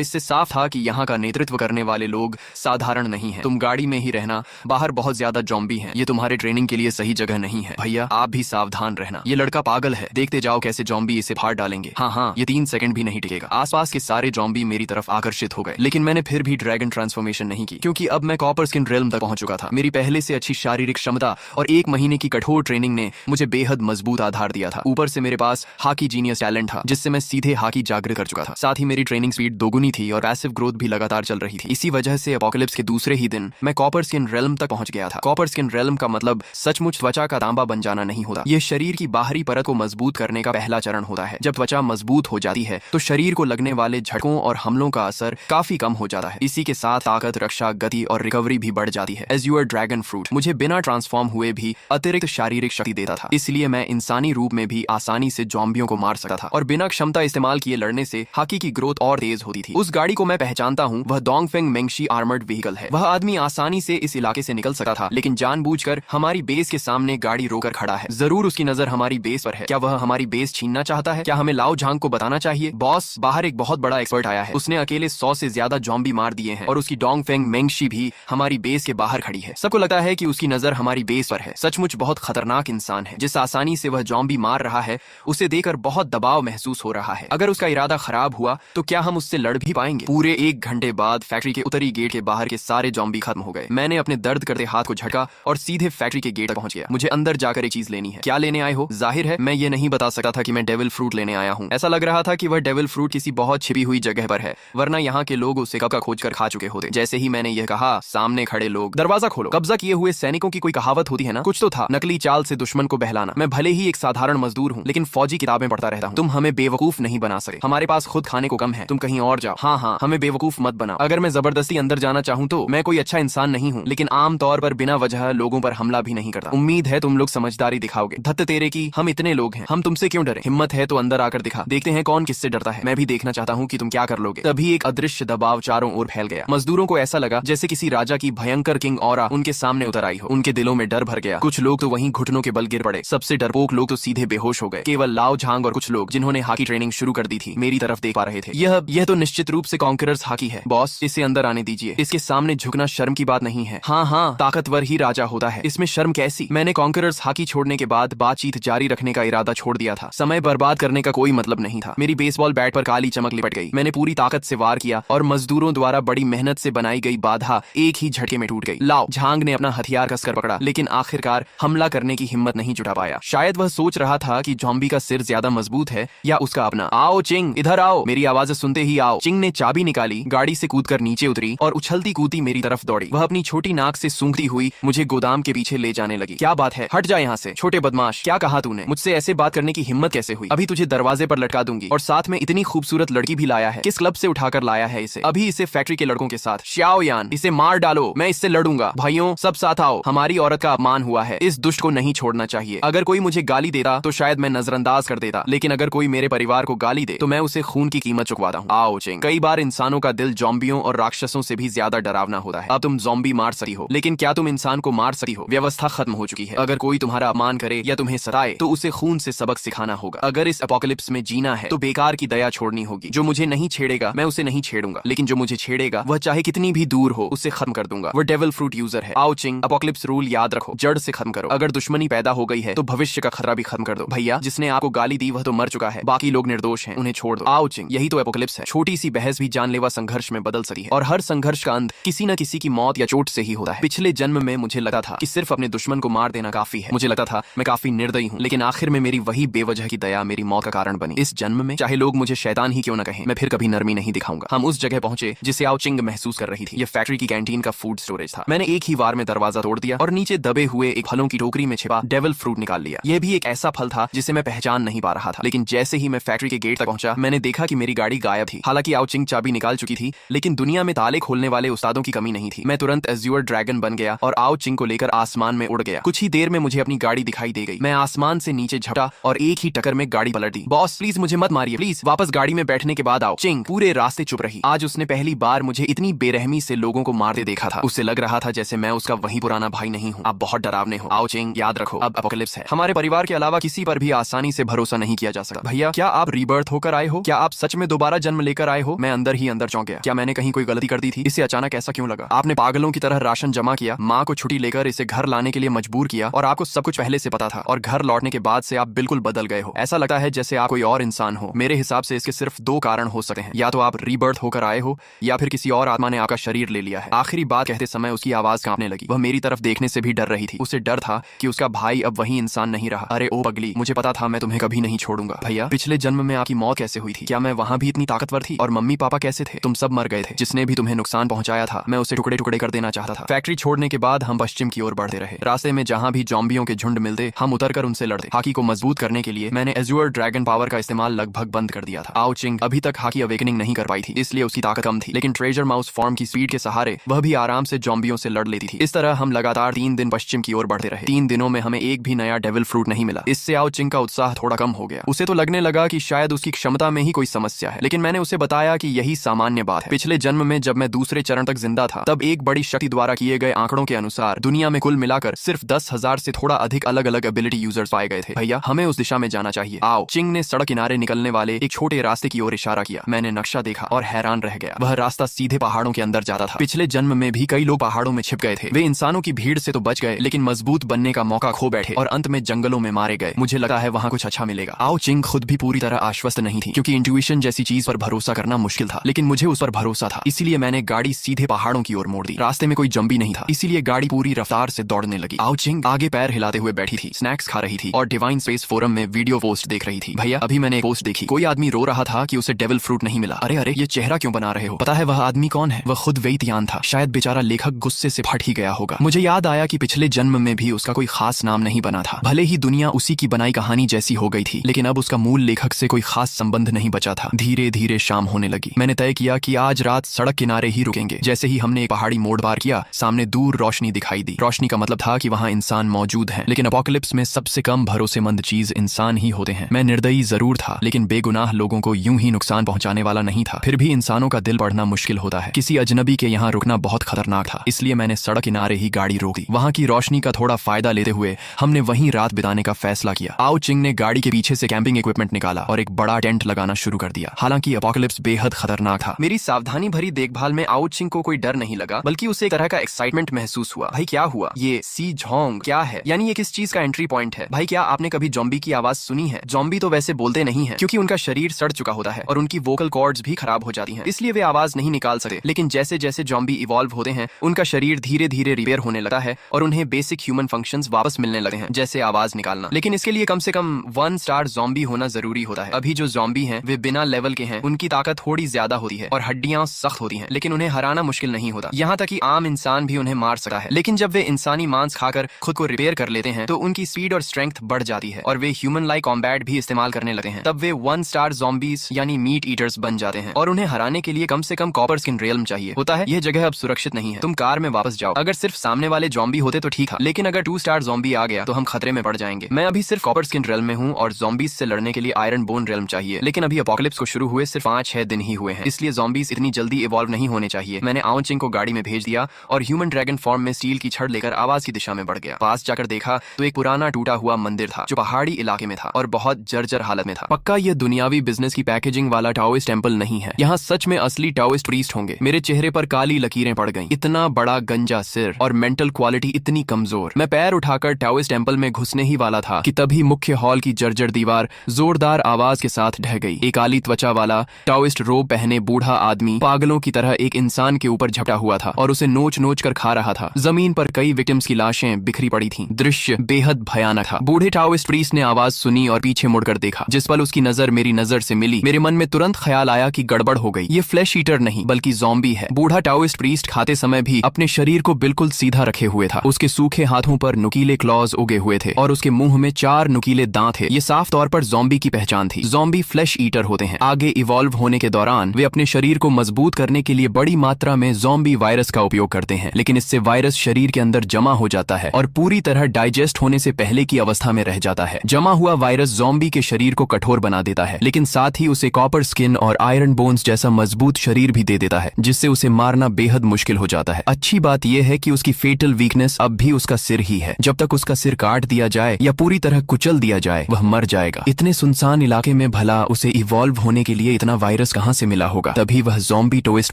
इससे साफ था कि यहाँ का नेतृत्व करने वाले लोग साधारण नहीं है। तुम गाड़ी में ही रहना, बाहर बहुत ज्यादा जॉम्बी हैं। ये तुम्हारे ट्रेनिंग के लिए सही जगह नहीं है। भैया, आप भी सावधान रहना। ये लड़का पागल है, देखते जाओ कैसे जॉम्बी इसे फाड़ डालेंगे। हाँ, ये 3 सेकंड भी नहीं टिकेगा। आसपास के सारे जॉम्बी मेरी तरफ आकर्षित हो गए, लेकिन मैंने फिर भी ड्रैगन ट्रांसफॉर्मेशन नहीं की, क्योंकि अब मैं कॉपर स्किन रेल्म तक पहुंच चुका था। मेरी पहले से अच्छी शारीरिक क्षमता और 1 महीने की कठोर ट्रेनिंग ने मुझे बेहद मजबूत आधार दिया था। ऊपर से मेरे पास हाकी जीनियस टैलेंट था, जिससे मैं सीधे हाकी जागृत कर चुका था। साथ ही मेरी ट्रेनिंग स्पीड दोगुनी थी और पैसिव ग्रोथ भी लगातार चल रही थी। इसी वजह से अपोकलिप्स के दूसरे ही दिन मैं कॉपर स्किन रेल्म तक पहुंच गया था। कॉपर स्किन रेल्म का मतलब सचमुच त्वचा का तांबा बन जाना नहीं होता। यह शरीर की बाहरी परत को मजबूत करने का पहला चरण होता है। जब त्वचा मजबूत हो जाती है तो शरीर को लगने वाले झटकों और हमलों का असर काफी कम हो जाता है। इसी के साथ ताकत, रक्षा, गति और रिकवरी भी बढ़ जाती है। एज यूर ड्रैगन फ्रूट मुझे बिना ट्रांसफॉर्म हुए भी अतिरिक्त शारीरिक शक्ति देता था, इसलिए मैं इंसानी रूप में भी आसानी से जॉम्बियों को मार सकता था और बिना क्षमता इस्तेमाल किए लड़ने से हाकी की ग्रोथ और तेज होती थी। उस गाड़ी को मैं पहचानता हूँ, वह डोंगफेंग मेंगशी आर्मर्ड व्हीकल है। वह आदमी आसानी से इस इलाके से निकल सकता था, लेकिन जानबूझकर हमारी बेस के सामने गाड़ी रोकर खड़ा है। जरूर उसकी नजर हमारी बेस पर है। क्या वह हमारी बेस छीनना चाहता है? क्या हमें लाओ झांग को बताना चाहिए? बॉस, बाहर एक बहुत बड़ा एक्सपर्ट आया है। उसने अकेले 100 से ज्यादा जॉम्बी मार दिए हैं और उसकी डोंगफेंग मेंगशी भी हमारी बेस के बाहर खड़ी है। सबको लगता है कि उसकी नजर हमारी बेस पर है। सचमुच बहुत खतरनाक इंसान है। जिस आसानी से वह जॉम्बी मार रहा है, उसे देखकर बहुत दबाव महसूस हो रहा है। अगर उसका इरादा खराब हुआ तो क्या हम उससे लड़ भी पाएंगे? पूरे 1 घंटे बाद फैक्ट्री के उत्तरी गेट के बाहर के सारे जॉम्बी खत्म हो गए। मैंने अपने दर्द करते हाथ को झटका और सीधे फैक्ट्री के गेट तक पहुंच गया। मुझे अंदर जाकर एक चीज लेनी है। क्या लेने आए हो? जाहिर है मैं ये नहीं बता सकता था कि मैं डेविल फ्रूट लेने आया हूँ। ऐसा लग रहा था कि वह डेविल फ्रूट किसी बहुत छिपी हुई जगह पर है, वरना यहाँ के लोग उसे कब का खोज कर खा चुके होते। जैसे ही मैंने यह कहा, सामने खड़े लोग, दरवाजा खोलो। कब्जा किए हुए सैनिकों की कोई कहावत होती है ना, कुछ तो था, नकली चाल से दुश्मन को बहलाना। मैं भले ही एक साधारण मजदूर हूँ, लेकिन फौजी किताबें पढ़ता रहता हूँ। तुम हमें बेवकूफ नहीं बना सके। हमारे पास खुद खाने को कम है, तुम कहीं और जाओ। हाँ, हमें बेवकूफ मत बनाओ। अगर मैं जबरदस्ती अंदर जाना चाहूँ तो मैं कोई अच्छा इंसान नहीं हूँ, लेकिन आम तौर पर बिना वजह लोगों पर हमला भी नहीं करता। उम्मीद है तुम लोग समझदारी दिखाओगे। धत्त तेरे की, हम इतने लोग हैं, हम तुमसे क्यों डरे? हिम्मत है तो अंदर आकर दिखा, देखते हैं कौन किससे डरता है। मैं भी देखना चाहता हूँ कि तुम क्या कर लोगे। तभी एक अदृश्य दबाव चारों ओर फैल गया। मजदूरों को ऐसा लगा जैसे किसी राजा की भयंकर किंग ऑरा उनके सामने उतर आई हो। उनके दिलों में डर भर गया। कुछ लोग तो वहीं घुटनों के बल गिर पड़े। सबसे डरपोक लोग तो सीधे बेहोश हो गए। केवल लाओ झांग और कुछ लोग, जिन्होंने हाकी ट्रेनिंग शुरू कर दी थी, मेरी तरफ देख पा रहे थे। यह तो निश्चित रूप से कॉन्करर्स हाकी है। बॉस, इसे अंदर आने दीजिए। इसके सामने झुकना शर्म की बात नहीं है। हाँ, ताकतवर ही राजा होता है, इसमें शर्म कैसी? मैंने कॉन्करर्स हाकी छोड़ने के बाद बातचीत जारी रखने का इरादा छोड़ दिया था। समय बर्बाद करने का कोई मतलब नहीं था। मेरी बेसबॉल बैट पर काली चमक लिपट गई। मैंने पूरी ताकत से वार किया और मजदूरों द्वारा बड़ी मेहनत से बनाई गई बाधा एक ही झटके में टूट गई। लाओ झांग ने अपना हथियार कसकर पकड़ा, लेकिन आखिरकार हमला करने की हिम्मत नहीं नहीं जुटा पाया। शायद वह सोच रहा था कि जॉम्बी का सिर ज्यादा मजबूत है या उसका अपना। आओ चिंग, इधर आओ। मेरी आवाज सुनते ही आओ। चिंग ने चाबी निकाली, गाड़ी से कूदकर नीचे उतरी और उछलती कूदती मेरी तरफ दौड़ी। वह अपनी छोटी नाक से सूंघती हुई मुझे गोदाम के पीछे ले जाने लगी। क्या बात है, हट जा यहाँ से छोटे बदमाश। क्या कहा तूने? मुझसे ऐसे बात करने की हिम्मत कैसे हुई? अभी तुझे दरवाजे पर लटका दूंगी। और साथ में इतनी खूबसूरत लड़की भी लाया है। किस क्लब से उठाकर लाया है इसे? अभी इसे फैक्ट्री के लड़कों के साथ। श्याओ यान, इसे मार डालो, मैं इससे लड़ूंगा। भाइयों सब साथ आओ, हमारी औरत का अपमान हुआ है, इस दुष्ट को नहीं छोड़ना चाहिए। अगर कोई मुझे गाली देता तो शायद मैं नजरअंदाज कर देता, लेकिन अगर कोई मेरे परिवार को गाली दे तो मैं उसे खून की कीमत चुकवाता हूँ। आओ चिंग। कई बार इंसानों का दिल जॉम्बियों और राक्षसों से भी ज्यादा डरावना होता है। अब तुम जॉम्बी मार सकती हो, लेकिन क्या तुम इंसान को मार सकती हो? व्यवस्था खत्म हो चुकी है। अगर कोई तुम्हारा अपमान करे या तुम्हें सताए तो उसे खून से सबक सिखाना होगा। अगर इस एपोकलिप्स में जीना है तो बेकार की दया छोड़नी होगी। जो मुझे नहीं छेड़ेगा मैं उसे नहीं छेड़ूंगा, लेकिन जो मुझे छेड़ेगा वह चाहे कितनी भी दूर हो उसे खत्म कर दूंगा। वह डेविल फ्रूट यूजर है। आओ चिंग, एपोकलिप्स रूल याद रखो, जड़ से खत्म करो। अगर दुश्मनी पैदा हो गई है तो भविष्य का खतरा भी खत्म कर दो। भैया, जिसने आपको गाली दी वह तो मर चुका है, बाकी लोग निर्दोष हैं, उन्हें छोड़ दो। आओ चिंग, यही तो एपोकलिप्स है। छोटी सी बहस भी जानलेवा संघर्ष में बदल सकती है, और हर संघर्ष का अंत किसी न किसी की मौत या चोट से ही होता है। पिछले जन्म में मुझे लगा था कि सिर्फ अपने दुश्मन को मार देना काफी है। मुझे लगता था मैं काफी निर्दयी हूँ, लेकिन आखिर में मेरी वही बेवजह की दया मेरी मौत का कारण बनी। इस जन्म में चाहे लोग मुझे शैतान ही क्यों न कहें, मैं फिर कभी नरमी नहीं दिखाऊंगा। हम उस जगह पहुंचे जिसे आओ चिंग महसूस कर रही थी। यह फैक्ट्री की कैंटीन का फूड स्टोरेज था। मैंने एक ही वार में दरवाजा तोड़ दिया और नीचे दबे हुए एक फलों की टोकरी में छिपा डेविल फ्रूट निकाल लिया। यह भी एक ऐसा फल था जिसे मैं पहचान नहीं पा रहा था, लेकिन जैसे ही मैं फैक्ट्री के गेट तक पहुंचा मैंने देखा कि मेरी गाड़ी गायब थी। हालांकि आओ चिंग चाबी निकाल चुकी थी, लेकिन दुनिया में ताले खोलने वाले उस्तादों की कमी नहीं थी। मैं तुरंत एज्योर ड्रैगन बन गया और आओ चिंग को लेकर आसमान में उड़ गया। कुछ ही देर में मुझे अपनी गाड़ी दिखाई दे गई। मैं आसमान से नीचे झपटा और एक ही टक्कर में गाड़ी पलट दी। बॉस प्लीज मुझे मत मारिए, प्लीज वापस गाड़ी में बैठने के बाद आओ। चिंग पूरे रास्ते चुप रही। आज उसने पहली बार मुझे इतनी बेरहमी से लोगों को मारते देखा था। उससे लग रहा था जैसे मैं उसका वही पुराना भाई नहीं हूँ। आप बहुत डरावने हो। आओ चिंग, याद रखो अब एपोकलिप्स है। हमारे परिवार के अलावा किसी पर भी आसानी से भरोसा नहीं किया जा सकता। भैया, क्या आप रीबर्थ होकर आए हो? क्या आप सच में दोबारा जन्म लेकर आए हो? मैं अंदर ही अंदर चौंक गया। क्या मैंने कहीं कोई गलती कर दी थी? इसे अचानक ऐसा क्यों लगा? आपने पागलों की तरह राशन जमा किया, माँ को छुट्टी लेकर इसे घर लाने के लिए मजबूर किया, और आपको सब कुछ पहले से पता था, और घर लौटने के बाद से आप बिल्कुल बदल गए हो। ऐसा लगता है जैसे आप कोई और इंसान हो। मेरे हिसाब से इसके सिर्फ दो कारण हो सकते हैं, या तो आप रीबर्थ होकर आए हो या फिर किसी और आत्मा ने आपका शरीर ले लिया है। आखिरी बात कहते समय उसकी आवाज कांपने लगी। वह मेरी तरफ देखने से भी डर रही थी। उसे डर था कि उसका भाई अब वही इंसान नहीं रहा। अरे ओ पगली, मुझे पता था मैं तुम्हें कभी नहीं छोड़ूंगा। भैया, पिछले जन्म में आपकी मौत कैसे हुई थी? क्या मैं वहां भी इतनी ताकतवर थी? और मम्मी पापा कैसे थे? तुम सब मर गए थे। जिसने भी तुम्हें नुकसान पहुंचाया था मैं उसे टुकड़े टुकड़े कर देना चाहता था। फैक्ट्री छोड़ने के बाद हम पश्चिम की ओर बढ़ते रहे। रास्ते में जहां भी जॉम्बियों के झुंड मिलते हम उतरकर उनसे लड़ते। हाकी को मजबूत करने के लिए मैंने एज्योर ड्रैगन पावर का इस्तेमाल लगभग बंद कर दिया था। आओ चिंग अभी तक हाकी अवेकनिंग नहीं कर पाई थी, इसलिए उसकी ताकत कम थी, लेकिन ट्रेजर माउस फॉर्म की स्पीड के सहारे वह भी आराम से जॉम्बियों से लड़ लेती थी। इस तरह हम लगातार 3 दिन पश्चिम की ओर बढ़ते रहे। 3 दिनों में हमें एक भी नया डेविल फ्रूट नहीं मिला। इससे आओ चिंग का उत्साह थोड़ा कम हो गया। उसे तो लगने लगा कि शायद उसकी क्षमता में ही कोई समस्या है, लेकिन मैंने उसे बताया कि यही सामान्य बात है। पिछले जन्म में जब मैं दूसरे चरण तक जिंदा था तब एक बड़ी शक्ति द्वारा किए गए आंकड़ों के अनुसार दुनिया में कुल मिलाकर सिर्फ 10,000 से थोड़ा अधिक अलग अलग एबिलिटी यूजर्स पाए गए थे। भैया, हमें उस दिशा में जाना चाहिए। आओ। चिंग ने सड़क किनारे निकलने वाले एक छोटे रास्ते की ओर इशारा किया। मैंने नक्शा देखा और हैरान रह गया। वह रास्ता सीधे पहाड़ों के अंदर जाता था। पिछले जन्म में भी कई लोग पहाड़ों में छिप गए थे। वे इंसानों की भीड़ से तो बच गए, लेकिन मजबूत बनने का मौका खो बैठे और अंत में जंगलों में मारे गए। मुझे लगा है वहाँ कुछ अच्छा मिलेगा। आओ चिंग खुद भी पूरी तरह आश्वस्त नहीं थी, क्योंकि इंट्यूशन जैसी चीज पर भरोसा करना मुश्किल था, लेकिन मुझे उस पर भरोसा था। इसीलिए मैंने गाड़ी सीधे पहाड़ों की ओर मोड़ दी। रास्ते में कोई जंबी नहीं था, इसीलिए गाड़ी पूरी रफ्तार से दौड़ने लगी। आओ चिंग आगे पैर हिलाते हुए बैठी थी, स्नैक्स खा रही थी और डिवाइन स्पेस फोरम में वीडियो पोस्ट देख रही थी। भैया, अभी मैंने एक पोस्ट देखी। कोई आदमी रो रहा था कि उसे डेविल फ्रूट नहीं मिला। अरे अरे, ये चेहरा क्यों बना रहे हो? पता है वह आदमी कौन है? वह खुद वेइतियान था। शायद बेचारा लेखक गुस्से से फट ही गया होगा। मुझे याद आया कि पिछले जन्म में भी उसका कोई खास नाम नहीं बना था। भले ही दुनिया उसी की बनाई कहानी जैसी हो गई थी, लेकिन अब उसका मूल लेखक से कोई खास संबंध नहीं बचा था। धीरे धीरे शाम होने लगी। मैंने तय किया कि आज रात सड़क किनारे ही रुकेंगे। जैसे ही हमने एक पहाड़ी मोड़ पार किया, सामने दूर रोशनी दिखाई दी। रोशनी का मतलब था कि वहाँ इंसान मौजूद हैं, लेकिन एपोकलिप्स में सबसे कम भरोसेमंद चीज इंसान ही होते हैं। मैं निर्दयी जरूर था, लेकिन बेगुनाह लोगों को यूं ही नुकसान पहुंचाने वाला नहीं था। फिर भी इंसानों का दिल पढ़ना मुश्किल होता है। किसी अजनबी के यहाँ रुकना बहुत खतरनाक था, इसलिए मैंने सड़क किनारे ही गाड़ी रोक दी। वहाँ की रोशनी का थोड़ा फायदा लेते हुए हमने वहीं रात बिताने का फैसला किया। आओ चिंग ने गाड़ी के पीछे से कैंपिंग इक्विपमेंट निकाला और एक बड़ा टेंट लगाना शुरू कर दिया। हालांकि एपोकलिप्स बेहद खतरनाक था। मेरी सावधानी भरी देखभाल में आओ चिंग को कोई डर नहीं लगा, बल्कि उसे एक तरह का एक्साइटमेंट महसूस हुआ। भाई क्या हुआ? ये सी झोंग क्या है? यानी ये किस चीज का एंट्री पॉइंट है? भाई, क्या आपने कभी जॉम्बी की आवाज सुनी है? जॉम्बी तो वैसे बोलते नहीं है, क्योंकि उनका शरीर सड़ चुका होता है और उनकी वोकल कॉर्ड्स भी खराब हो जाती हैं, इसलिए वे आवाज नहीं निकाल सकते। लेकिन जैसे जैसे जॉम्बी इवॉल्व होते हैं उनका शरीर धीरे धीरे रिपेयर होने लगता है और उन्हें बेसिक ह्यूमन फंक्शंस वापस मिलने लगते हैं। लगते हैं, जैसे आवाज निकालना। लेकिन इसके लिए कम से कम 1 स्टार ज़ॉम्बी होना जरूरी होता है। अभी जो ज़ॉम्बी हैं वे बिना लेवल के हैं, उनकी ताकत थोड़ी ज्यादा होती है और हड्डियां सख्त होती हैं, लेकिन उन्हें हराना मुश्किल नहीं होता। यहाँ तक कि आम इंसान भी उन्हें मार सकता है। लेकिन जब वे इंसानी मांस खाकर खुद को रिपेयर कर लेते हैं तो उनकी स्पीड और स्ट्रेंथ बढ़ जाती है और वे ह्यूमन लाइक कॉम्बैट भी इस्तेमाल करने लगते हैं। तब वे 1 स्टार ज़ॉम्बीज यानी मीट ईटर्स बन जाते हैं और उन्हें हराने के लिए कम से कम कॉपर स्किन रियल्म चाहिए होता है। यह जगह अब सुरक्षित नहीं है, तुम कार में वापस जाओ। अगर सिर्फ सामने वाले ज़ॉम्बी होते तो ठीक है, लेकिन अगर 2 स्टार ज़ॉम्बी आ गया तो हम खतरे में पड़ जाएंगे। मैं अभी सिर्फ कॉपर स्किन रियल्म में हूँ और ज़ॉम्बीज से लड़ने के लिए आयरन बोन रियल्म चाहिए। लेकिन अभी अपोकलिप्स को शुरू हुए सिर्फ 5-6 दिन ही हुए हैं, इसलिए ज़ॉम्बीज इतनी जल्दी इवॉल्व नहीं होने चाहिए। मैंने आओ चिंग को गाड़ी में भेज दिया और ह्यूमन ड्रैगन फॉर्म में स्टील की छड़ लेकर आवाज की दिशा में बढ़ गया। पास जाकर देखा तो एक पुराना टूटा हुआ मंदिर था जो पहाड़ी इलाके में था और बहुत जर्जर हालत में था। पक्का ये दुनियावी बिजनेस की पैकेजिंग वाला टाओइस्ट टेंपल नहीं है, यहाँ सच में असली टाओइस्ट प्रीस्ट होंगे। मेरे चेहरे पर काली लकीरें पड़ गईं। इतना बड़ा गंजा सिर और मेंटल क्वालिटी इतनी कमजोर। मैं पैर उठाकर टाओइस्ट टेंपल में घुसने ही वाला था कि तभी मुख्य हॉल की जर्जर दीवार जोरदार आवाज के साथ ढह गई। एक काली त्वचा वाला टाओइस्ट रोब पहने बूढ़ा आदमी पागलों की तरह एक इंसान के ऊपर झपटा हुआ था और उसे नोच नोच कर खा रहा था। जमीन पर कई विक्टिम्स की लाशें बिखरी पड़ी थीं। दृश्य बेहद भयानक था। बूढ़े टाओइस्ट प्रीस्ट ने आवाज सुनी और पीछे मुड़कर देखा। जिस पल उसकी नजर मेरी नजर से मिली, मेरे मन में तुरंत ख्याल आया कि गड़बड़ हो गई। ये फ्लैश ईटर नहीं बल्कि ज़ॉम्बी है। बूढ़ा टाओइस्ट प्रीस्ट खाते समय भी अपने शरीर को बिल्कुल सीधा रखे हुए था। उसके सूखे हाथों पर नुकीले क्लॉज उगे हुए थे और उसके मुंह में 4 नुकीले दांत थे। ये साफ तौर पर ज़ॉम्बी की पहचान थी। ज़ॉम्बी फ्लैश ईटर होते हैं। आगे इवॉल्व होने के दौरान वे अपने शरीर को मजबूत करने के लिए बड़ी मात्रा में ज़ॉम्बी वायरस का उपयोग करते हैं, लेकिन इससे वायरस शरीर के अंदर जमा हो जाता है और पूरी तरह डाइजेस्ट होने से पहले की अवस्था में रह जाता है। जमा हुआ वायरस ज़ॉम्बी के शरीर को कठोर बना देता है, लेकिन साथ ही उसे कॉपर स्किन और आयरन बोन्स जैसा मजबूत शरीर भी दे देता है, जिससे उसे मारना बेहद मुश्किल हो जाता है। अच्छी बात यह है कि उसकी फेटल वीकनेस अब भी उसका सिर ही है। जब तक उसका सिर काट दिया जाए या पूरी तरह कुचल दिया जाए वह मर जाएगा। इतने सुनसान इलाके में भला उसे इवॉल्व होने के लिए इतना वायरस कहां से मिला होगा। तभी वह ज़ॉम्बी टोइस्ट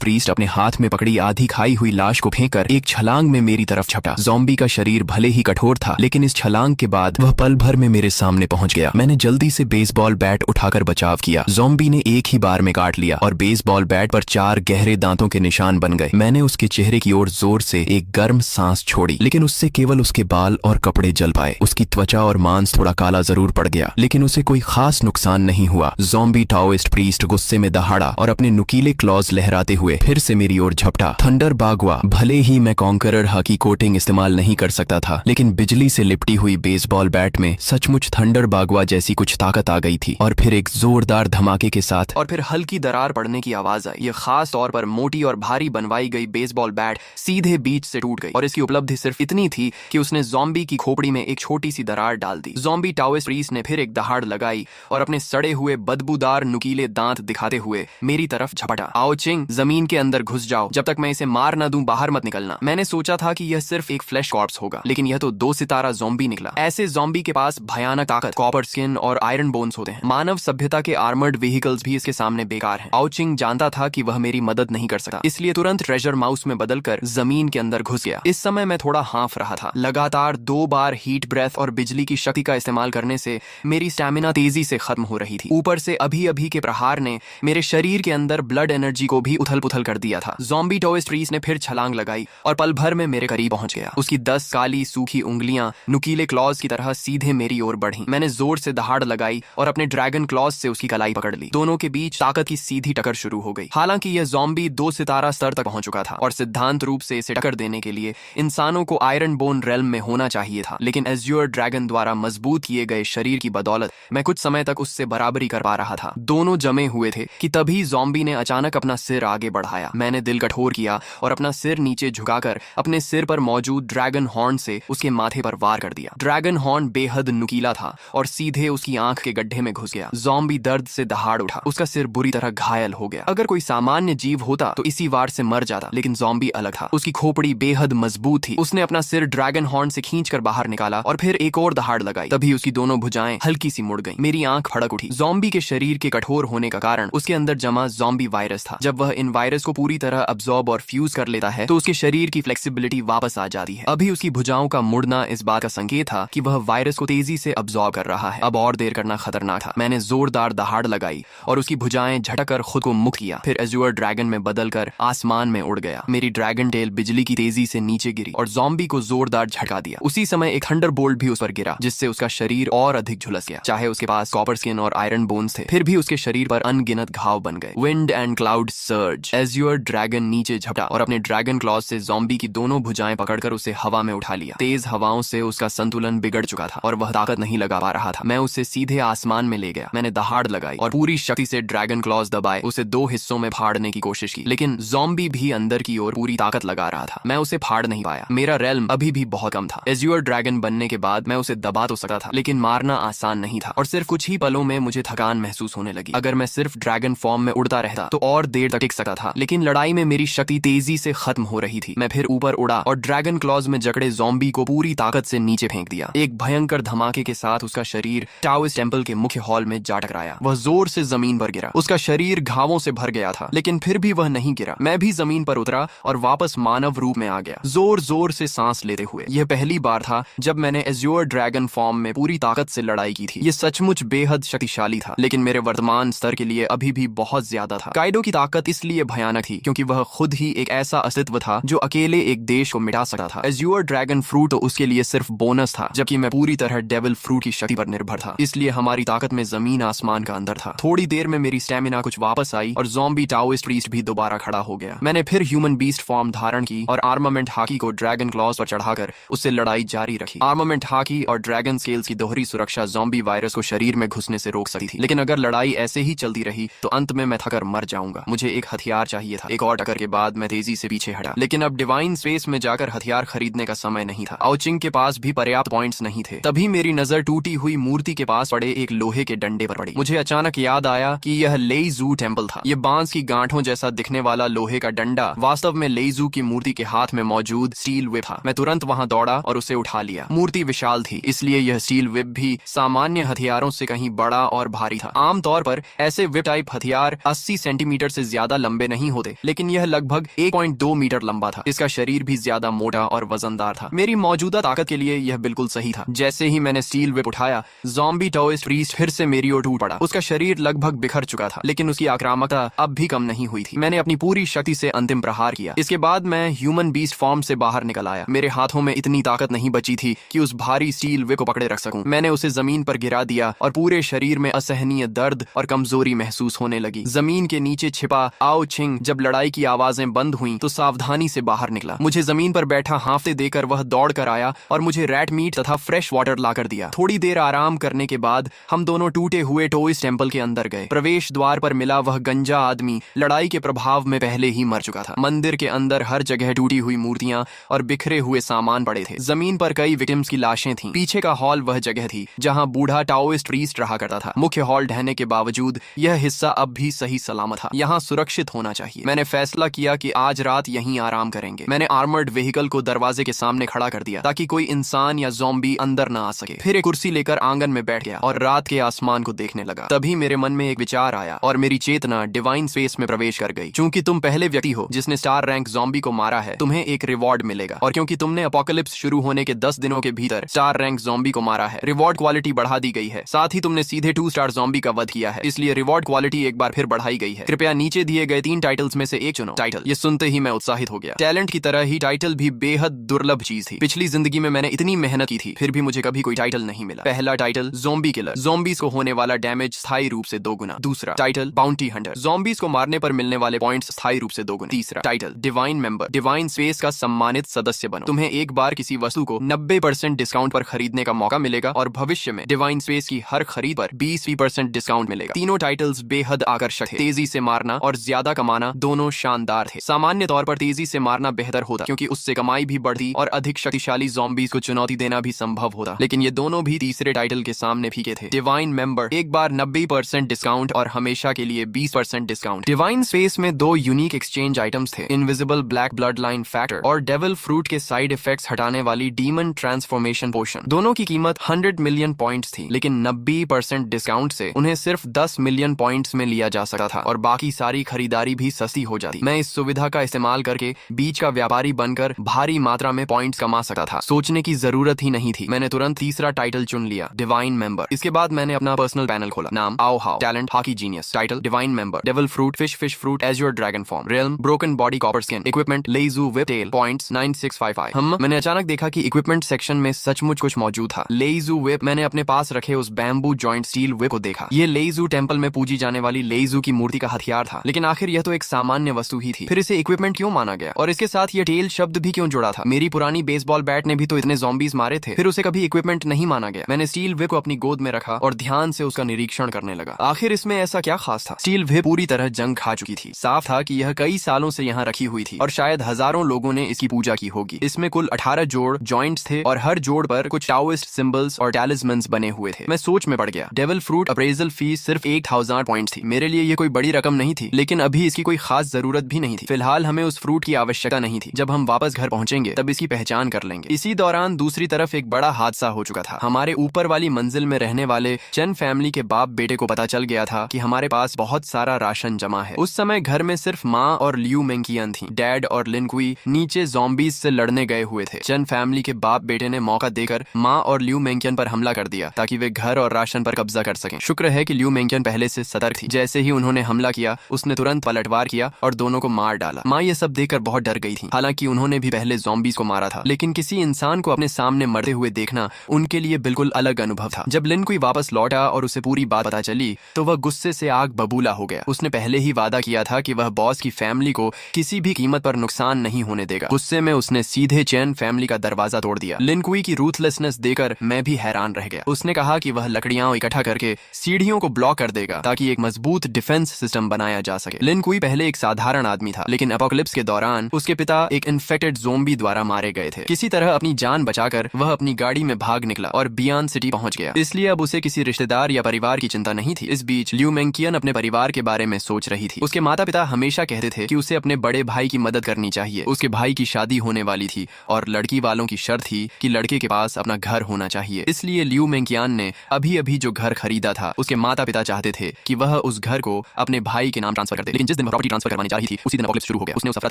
प्रीस्ट अपने हाथ में पकड़ी आधी खाई हुई लाश को फेंककर एक छलांग में मेरी तरफ झपटा। ज़ॉम्बी का शरीर भले ही कठोर था, लेकिन इस छलांग के बाद वह पल भर में मेरे सामने पहुंच गया। मैंने जल्दी से बेसबॉल बैट उठाकर बचाव किया। ज़ॉम्बी ने एक ही बार में काट लिया और बेसबॉल बैट पर 4 गहरे दांतों के निशान बन गए। मैंने उसके चेहरे की ओर जोर से एक गर्म सांस छोड़ी, लेकिन उससे केवल उसके बाल और कपड़े जल पाए। उसकी त्वचा और मांस थोड़ा काला जरूर पड़ गया, लेकिन उसे कोई खास नुकसान नहीं हुआ। ज़ॉम्बी टाओइस्ट प्रीस्ट गुस्से में दहाड़ा और अपने नुकीले क्लॉज लहराते हुए फिर से मेरी ओर झपटा। थंडर बागवा। भले ही मैं कॉन्करर हकी कोटिंग इस्तेमाल नहीं कर सकता था, लेकिन बिजली से लिपटी हुई बेसबॉल बैट में सचमुच थंडर बागवा जैसी कुछ ताकत आ गई थी और फिर एक जोरदार धमाके के साथ और फिर हल्की दरार पड़ने की आवाज आई। यह खास तौर पर मोटी और भारी बनवाई गई बेसबॉल बैट सीधे बीच से टूट गई और इसकी उपलब्धि सिर्फ इतनी थी कि उसने ज़ॉम्बी की खोपड़ी में एक छोटी सी दरार डाल दी। ज़ॉम्बी टाओइस्ट प्रीस्ट ने फिर एक दहाड़ लगाई और अपने सड़े हुए बदबूदार नुकीले दांत दिखाते हुए मेरी तरफ झपटा। आओ चिंग, जमीन के अंदर घुस जाओ। जब तक मैं इसे मार न दूं बाहर मत निकलना। मैंने सोचा था कि यह सिर्फ एक फ्लैश कॉर्प्स होगा, लेकिन यह तो 2 सितारा ज़ॉम्बी निकला। ऐसे ज़ॉम्बी के पास भयानक ताकत, कॉपर स्किन और आयरन बोन्स होते हैं। मानव सभ्यता के आर्मर्ड व्हीकल्स भी इसके सामने बेकार हैं। आओ चिंग जानता था कि वह मेरी मदद नहीं कर सकता, इसलिए तुरंत ट्रेजर माउस में बदलकर जमीन के अंदर घुस गया। इस समय मैं थोड़ा हाँफ रहा था। लगातार 2 बार हीट ब्रेथ और बिजली की शक्ति का इस्तेमाल करने से मेरी स्टैमिना तेजी से खत्म हो रही थी। ऊपर से अभी अभी के प्रहार ने मेरे शरीर के अंदर ब्लड एनर्जी को भी उथल पुथल कर दिया था। ज़ॉम्बी टोइस्ट प्रीस्ट ने फिर छलांग लगाई और पल भर में मेरे करीब पहुंच गया। उसकी 10 काली सूखी उंगलियां नुकीले क्लॉज की तरह सीधे मेरी ओर बढ़ी। मैंने जोर से दहाड़ लगाई और अपने ड्रैगन क्लॉज से उसकी कलाई पकड़ ली। दोनों के बीच ताकत की सीधी टक्कर शुरू हो गई। हालांकि यह ज़ॉम्बी 2 सितारा स्तर तक पहुंच चुका था और सिद्धांत रूप से इसे टक्कर देने के लिए इंसानों को आयरन बोन रेल्म में होना चाहिए था, लेकिन एज्योर ड्रैगन द्वारा मजबूत किए गए शरीर की बदौलत मैं कुछ समय तक उससे बराबरी कर पा रहा था। दोनों जमे हुए थे कि तभी ज़ॉम्बी ने अचानक अपना सिर आगे बढ़ाया। मैंने दिल कठोर किया और अपना सिर नीचे झुकाकर अपने सिर पर मौजूद ड्रैगन हॉर्न से उसके माथे पर वार कर दिया। ड्रैगन हॉर्न बेहद नुकीला था और सीधे उसकी आंख के गड्ढे में घुस गया। ज़ॉम्बी दर्द से दहाड़ उठा। उसका सिर बुरी तरह घायल हो गया। अगर कोई सामान्य जीव होता तो इसी वार से मर जाता, लेकिन ज़ॉम्बी अलग था। उसकी खोपड़ी बेहद मजबूत थी। उसने अपना सिर ड्रैगन हॉर्न से खींचकर बाहर निकाला और फिर एक और दहाड़ लगाई। तभी उसकी दोनों भुजाएं हल्की सी मुड़ गईं। मेरी आंख फड़क उठी। ज़ॉम्बी के शरीर के कठोर होने का कारण उसके अंदर जमा ज़ॉम्बी वायरस था। जब वह इन वायरस को पूरी तरह अब्सॉर्ब और फ्यूज कर लेता है तो उसके शरीर की फ्लेक्सिबिलिटी वापस आ जाती है। अभी उसकी भुजाओं का मुड़ना इस बात का संकेत था कि वह वायरस को तेजी से अब्सॉर्ब कर रहा है। अब और देर करना खतरनाक था। मैंने जोरदार दहाड़ लगाई और उसकी भुजाएं झटकर खुद को मुक्त किया। फिर एज़्योर ड्रैगन में बदलकर आसमान में उड़ गया। मेरी ड्रैगन टेल बिजली की तेजी से नीचे गिरी और ज़ॉम्बी को जोरदार झटका दिया। उसी समय एक थंडरबोल्ट भी उस पर गिरा, जिससे उसका शरीर और अधिक झुलस गया। चाहे उसके पास कॉपर स्किन और आयरन बोन्स थे, फिर भी उसके शरीर पर अनगिनत घाव बन गए। Wind and cloud surge. Azure dragon नीचे झपटा और अपने ड्रैगन क्लॉज से ज़ॉम्बी की दोनों भुजाएं पकड़कर उसे हवा में उठा लिया। तेज हवाओं से उसका संतुलन बिगड़ चुका था और वह ताकत नहीं लगा पा रहा था। मैं उसे सीधे आसमान में ले गया। मैंने दहाड़ लगाई और पूरी शक्ति से ड्रैगन क्लॉज दबाए उसे दो हिस्सों में फाड़ने की कोशिश की, लेकिन ज़ॉम्बी भी अंदर की ओर पूरी ताकत लगा रहा था। मैं उसे फाड़ नहीं पाया। मेरा रेल्म अभी भी बहुत कम था। एज्योर ड्रैगन बनने के बाद मैं उसे दबा तो सकता था, लेकिन मारना आसान नहीं था और सिर्फ कुछ ही पलों में मुझे थकान महसूस होने लगी। अगर मैं सिर्फ ड्रैगन फॉर्म में उड़ता रहता तो और देर तक टिक सकता था, लेकिन लड़ाई में मेरी शक्ति तेजी से खत्म हो रही थी। मैं फिर ऊपर उड़ा और ड्रैगन क्लॉज में जकड़े ज़ॉम्बी को पूरी ताकत से नीचे फेंक दिया। एक भयंकर धमाके के साथ उसका शरीर टाओइस्ट टेम्पल के मुख्य हॉल में जा टकराया। वह जोर से जमीन पर गिरा। उसका शरीर घावों से भर गया था, लेकिन फिर भी वह नहीं गिरा। मैं भी जमीन पर उतरा और वापस मानव रूप में आ गया, जोर जोर से सांस लेते हुए। यह पहली बार था जब मैंने एज्योर ड्रैगन फॉर्म में पूरी ताकत से लड़ाई की थी। यह सचमुच बेहद शक्तिशाली था, लेकिन मेरे वर्तमान स्तर के लिए अभी भी बहुत ज्यादा था। काइडो की ताकत इसलिए भयानक थी क्योंकि वह खुद ही एक ऐसा अस्तित्व था जो अकेले एक देश को मिटा सकता था। एज्योर ड्रैगन फ्रूट तो उसके लिए सिर्फ बोनस था, जबकि मैं पूरी तरह डेविल फ्रूट की शक्ति पर निर्भर था। इसलिए हमारी ताकत में जमीन आसमान का अंतर था। थोड़ी देर में मेरी स्टेमिना कुछ वापस आई और ज़ॉम्बी टाओइस्ट प्रीस्ट भी दोबारा खड़ा हो गया। मैंने फिर ह्यूमन बीस्ट फॉर्म धारण की और आर्मामेंट हाकी को ड्रैगन क्लॉज पर चढ़ाकर उससे लड़ाई जारी रखी। आर्मामेंट हाकी और ड्रैगन स्केल्स की दोहरी सुरक्षा ज़ॉम्बी वायरस को शरीर में घुसने से रोक सकती थी, लेकिन अगर लड़ाई ऐसे ही चलती रही तो अंत में मैं थकर मर जाऊंगा। मुझे एक हथियार चाहिए था। एक और टक्कर के बाद मैं तेजी से पीछे हटा, लेकिन अब डिवाइन स्पेस में जाकर हथियार खरीदने का समय नहीं था। आउचिंग के पास भी पर्याप्त पॉइंट्स नहीं थे। तभी मेरी नजर टूटी हुई मूर्ति के पास पड़े एक लोहे के डंडे पर पड़ी। मुझे अचानक याद आया कि यह लेइजू टेम्पल था। यह बांस की गांठों जैसा दिखने वाला लोहे का डंडा वास्तव में लेइजू की मूर्ति के हाथ में मौजूद स्टील व्हिप था। मैं तुरंत वहां दौड़ा और उसे उठा लिया। मूर्ति विशाल थी, इसलिए यह स्टील व्हिप भी सामान्य हथियारों से कहीं बड़ा और भारी था। आमतौर पर ऐसे व्हिप टाइप हथियार 80 सेंटीमीटर से ज्यादा लंबे नहीं होते, लेकिन यह लगभग 1.2 मीटर लंबा था। इसका शरीर भी ज्यादा मोटा और वजनदार था। मेरी मौजूदा ताकत के लिए यह बिल्कुल सही था। जैसे ही मैंने स्टील व्हिप उठाया, ज़ॉम्बी टाओइस्ट प्रीस्ट फिर से मेरी ओर टूट पड़ा। उसका शरीर लगभग बिखर चुका था, लेकिन उसकी आक्रामकता अब भी कम नहीं हुई थी। मैंने अपनी पूरी शक्ति से अंतिम प्रहार किया। इसके बाद मैं ह्यूमन बीस्ट फॉर्म से बाहर निकल आया। मेरे हाथों में इतनी ताकत नहीं बची थी कि उस भारी स्टील व्हिप को पकड़े रख सकूं। मैंने उसे जमीन पर गिरा दिया और पूरे शरीर में असहनीय दर्द और कमजोरी महसूस होने लगी। जमीन के नीचे छिपा आओ छिंग जब लड़ाई की आवाजें बंद हुई तो सावधानी से बाहर निकला। मुझे जमीन पर बैठा हांफते देकर वह दौड़ कर आया और मुझे रैट मीट तथा फ्रेश वाटर लाकर दिया। थोड़ी देर आराम करने के बाद हम दोनों टूटे हुए टोइस टेम्पल के अंदर गए। प्रवेश द्वार पर मिला वह गंजा आदमी लड़ाई के प्रभाव में पहले ही मर चुका था। मंदिर के अंदर हर जगह टूटी हुई मूर्तियां और बिखरे हुए सामान पड़े थे। जमीन पर कई विक्टिम्स की लाशें थीं। पीछे का हॉल वह जगह थी जहां बूढ़ा टाओइस्ट प्रीस्ट रहा करता था। मुख्य हॉल ढहने के बावजूद यह हिस्सा अब भी सही सलामत था। यहाँ सुरक्षित होना चाहिए। मैंने फैसला किया कि आज रात यहीं आराम करेंगे। मैंने आर्मर्ड व्हीकल को दरवाजे के सामने खड़ा कर दिया ताकि कोई इंसान या ज़ॉम्बी अंदर न आ सके। फिर एक कुर्सी लेकर आंगन में बैठ गया और रात के आसमान को देखने लगा। तभी मेरे मन में एक विचार आया और मेरी चेतना डिवाइन स्पेस में प्रवेश कर गई। क्योंकि तुम पहले व्यक्ति हो जिसने स्टार रैंक ज़ॉम्बी को मारा है, तुम्हें एक रिवॉर्ड मिलेगा। और क्योंकि तुमने अपोकलिप्स शुरू होने के 10 दिनों के भीतर स्टार रैंक ज़ॉम्बी को मारा है, रिवॉर्ड क्वालिटी बढ़ा दी गई है। साथ ही तुमने सीधे 2 स्टार ज़ॉम्बी का वध किया है, इसलिए रिवॉर्ड क्वालिटी एक बार फिर बढ़ाई गई है। कृपया नीचे दिए गए 3 टाइटल्स में से एक चुनो। टाइटल। ये सुनते ही मैं उत्साहित हो गया। टैलेंट की तरह ही टाइटल भी बेहद दुर्लभ चीज थी। पिछली जिंदगी में मैंने इतनी मेहनत की थी, फिर भी मुझे कभी कोई टाइटल नहीं मिला। पहला टाइटल ज़ॉम्बी किलर, ज़ॉम्बीज को होने वाला डैमेज स्थायी रूप से 2 गुना। दूसरा टाइटल बाउंटी हंटर, ज़ॉम्बीज को मारने पर मिलने वाले पॉइंट्स स्थायी रूप से 2 गुना। तीसरा title divine member, divine space का सम्मानित सदस्य बनो। तुम्हें एक बार किसी वस्तु को 90% डिस्काउंट पर खरीदने का मौका मिलेगा और भविष्य में डिवाइन स्पेस की हर खरीद पर 20% डिस्काउंट मिलेगा। तीनों टाइटल्स बेहद आकर्षक थे। तेजी से मारना और ज्यादा कमाना दोनों शानदार थे। सामान्य तौर पर तेजी से मारना बेहतर होता क्योंकि उससे कमाई भी बढ़ती और अधिक शक्तिशाली ज़ॉम्बीज को चुनौती देना भी संभव होता, लेकिन ये दोनों भी तीसरे टाइटल के सामने फीके थे। डिवाइन मेंबर, एक बार 90% डिस्काउंट और हमेशा के लिए 20% डिस्काउंट। डिवाइन स्पेस में 2 यूनिक एक्सचेंज आइटम्स थे, invisible black blood line factor और डेविल फ्रूट के साइड इफेक्ट्स हटाने वाली डीमन ट्रांसफॉर्मेशन पोशन। दोनों की कीमत 100 मिलियन पॉइंट्स थी, लेकिन 90% डिस्काउंट से उन्हें सिर्फ 10 मिलियन पॉइंट्स में लिया जा सकता था और बाकी सारी खरीदारी भी सस्ती हो जाती। मैं इस सुविधा का इस्तेमाल करके बीच का व्यापारी बनकर भारी मात्रा में पॉइंट्स कमा सकता था। सोचने की जरूरत ही नहीं थी, मैंने तुरंत तीसरा टाइटल चुन लिया, डिवाइन मेंबर। इसके बाद मैंने अपना पर्सनल पैनल खोला। नाम Ao Hao, talent hockey genius, title divine member, devil fruit fish fruit azure dragon form, realm broken body copper skin, equipment लेजू व्हिप टेल, पॉइंट्स 9655। मैंने अचानक देखा कि इक्विपमेंट सेक्शन में सचमुच कुछ मौजूद था। लेइजू व्हिप। मैंने अपने पास रखे उस बैम्बू जॉइंट स्टील व्हिप को देखा। ये लेइजू टेम्पल में पूजी जाने वाली लेइजू की मूर्ति का हथियार था, लेकिन आखिर यह तो एक सामान्य वस्तु ही थी। फिर इसे इक्विपमेंट क्यों माना गया और इसके साथ ये टेल शब्द भी क्यों जुड़ा था? मेरी पुरानी बेसबॉल बैट ने भी तो इतने ज़ॉम्बीज मारे थे, फिर उसे कभी इक्विपमेंट नहीं माना गया। मैंने स्टील व्हिप को अपनी गोद में रखा और ध्यान से उसका निरीक्षण करने लगा। आखिर इसमें ऐसा क्या खास था? स्टील व्हिप पूरी तरह जंग खा चुकी थी। साफ था कि यह कई सालों से यहाँ रखी हुई थी और शायद हजारों लोगों ने इसकी पूजा की होगी। इसमें कुल 18 जोड़ जॉइंट्स थे और हर जोड़ पर कुछ टाओइस्ट सिंबल्स और टैलिस्मन्स बने हुए थे। मैं सोच में पड़ गया। डेविल फ्रूट अप्रेजल फीस सिर्फ 1000 पॉइंट्स थी। मेरे लिए ये कोई बड़ी रकम नहीं थी, लेकिन अभी इसकी कोई खास जरूरत भी नहीं थी। फिलहाल हमें उस फ्रूट की आवश्यकता नहीं थी। जब हम वापस घर पहुंचेंगे तब इसकी पहचान कर लेंगे। इसी दौरान दूसरी तरफ एक बड़ा हादसा हो चुका था। हमारे ऊपर वाली मंजिल में रहने वाले चेन फैमिली के बाप बेटे को पता चल गया था कि हमारे पास बहुत सारा राशन जमा है। उस समय घर में सिर्फ माँ और लियू मेंकियन थी। डैड और लिन कुई नीचे ज़ॉम्बीज से लड़ने गए हुए थे। चेन फैमिली के बाप बेटे ने मौका देकर माँ और लियू मेंकियन पर हमला कर दिया ताकि वे घर और राशन पर कब्जा कर सकें। शुक्र है कि लियू मेंकियन पहले से सतर्क थी। जैसे ही उन्होंने हमला किया उसने तुरंत पलटवार किया और दोनों को मार डाला। माँ ये सब देखकर बहुत डर गई थी। हालांकि उन्होंने भी पहले ज़ॉम्बीज को मारा था, लेकिन किसी इंसान को अपने सामने मरते हुए देखना उनके लिए बिल्कुल अलग अनुभव था। जब लिन कुई वापस लौटा और उसे पूरी बात पता चली तो वह गुस्से से आग बबूला हो गया। उसने पहले ही वादा किया था कि वह बॉस की फैमिली को किसी भी कीमत पर नुकसान नहीं होने देगा। गुस्से में उसने सीधे चैन फैमिली का दरवाजा तोड़ दिया। लिन कुई की रूथलेसनेस देखकर मैं भी हैरान रह गया। उसने कहा कि वह लकड़ियां इकट्ठा करके सीढ़ियों को ब्लॉक कर देगा ताकि एक मजबूत डिफेंस सिस्टम बनाया जा सके। लिन कुई पहले एक साधारण आदमी था, लेकिन एपोकलिप्स के दौरान उसके पिता एक इन्फेक्टेड ज़ोंबी द्वारा मारे गए थे। किसी तरह अपनी जान बचाकर वह अपनी गाड़ी में भाग निकला और बियॉन्ड सिटी पहुंच गया। इसलिए अब उसे किसी रिश्तेदार या परिवार की चिंता नहीं थी। इस बीच लियू मेंकियन अपने परिवार के बारे में सोच रही थी। उसके माता पिता हमेशा कहते थे कि उसे अपने बड़े भाई की मदद करनी चाहिए। उसके भाई की शादी होने वाली थी और लड़की वालों की शर्त थी कि लड़के के पास अपना घर होना चाहिए। इसलिए लियू मेंकियन ने अभी अभी जो घर खरीदा था उसके माता पिता चाहते थे कि वह उस घर को अपने भाई के नाम ट्रांसफर कर दे। लेकिन जिस दिन प्रॉपर्टी ट्रांसफर करवानी चाहिए थी उसी दिन एपोकलिप्स शुरू हो गया। उसने उस अफरा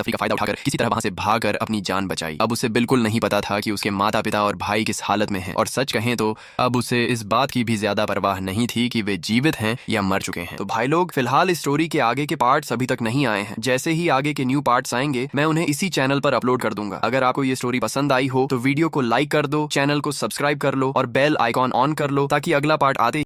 तफरी का फायदा उठाकर किसी तरह वहां से भागकर अपनी जान बचाई। अब उसे बिल्कुल नहीं पता था कि उसके माता पिता और भाई किस हालत में हैं, और सच कहें तो अब उसे इस बात की भी ज्यादा परवाह नहीं थी कि वे जीवित हैं या मर चुके हैं। तो भाई लोग, फिलहाल इस स्टोरी के आगे के पार्ट्स अभी तक नहीं आए हैं। जैसे ही आगे के न्यू पार्ट्स आएंगे मैं उन्हें इसी चैनल पर अपलोड कर दूंगा। अगर आपको ये स्टोरी पसंद आई हो तो वीडियो को लाइक कर दो, चैनल को सब्सक्राइब कर लो और बेल आइकॉन ऑन कर लो ताकि अगला पार्ट आते